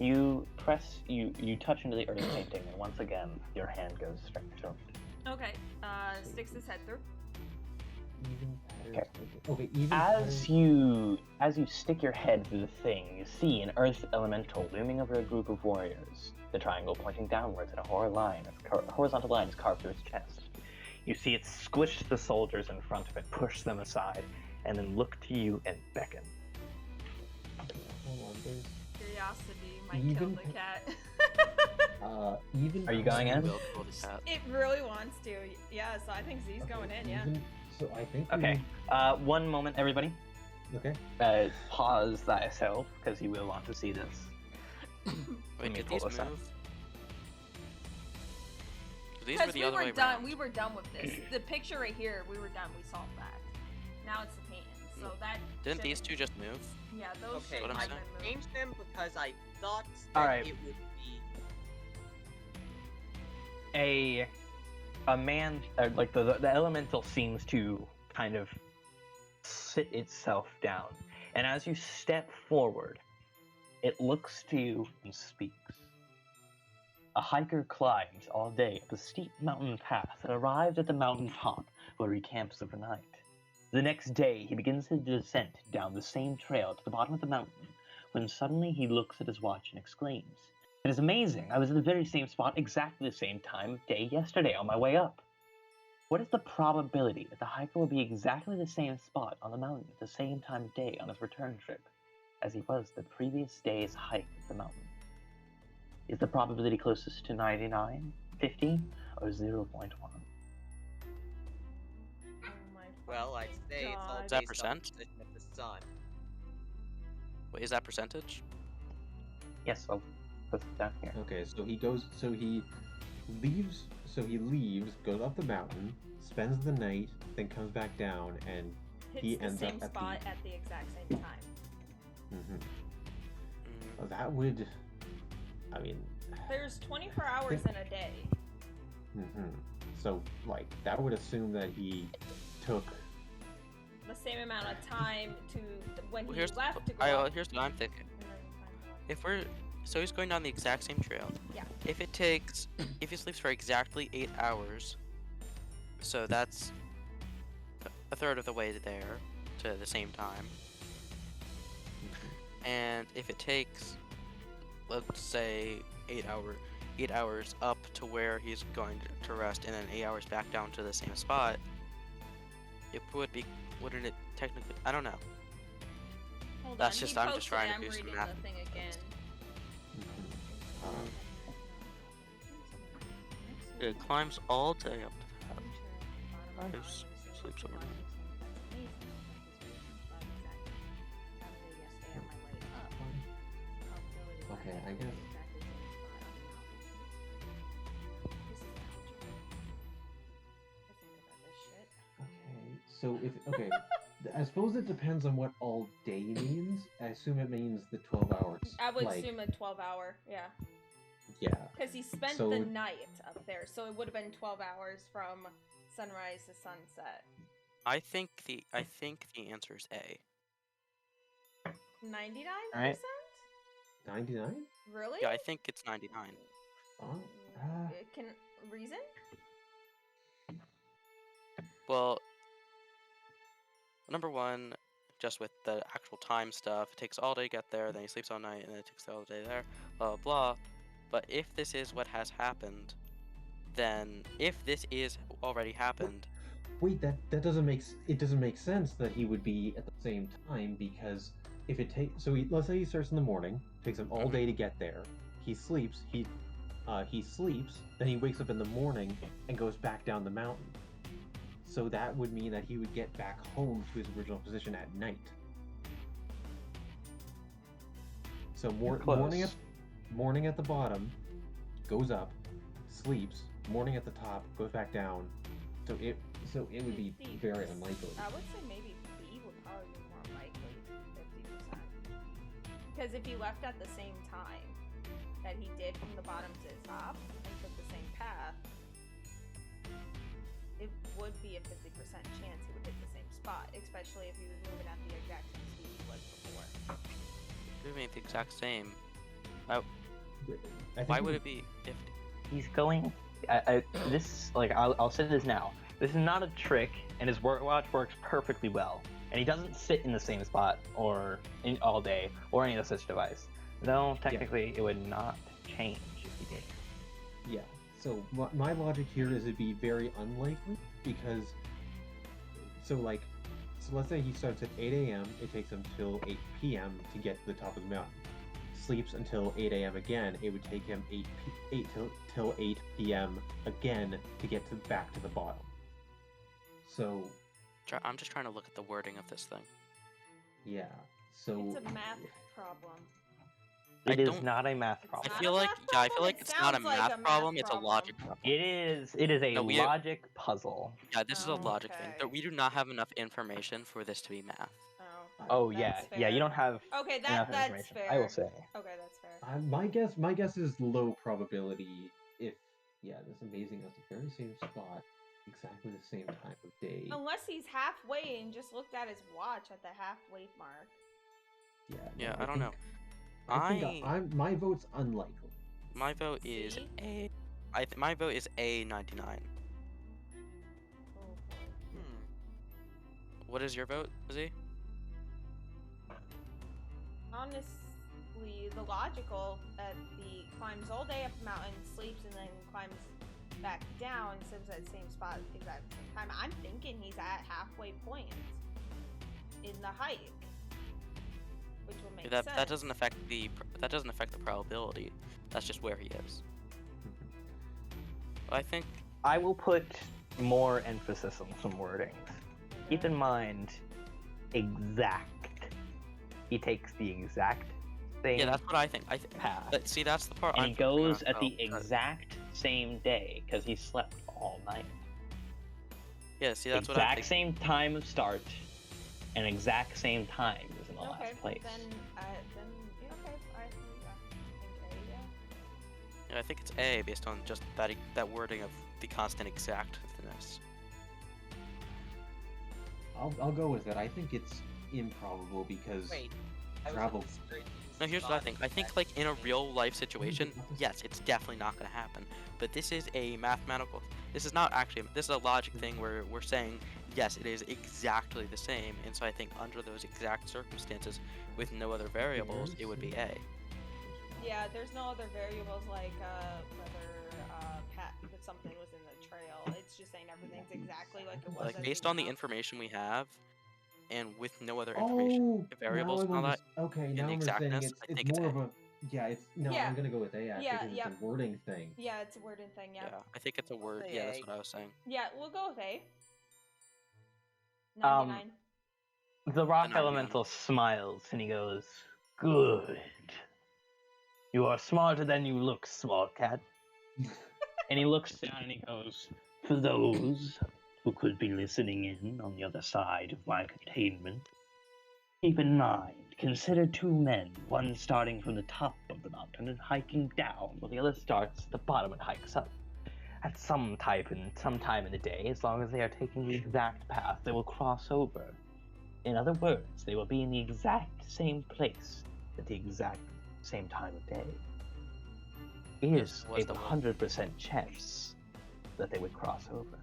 You press, you touch into the earth painting, and once again, your hand goes straight through it. Okay, sticks his head through. Even patterns. Okay. Okay, even As you stick your head through the thing, you see an earth elemental looming over a group of warriors. The triangle pointing downwards in a horizontal line is carved through its chest. You see it squish the soldiers in front of it, push them aside, and then look to you and beckon. Hold on, there's Curiosity might kill Even- the cat. even. Are you going in? Will kill the cat. It really wants to. Yeah, so I think Z's going in, yeah. So I think. Okay. One moment, everybody. Okay. Pause thyself, because you will want to see this. Wait, me did pull these this move? up. These were Because the we other were way done. around. We were done with this. The picture right here, we were done. We solved that. Now it's the paint. So that. Didn't these shouldn't- two just move? Yeah, those Okay, what I'm should I have been moved. changed them because I thought that Alright. it would be. A man, like the elemental seems to kind of sit itself down, and as you step forward, it looks to you and speaks. A hiker climbs all day up a steep mountain path and arrives at the mountain top, where he camps overnight. The next day, he begins his descent down the same trail to the bottom of the mountain, when suddenly he looks at his watch and exclaims, "It is amazing! I was at the very same spot exactly the same time of day yesterday on my way up." What is the probability that the hiker will be exactly the same spot on the mountain at the same time of day on his return trip as he was the previous day's hike of the mountain? Is the probability closest to 99, 50, or 0.1? Oh my Well, I'd fucking say it's all God. Is that based on the percent? position of the sun. Wait, is that percentage? Yes, I'll put it down here. Okay, so he goes. So he leaves. So he leaves, goes up the mountain, spends the night, then comes back down, and Hits he the ends up same at spot at the exact same time. Mm, that would. I mean. There's 24 hours in a day. So like that would assume that he took. The same amount of time to when Well, he here's left to go up. here's what I'm thinking. and then time to go. If we're so he's going down the exact same trail. Yeah. If it takes if he sleeps for exactly 8 hours, so that's a third of the way there to the same time. And if it takes, let's say 8 hours up to where he's going to rest, and then 8 hours back down to the same spot, it wouldn't it technically? I don't know. Hold That's on, just- he I'm just posted trying it, to I'm do some reading math. the thing again. It climbs all day up to that. His sleeps overnight. Okay, I guess. Okay, so if I suppose it depends on what all day means. I assume it means the 12 hours. I would like, assume a 12-hour, yeah. Yeah. Because he spent So- the night up there, so it would have been 12 hours from sunrise to sunset. I think the answer is A. 99%? Alright. 99? Really? Yeah, I think it's 99. Can reason? Well, number one, just with the actual time stuff, it takes all day to get there, then he sleeps all night, and then it takes all day there, blah, blah, blah. But if this is what has happened, then if this is already happened, Wait, that doesn't make sense that he would be at the same time, because if it takes let's say he starts in the morning, takes him all day to get there. He sleeps, then he wakes up in the morning and goes back down the mountain. So that would mean that he would get back home to his original position at night. So Close. morning at the bottom, goes up, sleeps. Morning at the top, goes back down. So it would be very unlikely. I would say maybe B would probably be more likely, 50%. Because if he left at the same time that he did from the bottom to the top and took the same path, it would be a 50% chance he would hit the same spot, especially if he was moving at the exact same speed he was before. Moving at the exact same. I Why think would it be 50? He's going. This, like, I'll say this now. This is not a trick, and his watch works perfectly well. And he doesn't sit in the same spot all day or any other such device. Though technically it would not change if he did. Yeah. So my logic here is it'd be very unlikely because, so let's say he starts at 8 a.m. It takes him till 8 p.m. to get to the top of the mountain. Sleeps until 8 a.m. again. It would take him 8 till 8 p.m. again to get back to the bottom. So I'm just trying to look at the wording of this thing. yeah. So It's a math problem. It is not a math problem. I feel like it's not a math problem. It's a logic problem. It is a No, logic puzzle. Yeah, this is a logic Okay. thing. We do not have enough information for this to be math. Oh that's yeah, fair. yeah. You don't have Okay, enough that's information. fair. I will say. Okay, that's fair. my guess is low probability. If this amazing at the very same spot, exactly the same time of day. Unless he's halfway and just looked at his watch at the halfway mark. Yeah, I don't know. My vote's unlikely. My vote is See? A. My vote is A99. Oh boy. What is your vote, Z? Honestly, the logical that he climbs all day up the mountain, sleeps, and then climbs back down, sits at the same spot exact same time. I'm thinking he's at halfway point in the hike, which will make sense. That doesn't affect the probability. That's just where he is. I think I will put more emphasis on some wordings. Keep in mind, exact. He takes the exact same. Yeah, that's what I think. path. But see, that's the part. And I'm he goes figuring at out, the though. exact same day because he slept all night. Yeah, see, that's what I Exact think. same time of start, and exact same time is in the Okay, last place. then yeah, okay, I think A, yeah. Yeah, I think it's A based on just that wording of the constant exactness. I'll go with it. I think it's improbable because Wait. travel. No, here's what I think. I think, like, in a real life situation, yes, it's definitely not going to happen. But this is a mathematical. This is not actually. This is a logic thing where we're saying yes, it is exactly the same. And so I think under those exact circumstances, with no other variables, it would be A. Yeah, there's no other variables like whether that something was in the trail. It's just saying everything's exactly like it was. Like as based you on the know. information we have, and with no other information, variables and all that. Okay, now the we're saying exactness, I think it's it's more A. of a. Yeah, it's no. Yeah. I'm gonna go with A actually Yeah, because yeah. it's a wording thing. Yeah, it's a wording thing. Yeah. Yeah, I think it's a word. say Yeah, that's A. what I was saying. Yeah, we'll go with A. Um, 99. The rock Then I'm elemental smiles and he goes, "Good. You are smarter than you look, small cat." And he looks down and he goes, "For those who could be listening in on the other side of my containment, keep in mind, consider two men, one starting from the top of the mountain and hiking down, while the other starts at the bottom and hikes up. At some time in the day, as long as they are taking the exact path, they will cross over. In other words, they will be in the exact same place at the exact same time of day. It is what's a the word? 100% chance that they would cross over."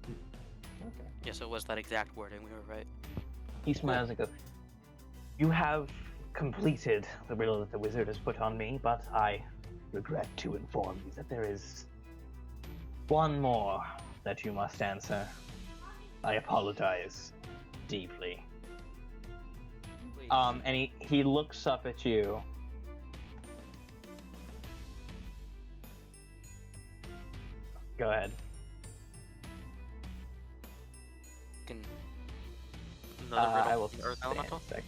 Okay. Yeah, so it was that exact wording. We were right. He smiles and goes, "You have completed the riddle that the wizard has put on me, but I regret to inform you that there is one more that you must answer. I apologize deeply." Please. And he looks up at you. Go ahead. Another riddle I will from the Earth stay in Elemental? a second.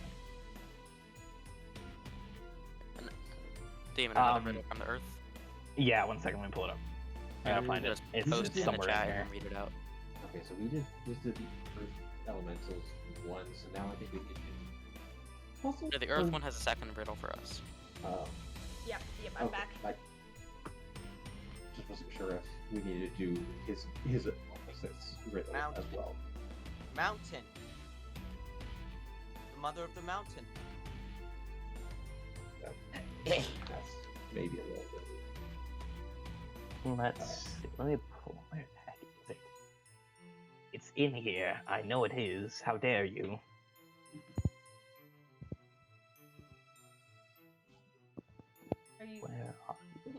Damon, another Um, riddle from the Earth? Yeah, 1 second, let me pull it up. I gotta find it. Just It's post it in the somewhere in chat here. and read it out. Okay, so we did the Earth Elementals one, so now I think we need to puzzle. Yeah, the Earth one has a second riddle for us. Oh, Yep, I'm okay, back. I just wasn't sure if we needed to do his opposites riddle Mountain. as well. Mountain. The mother of the mountain. That's maybe a little bit. Let's see. Let me pull. Where the heck is it? It's in here. I know it is. How dare you? Are you? Where are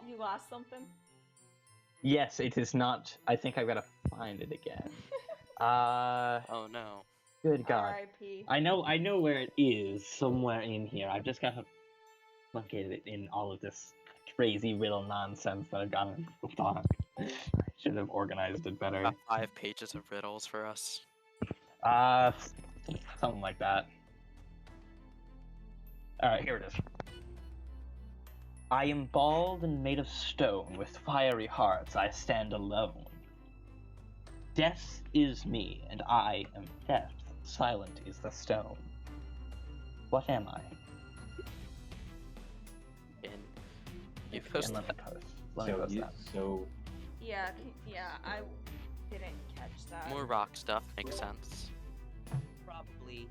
You lost something? Yes, it is not. I think I've got to find it again. Oh no. Good God. R.I.P. I know where it is. Somewhere in here. I've just got to locate it in all of this crazy riddle nonsense that I've gotten thought. I should have organized it better. About 5 pages of riddles for us. Something like that. Alright, here it is. I am bald and made of stone, with fiery hearts I stand alone. Death is me, and I am death. Silent is the stone. What am I? And you And posted let me post. Let me So, post you, that. so Yeah, I didn't catch that. more rock stuff makes sense. Probably,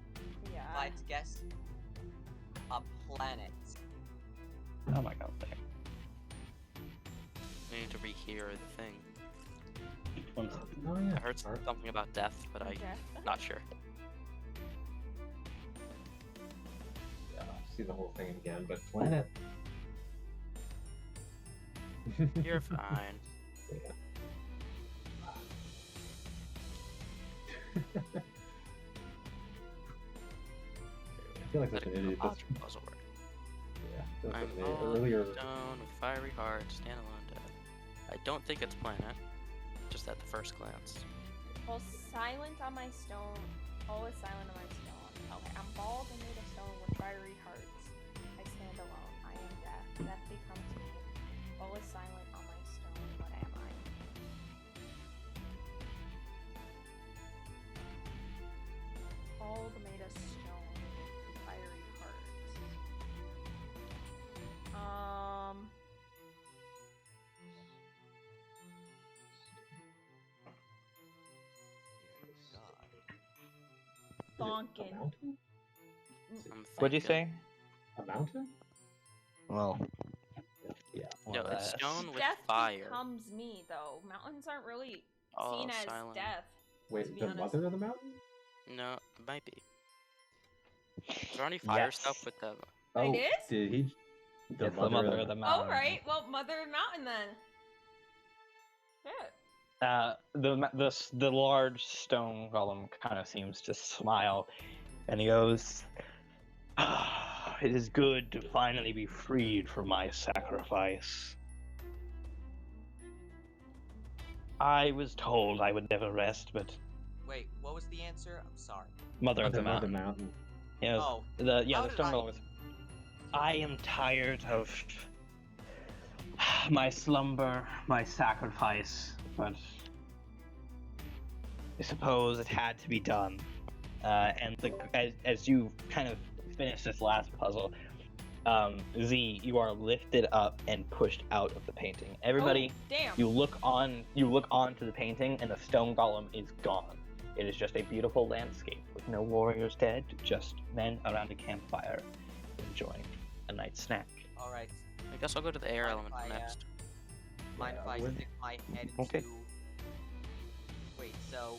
if Yeah. I had to guess, a planet. Oh my God. There. We need to rehear the thing. One second. oh yeah, I heard something about death, but I'm Okay. not sure. yeah, I'll see the whole thing again, but planet. You're fine. Yeah. I feel like such an idiot. That's, Puzzle word. yeah, that's I'm an idiot. bald, Earlier, stone with fiery heart, standalone death. I don't think it's planet. Just at the first glance. Well, silent on my stone. Always silent on my stone. Okay, I'm bald and made of stone with fiery hearts. I stand alone. I am death. Death becomes me. Always silent on my stone. What am I? Bald made of stone with fiery hearts. a Bonkin. mountain? I'm What'd you thinking- say? A mountain? Well, Yeah. No, it's stone with Death fire. becomes me, though. Mountains aren't really Oh, seen as silent. death. Wait, to be the honest. mother of the mountain? No, it might be. Is there any fire Yes. stuff with the... Oh, It is? did he? It's the mother of the mountain. Oh, right. Well, Mother of Mountain then. Shit. The large stone golem kind of seems to smile, and he goes, "Ah, it is good to finally be freed from my sacrifice. I was told I would never rest, but Wait, what was the answer? I'm sorry. mother of the Mother of the mountain. mountain. Yes, Oh, the how the did stone I- golem was. I am tired of my slumber, my sacrifice, but I suppose it had to be done. And as you kind of finish this last puzzle, Z, you are lifted up and pushed out of the painting. Everybody, Oh, damn. you look onto the painting, and the stone golem is gone. It is just a beautiful landscape with no warriors dead, just men around a campfire enjoying a night snack. alright. I guess I'll go to the air Mind if element I, next. Mind if I would- stick my head into... Okay. Wait, so...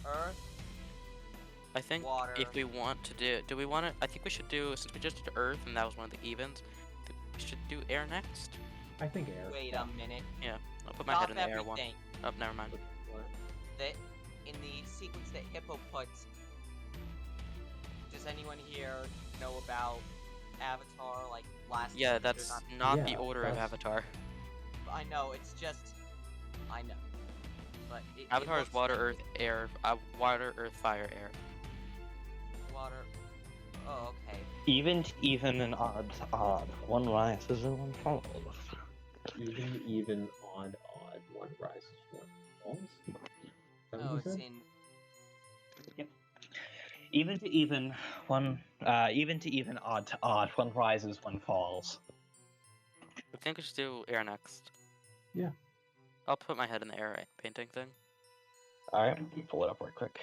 Earth, I think water... if we want to do we want to, I think we should do, since we just did Earth and that was one of the evens, I think we should do air next. I think air. Wait a minute. I'll put my Stop head in the air one. everything. Oh, never mind. That in the sequence that Hippo puts, does anyone here know about Avatar, like last? Yeah, season? that's Not- not the Yeah, order of that's- Avatar. I know. It's just. I know. But it Avatar is looks water, like earth, air, water, earth, fire, air. Water, Oh, okay. Even to even and odd to odd. One rises and one falls. Even, odd, one rises, one falls? Is that what Oh, you it's said? in. Even to even, odd to odd. One rises, one falls. I think we should do air next. Yeah. I'll put my head in the air painting thing. Alright, pull it up real quick.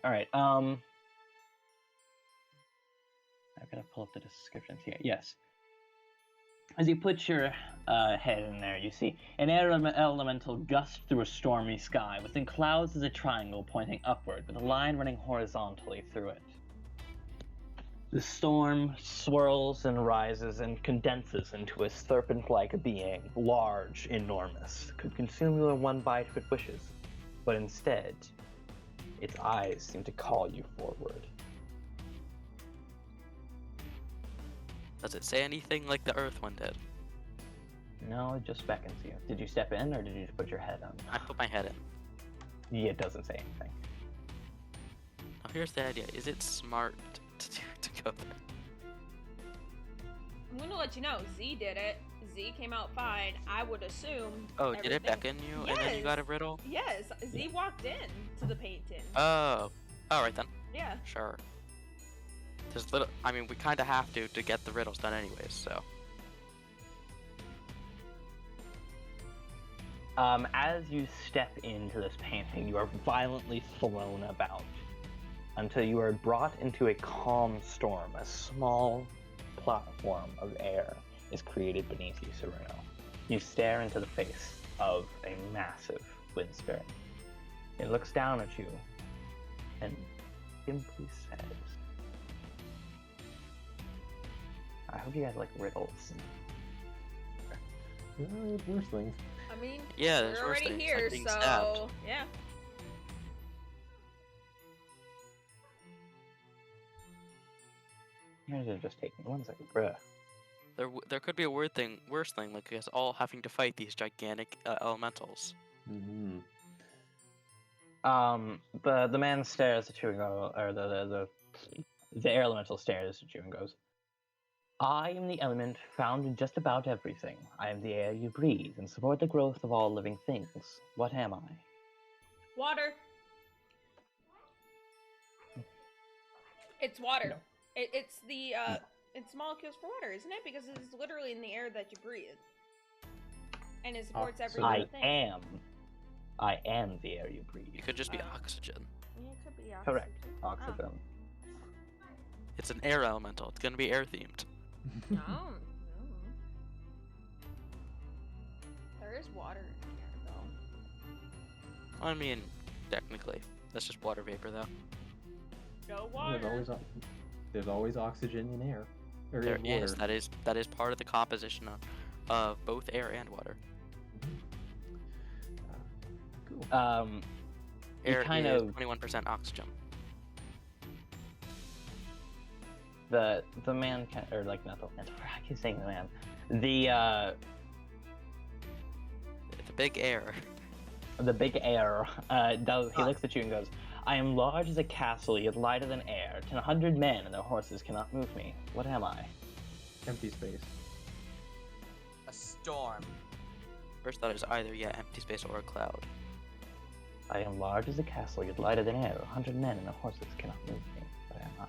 Alright, I'm gonna pull up the descriptions here. Yes. As you put your head in there, you see an air elemental gust through a stormy sky. Within clouds is a triangle pointing upward, with a line running horizontally through it. The storm swirls and rises and condenses into a serpent-like being, large, enormous. Could consume you in one bite if it wishes, but instead, its eyes seem to call you forward. Does it say anything like the Earth one did? No, it just beckons you. Did you step in, or did you just put your head on? I put my head in. Yeah, it doesn't say anything. Now here's the idea. Is it smart to go there? I'm gonna let you know, Z did it. Z came out fine. I would assume. Oh, did it everything- beckon you and then you got a riddle? Yes, Z walked in to the painting. Oh. Alright then. Yeah. Sure. There's little. I mean, we kind of have to get the riddles done anyways, so. As you step into this painting, you are violently thrown about until you are brought into a calm storm. A small platform of air is created beneath you, Sereno. You stare into the face of a massive wind spirit. It looks down at you and simply says, I hope you guys like riddles. There's worse things. I mean, Yeah, there's we're worse already things, here, like being so stabbed. yeah. You guys are just taking one second, bruh. There could be a worse thing, like us all having to fight these gigantic elementals. Mm-hmm. The man stares at you and goes, or the air elemental stares at you and goes, I am the element found in just about everything. I am the air you breathe and support the growth of all living things. What am I? Water. It's water. No. It's the it's molecules for water, isn't it? Because it's literally in the air that you breathe, and it supports every I living thing. am the air you breathe. It could just be oxygen. Yeah, it could be oxygen. Correct. Oxygen. It's an air elemental. It's gonna be air themed. No. There is water in here, though. I mean, technically, that's just water vapor, though. No water. There's always oxygen in air. Or There in water. is. That is part of the composition of both air and water. Cool. You Air kind is of 21% oxygen. the man can, or like not the man. I keep saying the man. The big air. The big air he looks at you and goes, I am large as a castle, yet lighter than air. 100 men and their horses cannot move me. What am I? Empty space. A storm. First thought is either empty space or a cloud. I am large as a castle, yet lighter than air. 100 men and their horses cannot move me. What am I?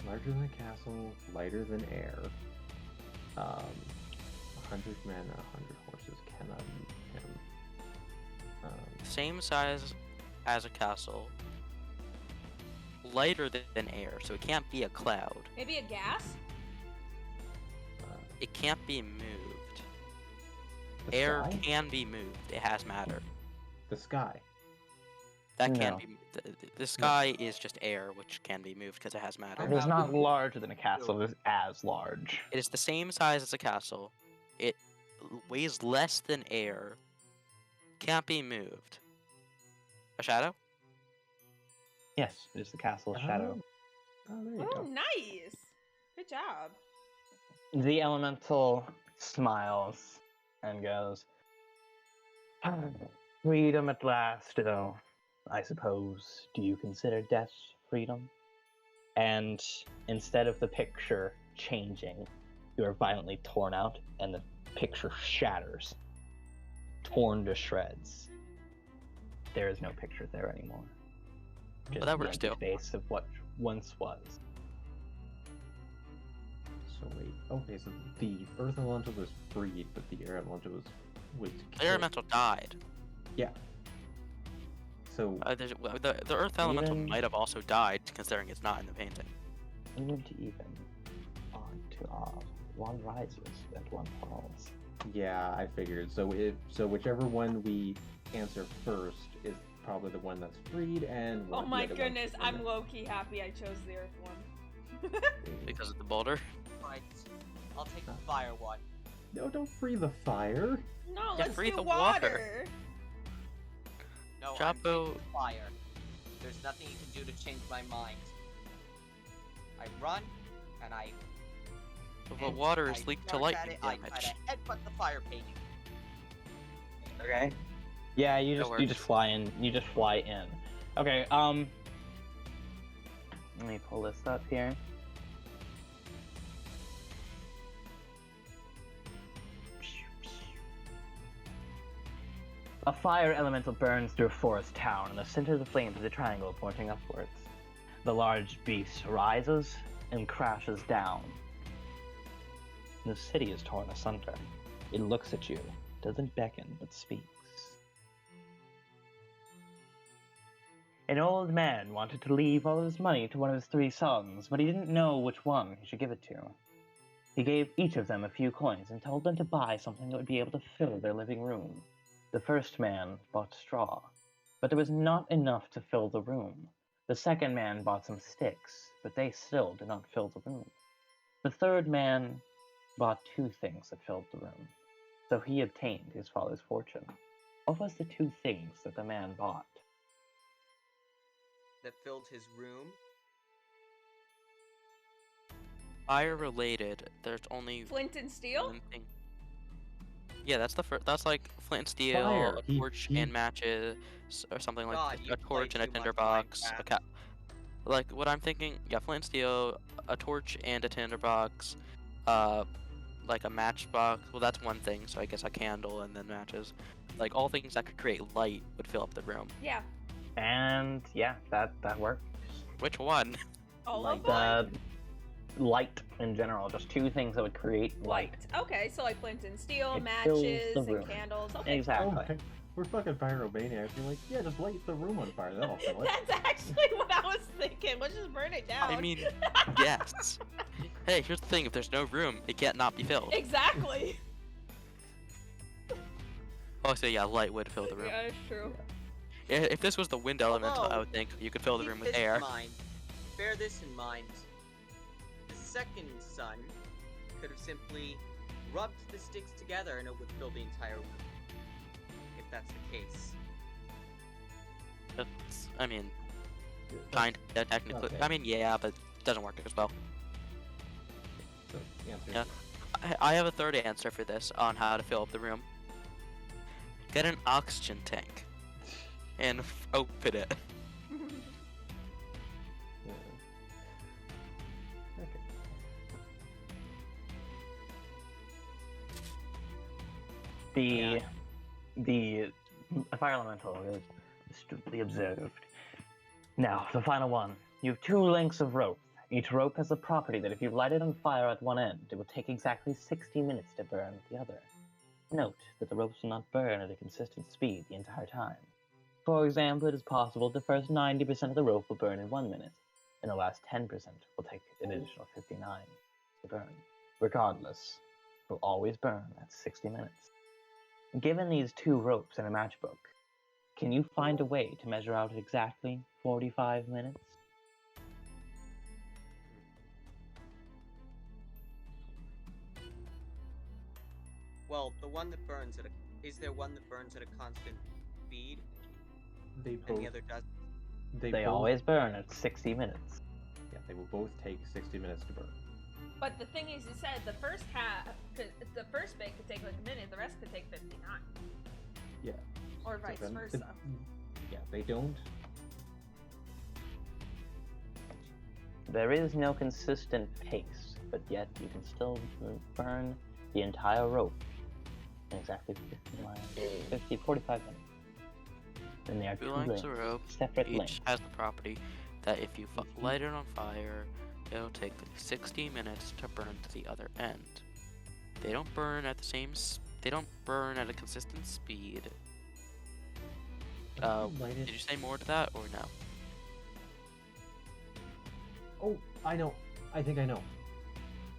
Larger than a castle, lighter than air. 100 men, 100 horses cannot move him. Same size as a castle. Lighter than air, so it can't be a cloud. Maybe a gas? It can't be moved. The Air sky? can be moved. It has matter. The sky. That can No. be. The sky is just air, which can be moved because it has matter. It is not larger than a castle, it is as large. It is the same size as a castle. It weighs less than air. Can't be moved. A shadow? Yes, it is the castle shadow. Oh, there you Oh, go. nice. Good job. The elemental smiles and goes, "Freedom at last, though, I suppose. Do you consider death freedom?" And instead of the picture changing, you are violently torn out, and the picture shatters, torn to shreds. There is no picture there anymore. Just that the works empty too. space of what once was. So wait, okay, so the Earth Elemental was freed, but the Air Elemental was The killed. elemental died. Yeah. So The Earth elemental Even- might have also died, considering it's not in the painting. Even to even on to one rises and one falls. yeah, I figured. So whichever one we answer first is probably the one that's freed, and Oh the my other one's goodness, the one I'm that- low-key happy I chose the Earth one. Because of the boulder. Right. I'll take the fire one. No, don't free the fire. No, Yeah, let's free do the water. water. No, I'm Chapo- taking fire. There's nothing you can do to change my mind. I run, and I. But and water I is leaked to charge lightning at it, I damage. try to headbutt the fire painting. Okay. Yeah, you That just works. fly in. You just fly in. Okay. Let me pull this up here. A fire elemental burns through a forest town, and the center of the flames is a triangle pointing upwards. The large beast rises and crashes down. The city is torn asunder. It looks at you, doesn't beckon, but speaks. An old man wanted to leave all his money to one of his 3 sons, but he didn't know which one he should give it to. He gave each of them a few coins and told them to buy something that would be able to fill their living room. The first man bought straw, but there was not enough to fill the room. The second man bought some sticks, but they still did not fill the room. The third man bought 2 things that filled the room, so he obtained his father's fortune. What was the 2 things that the man bought? That filled his room. Fire related. There's only Flint and steel? one thing. Yeah, that's the first. That's like flint and steel, Fire. a torch and matches, or something like God, a you torch play and a too much tinderbox. Minecraft. Like what I'm thinking. Yeah, flint and steel, a torch and a tinderbox, like a matchbox. Well, that's one thing. So I guess a candle and then matches. Like all things that could create light would fill up the room. Yeah. And yeah, that worked. Which one? All Light. of them. Light in general, just 2 things that would create light. Okay, so like flint and steel, It fills matches, the and room. candles. Okay. Exactly. Okay. We're fucking pyromaniacs. You're like, yeah, just light the room on fire. That'll fill it. That's actually what I was thinking. Let's just burn it down. I mean, yes. Hey, here's the thing. If there's no room, it can't not be filled. Exactly. Oh, so yeah, light would fill the room. Yeah, it's true. If this was the wind elemental, I Although, would think you could fill the Keep room with this air. in mind. Bear this in mind. The second son could have simply rubbed the sticks together and it would fill the entire room. If that's the case. That's, I mean, kind of technically. Okay. I mean, yeah, but it doesn't work as well. So, the answer Yeah. is I have a third answer for this on how to fill up the room. Get an oxygen tank and open it. yeah. Okay. The fire elemental is astutely observed. Now, the final one. You have 2 lengths of rope. Each rope has a property that if you light it on fire at one end, it will take exactly 60 minutes to burn at the other. Note that the ropes will not burn at a consistent speed the entire time. For example, it is possible the first 90% of the rope will burn in 1 minute, and the last 10% will take an additional 59 to burn. Regardless, it will always burn at 60 minutes. Given these 2 ropes and a matchbook, can you find a way to measure out exactly 45 minutes? Well, the one that burns at a is there one that burns at a constant speed They and both. the other doesn't? They both, always burn at 60 minutes. Yeah, they will both take 60 minutes to burn. But the thing is, you said the first Or vice Then- versa. Yeah, they don't. There is no consistent pace, but yet you can still burn the entire rope in exactly 45 minutes. And they are Two two lengths links, of rope. separate Each links. has the property that if you light it on fire, it'll take 60 minutes to burn to the other end. They don't burn at the same. They don't burn at a consistent speed. Light it. Did you say more to that or no? Oh, I know. I think I know.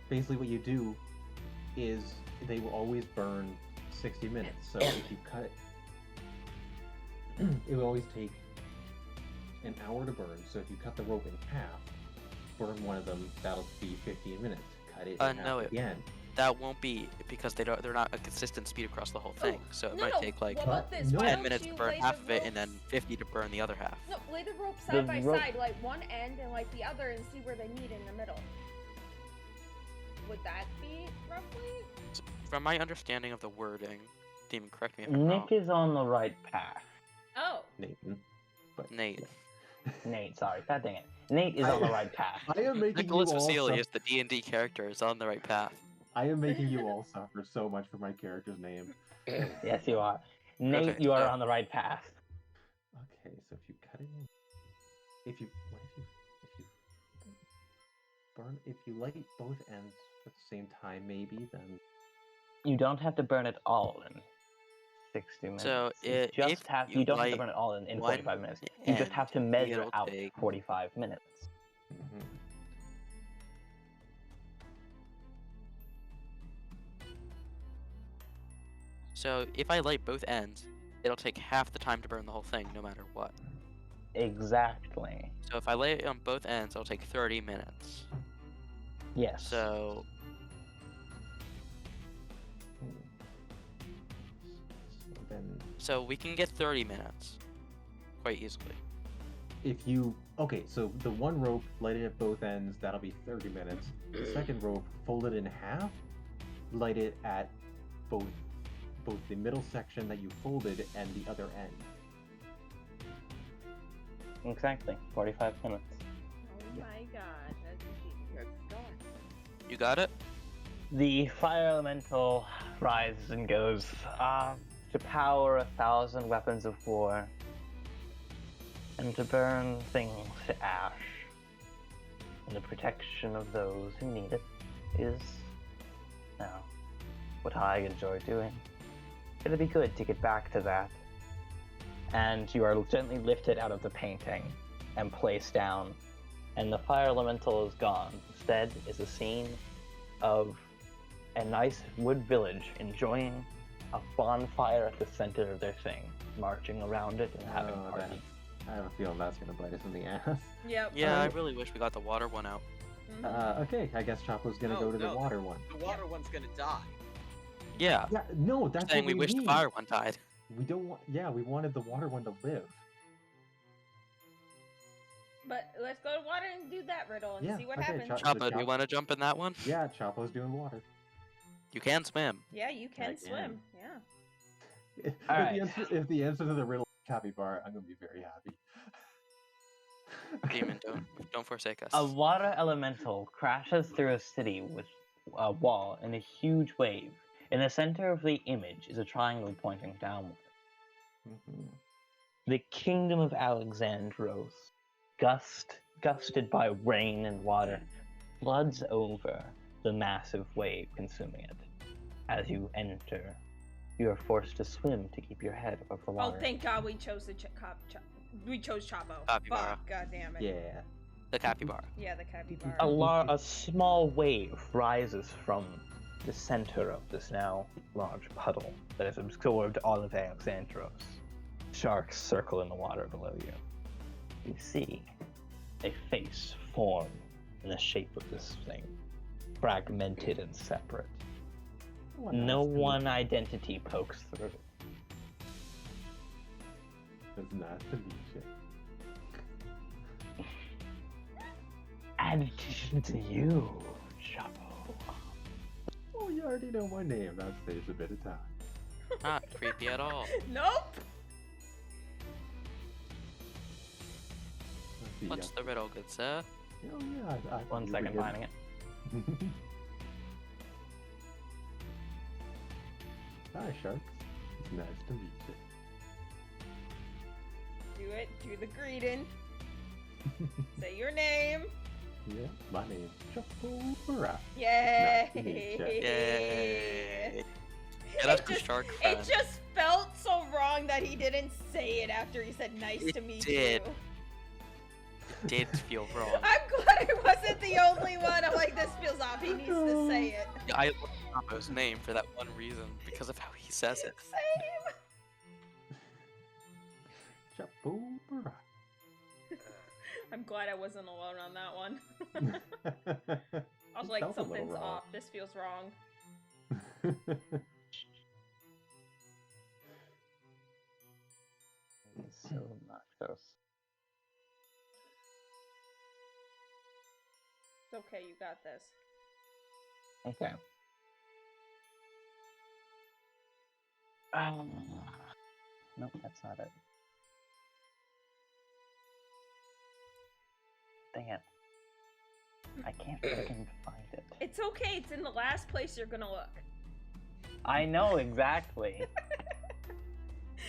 Basically, what you do is they will always burn 60 minutes. So if you cut it, it will always take an hour to burn. So if you cut the rope in half, burn one of them, that'll be 15 minutes. Cut it in half No, again. That won't be because they're not a consistent speed across the whole thing. So it No, might no, take like what about this? no. Why 10 don't minutes you to burn lay half the of it and then ropes- 50 to burn the other half. No, lay the rope The side by rope- side, like one end and like the other, and see where they meet in the middle. Would that be roughly? From my understanding of the wording, Demon, correct me if I'm Nick wrong. is on the right path. Oh, Nathan. But Nate. Nate, sorry, god dang it. Nate is on the right path. I am making Nicholas you all Vasilius, the D&D character, is on the right path. I am making you all suffer so much for my character's name. Yes, you are. Nate, Okay, you are so- on the right path. Okay, so if you cut it in, if you burn, if you light both ends at the same time, maybe then You don't have to burn it all in 60 minutes. So, You just if have you you don't have to light burn it all in one 45 minutes. You just end, have to measure it'll out take- 45 minutes. Mhm. So if I light both ends, it'll take half the time to burn the whole thing, no matter what. Exactly. So if I lay it on both ends, it'll take 30 minutes. Yes. So So then so we can get 30 minutes quite easily. if you so the one rope light it at both ends, that'll be 30 minutes. The second rope, fold it in half, light it at both the middle section that you folded and the other end. Exactly. 45 minutes. oh my god, that's Good God. You got it? The fire elemental rises and goes, to power 1,000 weapons of war, and to burn things to ash, and the protection of those who need it is, now, what I enjoy doing. It'll be good to get back to that. And you are gently lifted out of the painting and placed down, and the fire elemental is gone. Instead is a scene of a nice wood village enjoying a bonfire at the center of their thing, marching around it and having Oh, parties. I have a feeling that's gonna bite us in the ass. Yep. Yeah, I really wish we got the water one out. Mhm. Okay, I guess Chapo's gonna No, go to the no. water one. The water one's gonna die. Yeah, Yeah, no, that's saying what we wish the need. fire one died. We don't want. Yeah, we wanted the water one to live. But let's go to water and do that riddle and Yeah, see what okay, happens. Chop- Choppa, do you want to jump in that one? Yeah, Chapo's doing water. You can swim. Yeah, you can can. swim. Yeah. If, Alright. if the answer to the riddle is capybara, I'm gonna be very happy. Demon, don't forsake us. A water elemental crashes through a city with a wall in a huge wave. In the center of the image is a triangle pointing downward. Mhm. The kingdom of Alexandros, gusted by rain and water, floods over the massive wave, consuming it. As you enter, you are forced to swim to keep your head above the Oh, water. thank God we chose the we chose Chapo. Capybara. Fuck, God damn it. Yeah. The capybara. Yeah, the capybara. A small wave rises from the center of this now large puddle that has absorbed all of Alexandros. Sharks circle in the water below you. You see a face form in the shape of this thing, fragmented and separate. Well, No nice to meet- one identity pokes through. It's nice to meet you. Addition to you, Chapo. Oh, you already know my name. That saves a bit of time. Not creepy at all. Nope. See What's ya. the riddle, good sir? Oh, yeah, I 1 you second begin. finding it. Hi, Sharks. It's nice to meet you. Do it. Do the greeting. Say your name. Yeah, my name's Chapora. Yay! Nice to meet ya. Yay! It Get us just- shark It fan. just felt so wrong that he didn't say it after he said nice It to meet did. you. Did feel wrong. I'm glad I wasn't the only one. I'm like, this feels off. He needs to say it. Yeah, I looked up his name for that one reason because of how he says it. Same. Chapora. I'm glad I wasn't alone on that one. I was like, Felt a little something's wrong. off. This feels wrong. It's so obnoxious. It's okay. You got this. Okay. Nope, that's not it. Dang it. I can't freaking find it. It's okay. It's in the last place you're gonna look. I know exactly.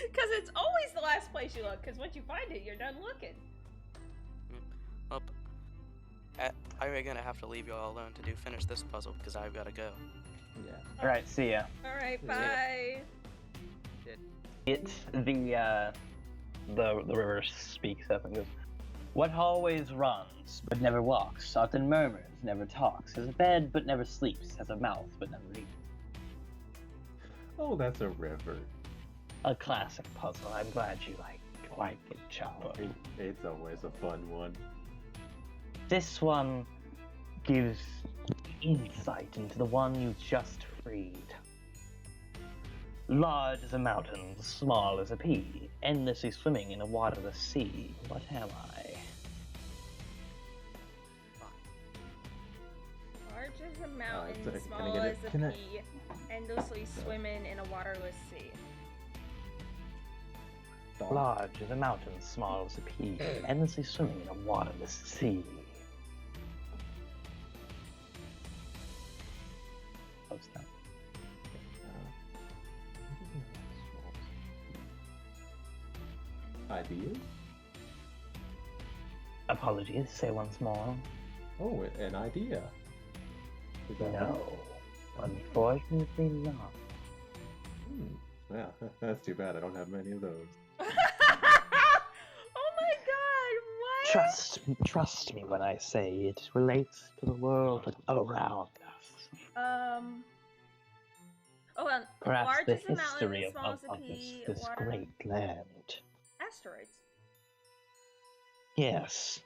Because it's always the last place you look. Because once you find it, you're done looking. Well, I'm gonna have to leave you all alone to finish this puzzle because I've gotta go. Yeah. Alright, see ya. All right. Yeah. Bye. The river speaks up and goes, "What always runs, but never walks, often murmurs, never talks, has a bed, but never sleeps, has a mouth, but never eats." Oh, that's a river. A classic puzzle. I'm glad you like it, Chapo. It's always a fun one. This one gives insight into the one you just freed. Large as a mountain, small as a pea, endlessly swimming in a waterless sea. What am I? Large as a mountain, can I small get as it? a Can I- pea, endlessly swimming in a waterless sea. Dog. Large as a mountain, small as a pea, endlessly swimming in a waterless sea. Close enough. Ideas? Apologies, say once more. Oh, an idea. Is that No, unfortunately not. Yeah, that's too bad. I don't have many of those. Oh my god, what? Trust me when I say it relates to the world around us. Oh, well, Perhaps large the as a mountain, history of, small of, as a of pea, this water... great land. Asteroids. Yes,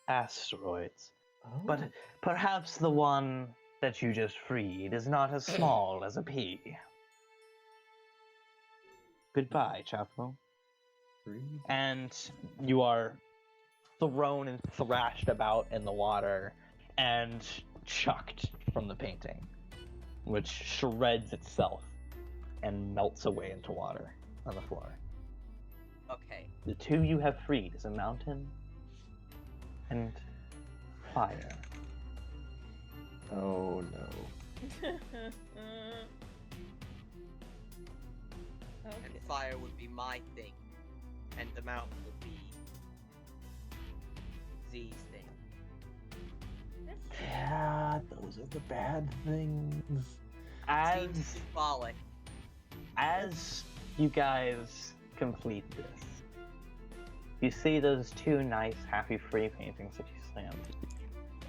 asteroids. Oh. But perhaps the one that you just freed is not as small as a pea. Goodbye, Chapo. Free? And you are thrown and thrashed about in the water and chucked from the painting, which shreds itself and melts away into water on the floor. Okay. The two you have freed is a mountain and fire. Oh no. And Okay. fire would be my thing. And the mountain would be Z's thing. Yeah, those are the bad things. Seems As symbolic. As you guys complete this, you see those two nice Happy Free paintings that you slammed,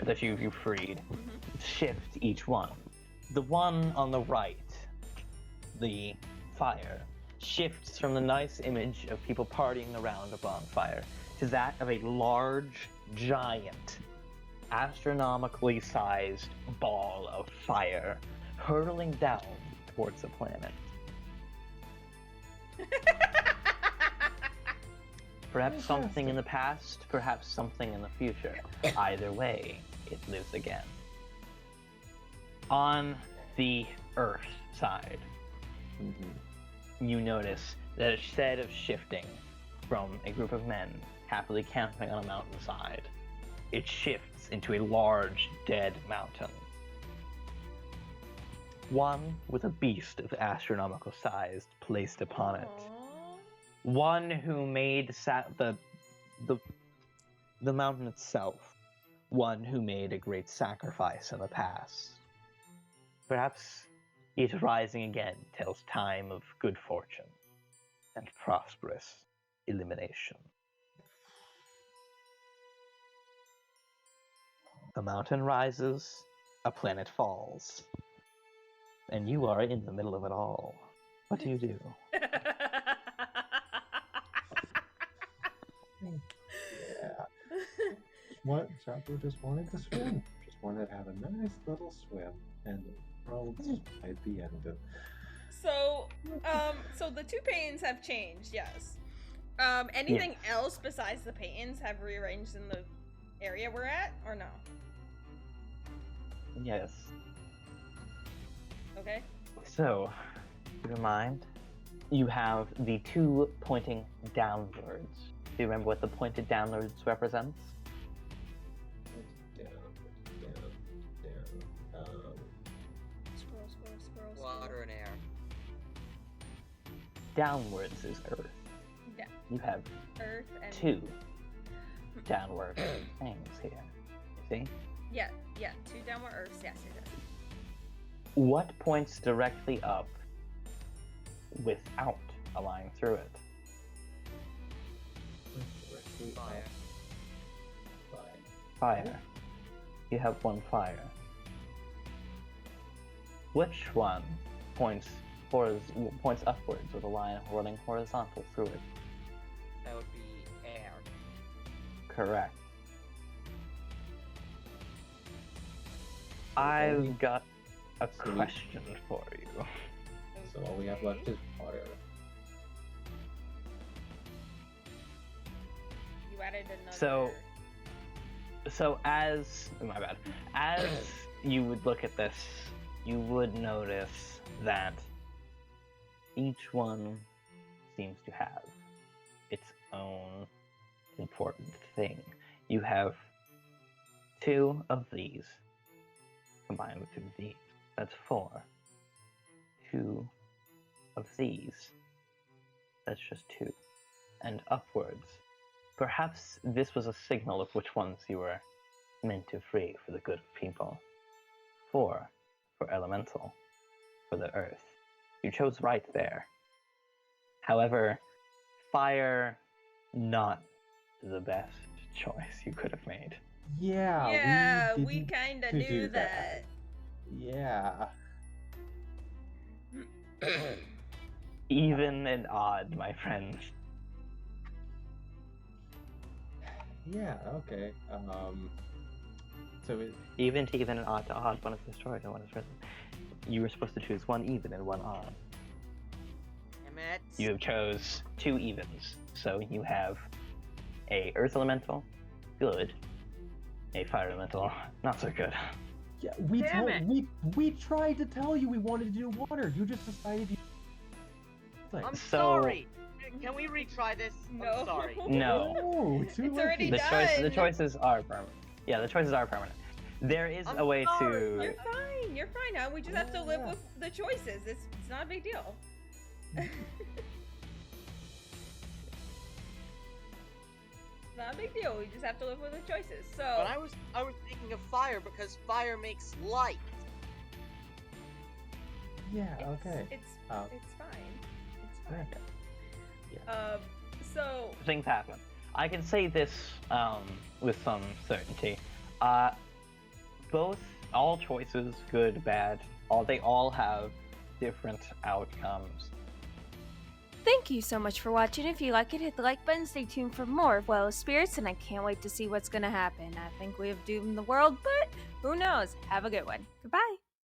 that you freed, shift each one. The one on the right, the fire, shifts from the nice image of people partying around a bonfire to that of a large, giant, astronomically sized ball of fire hurtling down towards the planet. Perhaps something in the past, perhaps something in the future. Either way, it lives again. On the Earth side, Mm-hmm. you notice that instead of shifting from a group of men happily camping on a mountainside. It shifts into a large, dead mountain. One with a beast of astronomical size placed upon it. Aw. One who made the mountain itself. One who made a great sacrifice in the past. Perhaps it rising again tells time of good fortune and prosperous elimination. A mountain rises, a planet falls, and you are in the middle of it all. What do you do? What? Chapo just wanted to swim. Just wanted to have a nice little swim, and the world might be ended. So the two paintings have changed, yes. Anything else besides the paintings have rearranged in the area we're at, or no? Yes. Okay. So, keep in mind, you have the two pointing downwards. Do you remember what the pointed downwards represents? Down. Scroll. Water and air. Downwards is Earth. Yeah. You have Earth and two downward things here. See? Yeah, two downward Earths. Yes, it does. What points directly up without a line through it? Fire. Fire. You have one fire. Which one points upwards with a line running horizontal through it? That would be air. Correct. I've got a question for you. So all we have left is water. You added another. So as you would look at this, you would notice that each one seems to have its own important thing. You have two of these combined with two of these. That's 4. 2 of these. That's just 2. And upwards. Perhaps this was a signal of which ones you were meant to free for the good of people. 4 for elemental, for the earth. You chose right there. However, fire, not the best choice you could have made. Yeah, we kind of knew that. Yeah. Even and odd, my friend. Yeah, okay. So Even to even and odd to odd, one is destroyed and one is risen. You were supposed to choose one even and one odd. Damn it. You have chose 2 evens. So you have a earth elemental, good. A fire elemental, not so good. yeah, we tried to tell you we wanted to do water. You just decided you. I'm So- sorry. Can we retry this? No. I'm sorry. No. Oh, too It's late. already The done. choices are permanent. Yeah, the choices are permanent. There is I'm a way sorry. You're to. fine. You're fine now. We just have to live Yeah. with the choices. It's not a big deal. Not a big deal. We just have to live with the choices. So But I was thinking of fire because fire makes light. Yeah, it's, okay. It's Um, it's fine. It's fine. Yeah. So Things happen. I can say this with some certainty. All choices, good, bad, they all have different outcomes. thank you so much for watching. If you like it, hit the like button. Stay tuned for more of Well Spirits, and I can't wait to see what's gonna happen. I think we have doomed the world, but who knows? Have a good one. Goodbye.